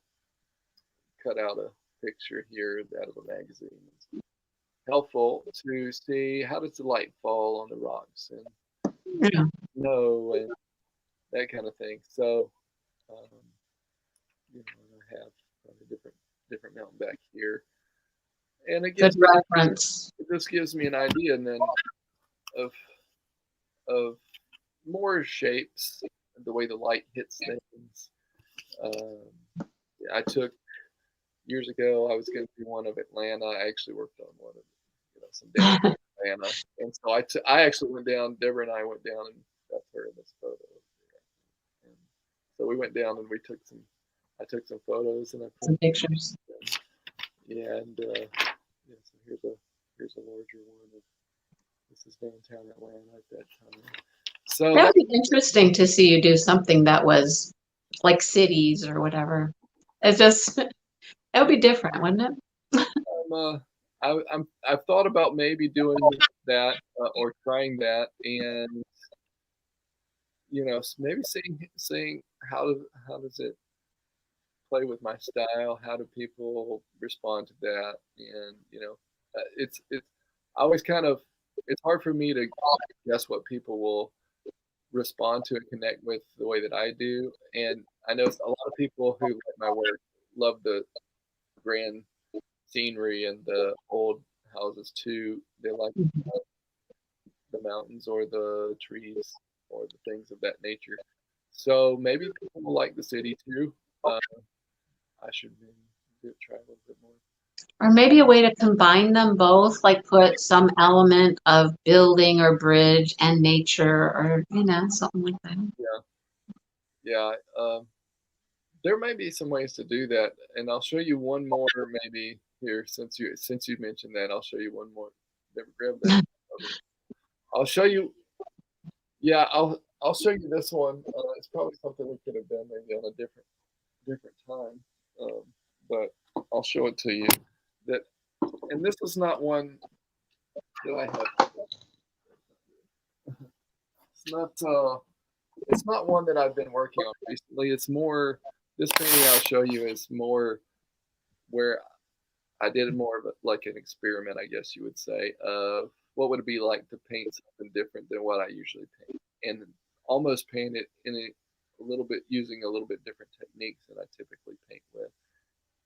cut out a picture here out of a magazine. It's helpful to see how does the light fall on the rocks and Yeah. snow and that kind of thing. So, you know, I have a different mountain back here, and Good reference. it just gives me an idea, and then of of more shapes, the way the light hits things. I took years ago. I was going to do one of Atlanta. I actually worked on one of some down in Atlanta, and so I actually went down. Deborah and I went down, and that's her in this photo. And so we went down and I took some photos and I Some pictures. Yeah, and yeah, so here's a larger one. This is downtown Atlanta at that time. So That would be interesting to see you do something that was like cities or whatever. It's just it would be different, wouldn't it? I've thought about maybe doing that or trying that, and you know, maybe seeing how does it play with my style? How do people respond to that? And you know, it's I always kind of it's hard for me to guess what people will respond to and connect with the way that I do. And I know a lot of people who like my work love the grand scenery and the old houses too. They like the mountains or the trees or the things of that nature. So maybe people will like the city too. I should maybe try a little bit more. Or maybe a way to combine them both, like put some element of building or bridge and nature or, something like that. Yeah. There may be some ways to do that, and I'll show you one more maybe here since you mentioned that. I'll show you one more. Grab that. I'll show you. Yeah, I'll show you this one. It's probably something we could have done maybe on a different time, but I'll show it to you. And this is not one that I have. It's not one that I've been working on recently. It's more. This painting I'll show you is more where I did more of like an experiment, I guess you would say, of what would it be like to paint something different than what I usually paint, and almost paint it in a little bit using a little bit different techniques than I typically paint with,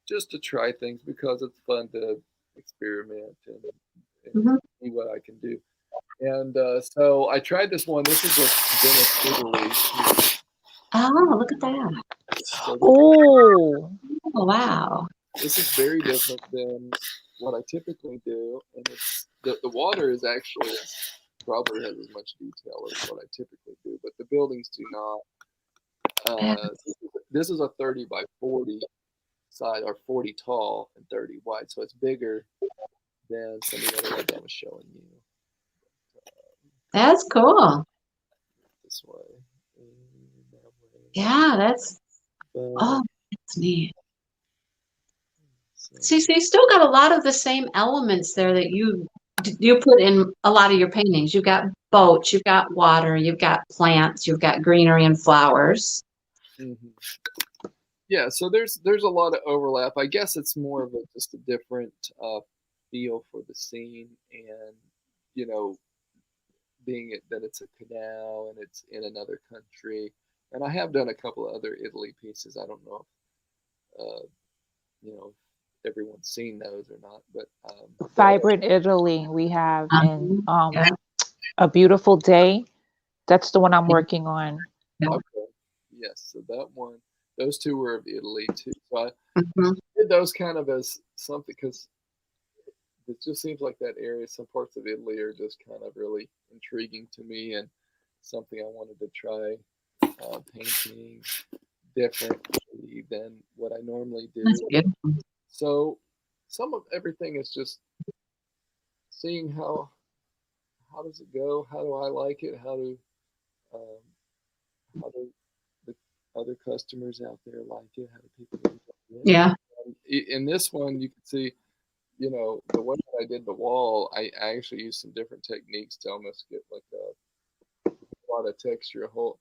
just to try things because it's fun to experiment and see what I can do. And so I tried this one. This is a Venice, Italy. Oh, look at that. So Oh, wow. this is very different than what I typically do, and it's the water is actually probably has as much detail as what I typically do, but the buildings do not. This is a 30 by 40 side, or 40 tall and 30 wide, so it's bigger than some of the other ones I was showing you. That's cool. This way. That way. Yeah, that's neat. So you still got a lot of the same elements there that you put in a lot of your paintings. You've got boats, you've got water, you've got plants, you've got greenery and flowers. Yeah, so there's a lot of overlap. I guess it's more of just a different feel for the scene, and being that it's a canal and it's in another country. And I have done a couple of other Italy pieces. I don't know if everyone's seen those or not, but Vibrant Italy we have, and A Beautiful Day. That's the one I'm working on. Okay. Yes, so that one, those two were of Italy too. So I did those kind of as something, because it just seems like that area, some parts of Italy are just kind of really intriguing to me, and something I wanted to try painting differently than what I normally do. So some of everything is just seeing how does it go? How do I like it? How do the other customers out there like it? How do people enjoy it? Yeah. In this one, you can see you know, the way that I did the wall, I actually used some different techniques to almost get like a lot of texture, a whole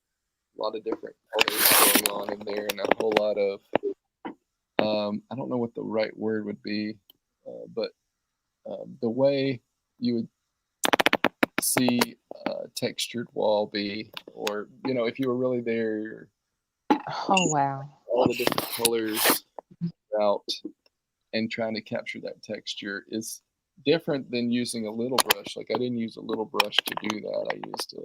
lot of different colors going on in there, and a whole lot of I don't know what the right word would be, but the way you would see a textured wall be, or you know, if you were really there, Oh, wow. all the different colors out and trying to capture that texture is different than using a little brush. Like I didn't use a little brush to do that. I used a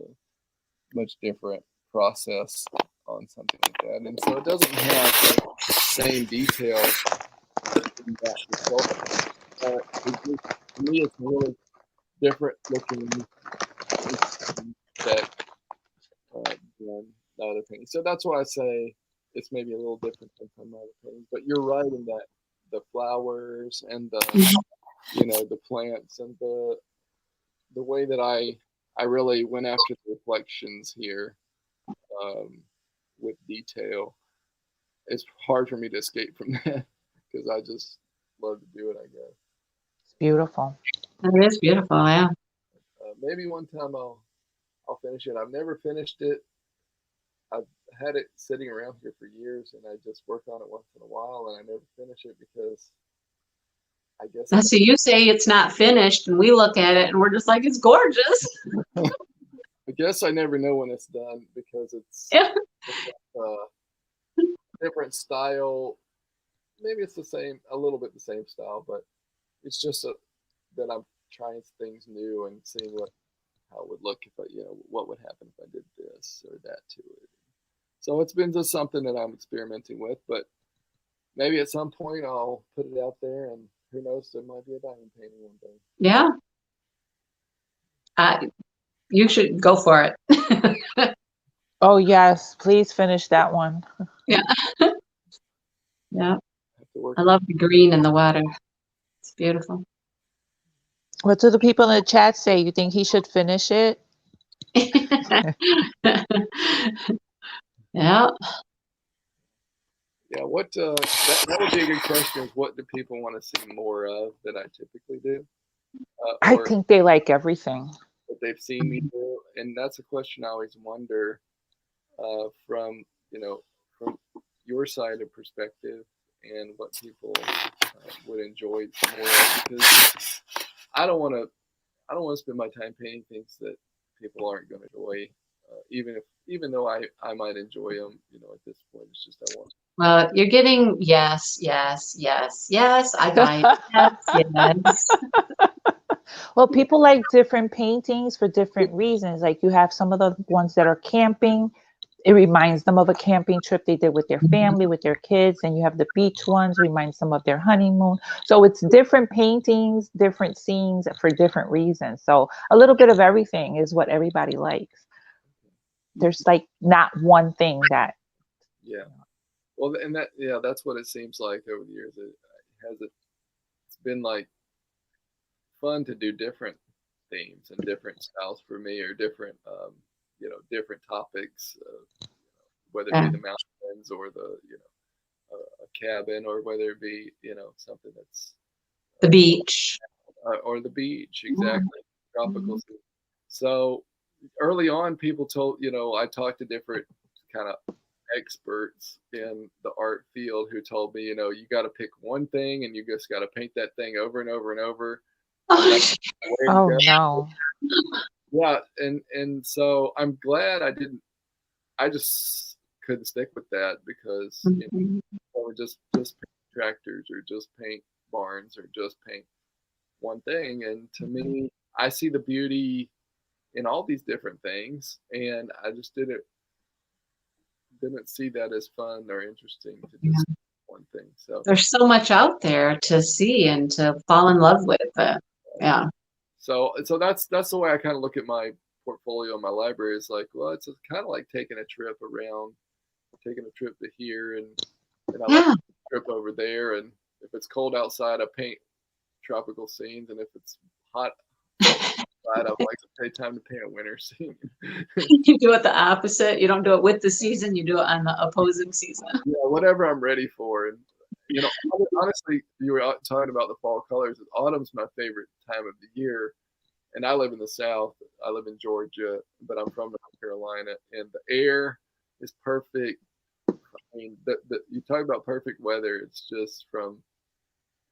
much different process on something like that, and so it doesn't have the same detail in that result. To me, it's really different looking that than the other painting. So that's why I say it's maybe a little different than some other paintings. But you're right in that the flowers and the you know, the plants and the way that I really went after the reflections here with detail. It's hard for me to escape from that because I just love to do it, I guess. It's beautiful. It is beautiful, yeah. Maybe one time I'll finish it. I've never finished it. I've had it sitting around here for years, and I just work on it once in a while, and I never finish it because I guess. So you say it's not finished, and we look at it, and we're just like, it's gorgeous. I guess I never know when it's done because it's different style. Maybe it's the same, a little bit the same style, but it's just that I'm trying things new and seeing how it would look if I, you know, what would happen if I did this or that to it. So it's been just something that I'm experimenting with, but maybe at some point I'll put it out there, and who knows, there might be a diamond painting one day. Yeah. You should go for it. Oh, yes. Please finish that one. Yeah. Yeah. I love the green in the water. It's beautiful. What do the people in the chat say? You think he should finish it? Yeah, Yeah. what that would be a good question, is what do people want to see more of that I typically do? I think they like everything. What they've seen me do, and that's a question I always wonder from, you know, from your side of perspective, and what people would enjoy more of, because I don't want to spend my time painting things that people aren't going to enjoy, even though I might enjoy them. You know, at this point, it's just I want. Well, you're getting yes. I buy it. Yes. Well, people like different paintings for different reasons. Like you have some of the ones that are camping. It reminds them of a camping trip they did with their family, with their kids. And you have the beach ones, reminds them of their honeymoon. So it's different paintings, different scenes for different reasons. So a little bit of everything is what everybody likes. There's like not one thing that. Yeah. Well, and that's what it seems like over the years. It's been like fun to do different themes and different styles for me, or different, you know, different topics, whether it be the mountains or the, you know, a cabin, or whether it be, you know, something that's The beach. Or the beach, exactly, tropical. So early on, people told, you know, I talked to different kind of experts in the art field who told me, you know, you got to pick one thing and you just got to paint that thing over and over and over. Oh no. Yeah, and so I'm glad I didn't. I just couldn't stick with that because you know, or just paint tractors, or just paint barns, or just paint one thing. And to me, I see the beauty in all these different things, and I just didn't see that as fun or interesting to just one thing. So there's so much out there to see and to fall in love with. Yeah. So that's the way I kind of look at my portfolio in my library. Is like, well, it's kind of like taking a trip around, taking a trip to here, and I like a trip over there. And if it's cold outside, I paint tropical scenes, and if it's hot outside, I like to take time to paint a winter scene. You do it the opposite. You don't do it with the season. You do it on the opposing season. Yeah, whatever I'm ready for, and Honestly, you were talking about the fall colors. Autumn's my favorite time of the year, and I live in the South. I live in Georgia, but I'm from North Carolina, and the air is perfect. I mean, you talk about perfect weather. It's just from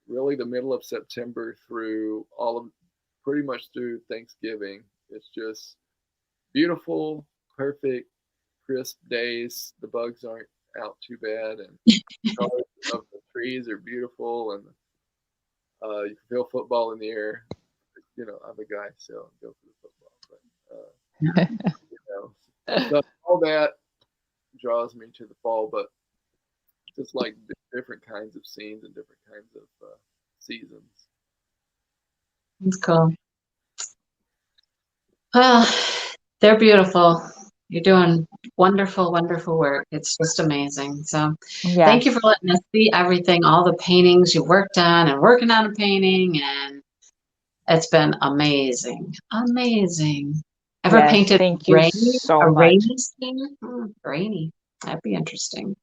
really the middle of September through pretty much through Thanksgiving. It's just beautiful, perfect, crisp days. The bugs aren't out too bad, and the colors of the trees are beautiful, and you can feel football in the air. I'm a guy, so I go for the football. But so all that draws me to the fall, but just like different kinds of scenes and different kinds of seasons. That's cool. Well, they're beautiful. You're doing wonderful, wonderful work. It's just amazing. So thank you for letting us see everything, all the paintings you worked on and working on a painting, and it's been amazing. Amazing. Ever painted thank you so much. rainy scene? Rainy. That'd be interesting.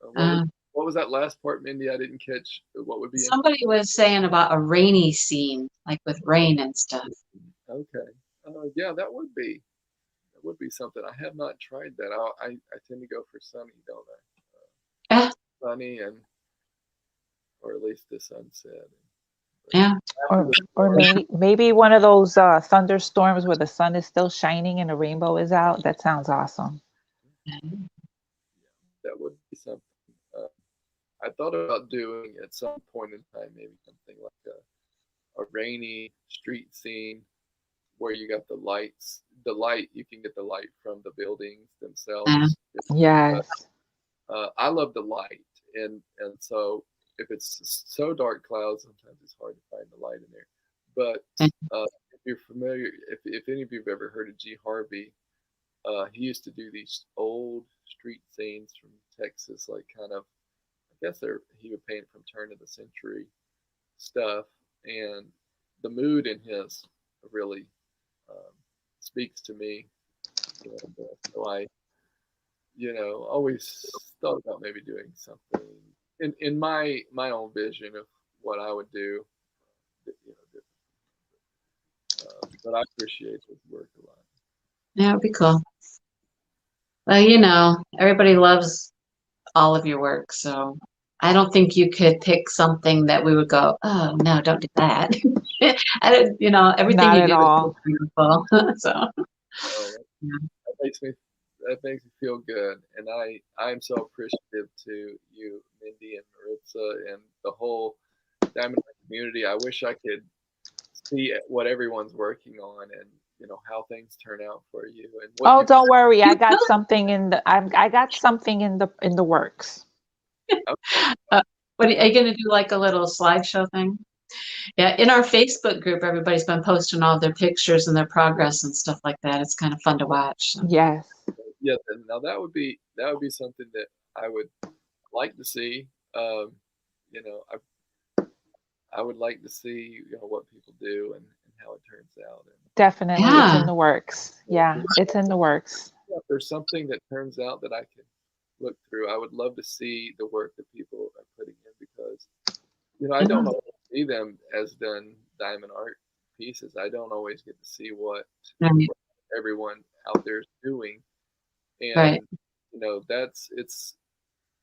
What was that last part, Mindy? I didn't catch. What would be? Somebody was saying about a rainy scene, like with rain and stuff. Okay. Yeah, that would be something. I have not tried that. I tend to go for sunny, don't I? Sunny or at least the sunset. Yeah. Or maybe one of those thunderstorms where the sun is still shining and the rainbow is out. That sounds awesome. That would be something. I thought about doing at some point in time maybe something like a rainy street scene where you got the lights. You can get the light from the buildings themselves. Yes. I love the light, and so if it's so dark clouds, sometimes it's hard to find the light in there. But if you're familiar, if any of you have ever heard of G. Harvey, he used to do these old street scenes from Texas, like kind of, I guess he would paint from turn of the century stuff, and the mood in his really speaks to me. So I, always thought about maybe doing something in my own vision of what I would do. But I appreciate his work a lot. Yeah, it'd be cool. Well, everybody loves all of your work, so I don't think you could pick something that we would go, oh no, don't do that. Everything Not you at do all. is beautiful. So that makes me feel good, and I'm so appreciative to you, Mindy and Maritza, and the whole Diamond Art community. I wish I could see what everyone's working on, and how things turn out for you. And don't worry, I got something in the works. What are you going to do? Like a little slideshow thing? Yeah, in our Facebook group, everybody's been posting all their pictures and their progress and stuff like that. It's kind of fun to watch. So. Yes. Yeah. Now that would be something that I would like to see. I would like to see what people do and how it turns out. And definitely, it's in the works. Yeah, it's in the works. If there's something that turns out that I can look through, I would love to see the work that people are putting in, because I don't always see them as done diamond art pieces. I don't always get to see what everyone out there is doing, and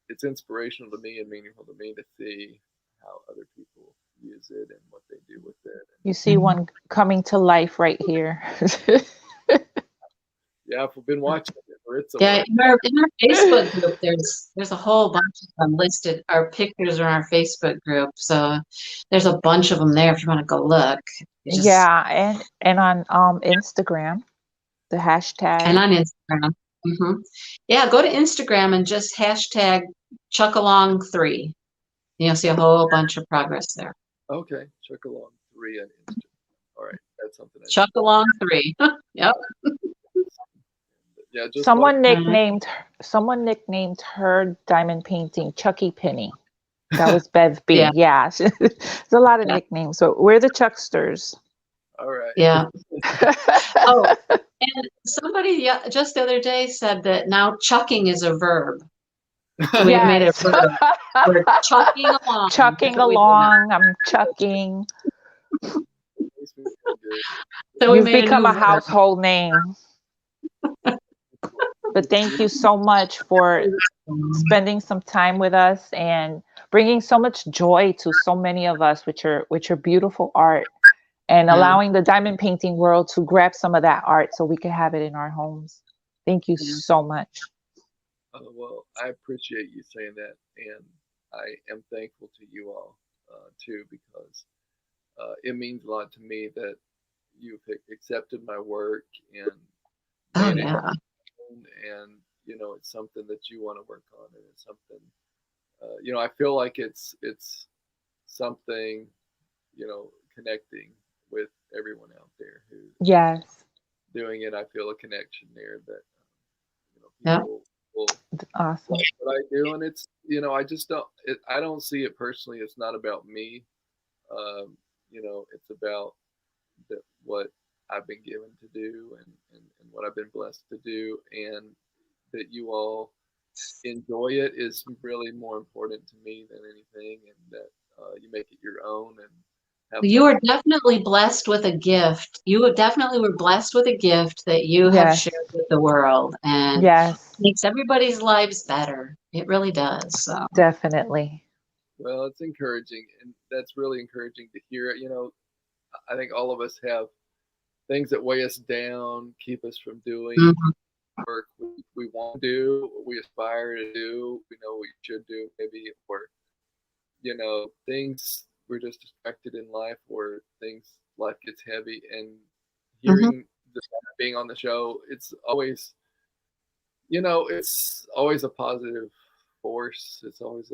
it's inspirational to me and meaningful to me to see how other people use it and what they do with it. You see one coming to life right here. Yeah, I've been watching it. In our Facebook group, there's a whole bunch of them listed. Our pictures are in our Facebook group, so there's a bunch of them there if you want to go look. And on Instagram, the hashtag. And on Instagram. Mm-hmm. Yeah, go to Instagram and just hashtag chuckalong3. You'll see a whole bunch of progress there. Okay, chuckalong3 on Instagram. All right, that's something. Chuckalong3. Yep. Yeah, just someone nicknamed her diamond painting Chucky Penny. That was Bev B. Yeah. There's a lot of nicknames. So we're the Chucksters. All right. Yeah. And somebody just the other day said that now chucking is a verb. So we made it. Yes. We're chucking along. Chucking That's what we do now. along. I'm chucking. Makes me feel good. So we You've made become new a household name. But thank you so much for spending some time with us and bringing so much joy to so many of us with your beautiful art, and Yeah. allowing the diamond painting world to grab some of that art so we can have it in our homes. Thank you Yeah. so much. Well, I appreciate you saying that, and I am thankful to you all too, because it means a lot to me that you've accepted my work and Oh made it yeah. known, and it's something that you want to work on, and it's something I feel like it's something connecting with everyone out there who's Yes. doing it. I feel a connection there that Yeah. people will Awesome. like what I do, and it's I just don't I don't see it personally. It's not about me. It's about what I've been given to do, and what I've been blessed to do, and that you all enjoy it is really more important to me than anything, and that you make it your own and have You fun. are definitely blessed with a gift. You definitely were blessed with a gift that you have Yes. shared with the world, and Yes. makes everybody's lives better. It really does. So Definitely. Well, it's encouraging, and that's really encouraging to hear it. I think all of us have things that weigh us down, keep us from doing Mhm. work we want to do, we aspire to do, we know we should do maybe, or things we're just distracted in life, or life gets heavy, and hearing being on the show, it's always a positive force. It's always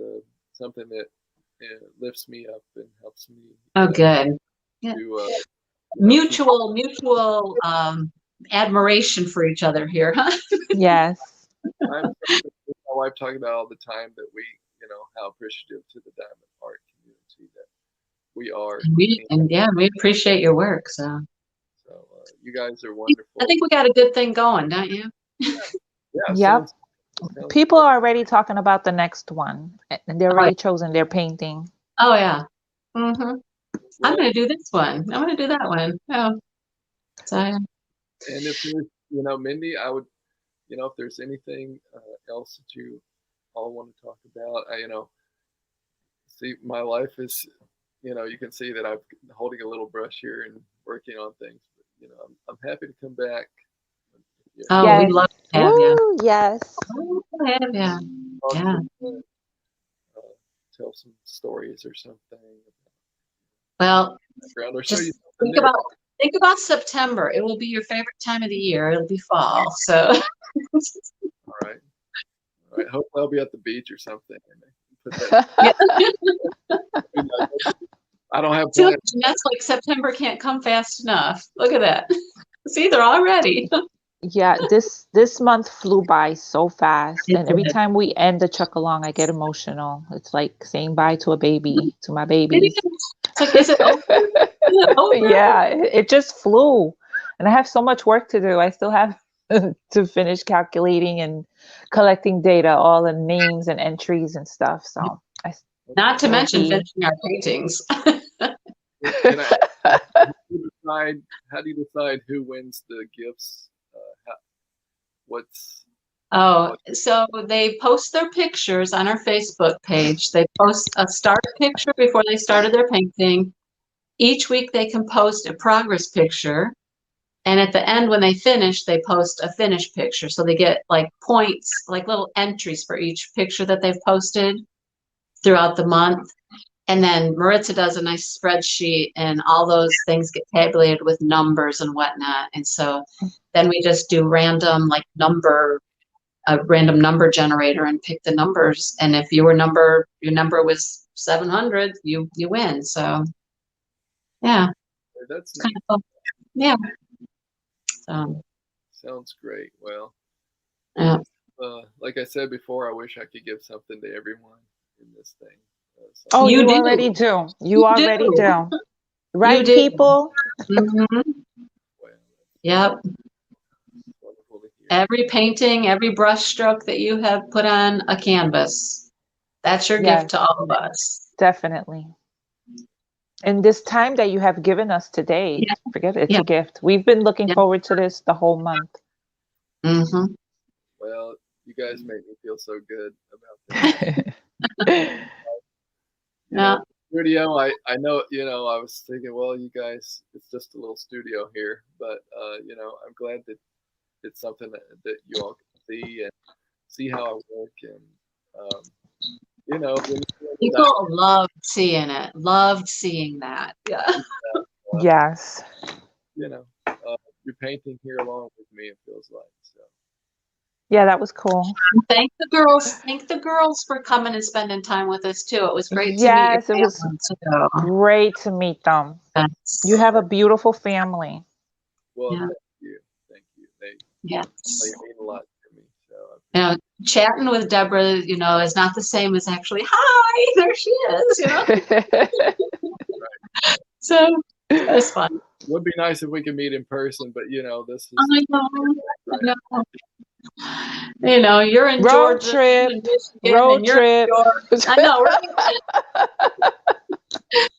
something that lifts me up and helps me Oh, good. Yeah. to Mutual admiration for each other here, huh? Yes. I'm my wife talking about all the time that we how appreciative to the diamond art community that we are. We appreciate your work. So You guys are wonderful. I think we got a good thing going, don't you? Yeah. Yep. Sounds People great. are already talking about the next one, and they're already chosen their painting. Oh yeah. Mm-hmm. I'm Well, going to do this one. I'm going to do that one. Oh, so and if there's, Mindy, I would, if there's anything else that you all want to talk about, see, my life is, you can see that I'm holding a little brush here and working on things. But, I'm happy to come back. oh, Yes. we'd love to have you. Woo, yes. Oh, we'll have you. Yeah. Tell some stories or something. Well, Or show just you something think new. about September. It will be your favorite time of the year. It'll be fall. So All right. All right. Hopefully I'll be at the beach or something. Put that I don't have plans. that's like September can't come fast enough. Look at that. See, they're all ready. Yeah, this month flew by so fast, It and every did. time we end the chuck along, I get emotional. It's like saying bye to my It babies. is. It's like, is it over? Is it over? Yeah, it just flew, and I have so much work to do. I still have to finish calculating and collecting data, all the names and entries and stuff. So Not to will mention be- finishing our paintings. Can I, how do you decide who wins the gifts? What's Oh, so they post their pictures on our Facebook page. They post a start picture before they started their painting. Each week they can post a progress picture. And at the end, when they finish, they post a finished picture. So they get like points, like little entries for each picture that they've posted throughout the month. And then Maritza does a nice spreadsheet, and all those things get tabulated with numbers and whatnot. And so then we just do a random number generator and pick the numbers. And if your number was 700, you win. So yeah, that's it's kind of fun. Yeah. sounds great. Well, Yeah. like I said before, I wish I could give something to everyone in this thing. Oh, You you do. already do. You You already do. do. Right, do. people? Mhm. Well, Yep. wonderful to hear. Every painting, every brush stroke that you have put on a canvas, that's your gift to all of us. Definitely. And this time that you have given us today, Yeah. forget it, it's Yeah. a gift. We've been looking Yeah. forward to this the whole month. Mm-hmm. Well, you guys make me feel so good about this. Yeah. Studio, I know, I was thinking, well, you guys, it's just a little studio here, but I'm glad that it's something that you all can see and see how I work, and People loved seeing it, loved seeing that. Yeah. Yes. You're painting here along with me, it feels like. So Yeah, that was cool. Thank the girls. Thank the girls for coming and spending time with us too. It was great to meet Yes, your it was family too. great to meet them. Yes. You have a beautiful family. well, Yeah. thank you. They Yes. mean a lot to me. So You know, chatting with Deborah, is not the same as actually, hi, there she is, So it was fun. it would be nice if we could meet in person, but this is. I know. You're in Road Georgia, trip. and Michigan, Road and you're trip. in York. I know, right?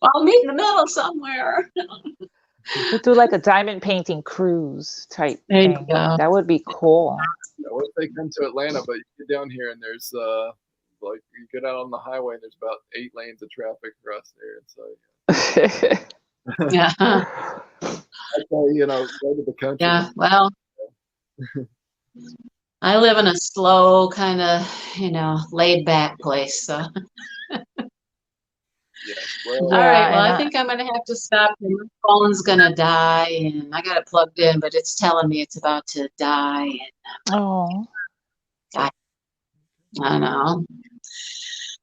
I'll meet in the middle somewhere. We'll do like a diamond painting cruise type There you thing. go. That would be cool. What if they come to Atlanta, but you get down here and there's like you get out on the highway and there's about 8 lanes of traffic across there, and so Yeah. that's why, go to the country. Yeah. Well, I live in a slow kind of, laid back place. So. Yeah. Well, All right. Well, and I think I'm going to have to stop. My phone's going to die, and I got it plugged in, but it's telling me it's about to die. oh, I don't know.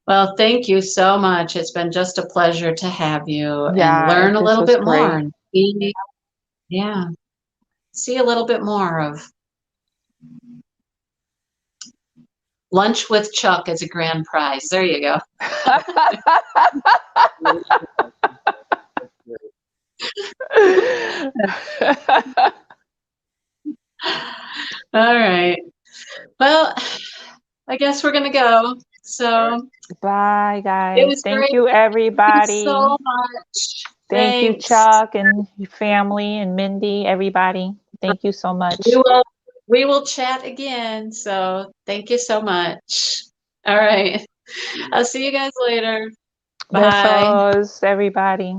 Well, thank you so much. It's been just a pleasure to have you and yeah, learn a this little was bit more. great. And see a little bit more of lunch with Chuck as a grand prize. There you go. All right. Well, I guess we're going to go. So Bye, it guys. was Thank great. you, Thank everybody. you so much. Thank you, Thanks. Chuck and your family and Mindy, everybody. Thank you so much. We will chat again. So thank you so much. All right. I'll see you guys later. Bye. Besos, everybody.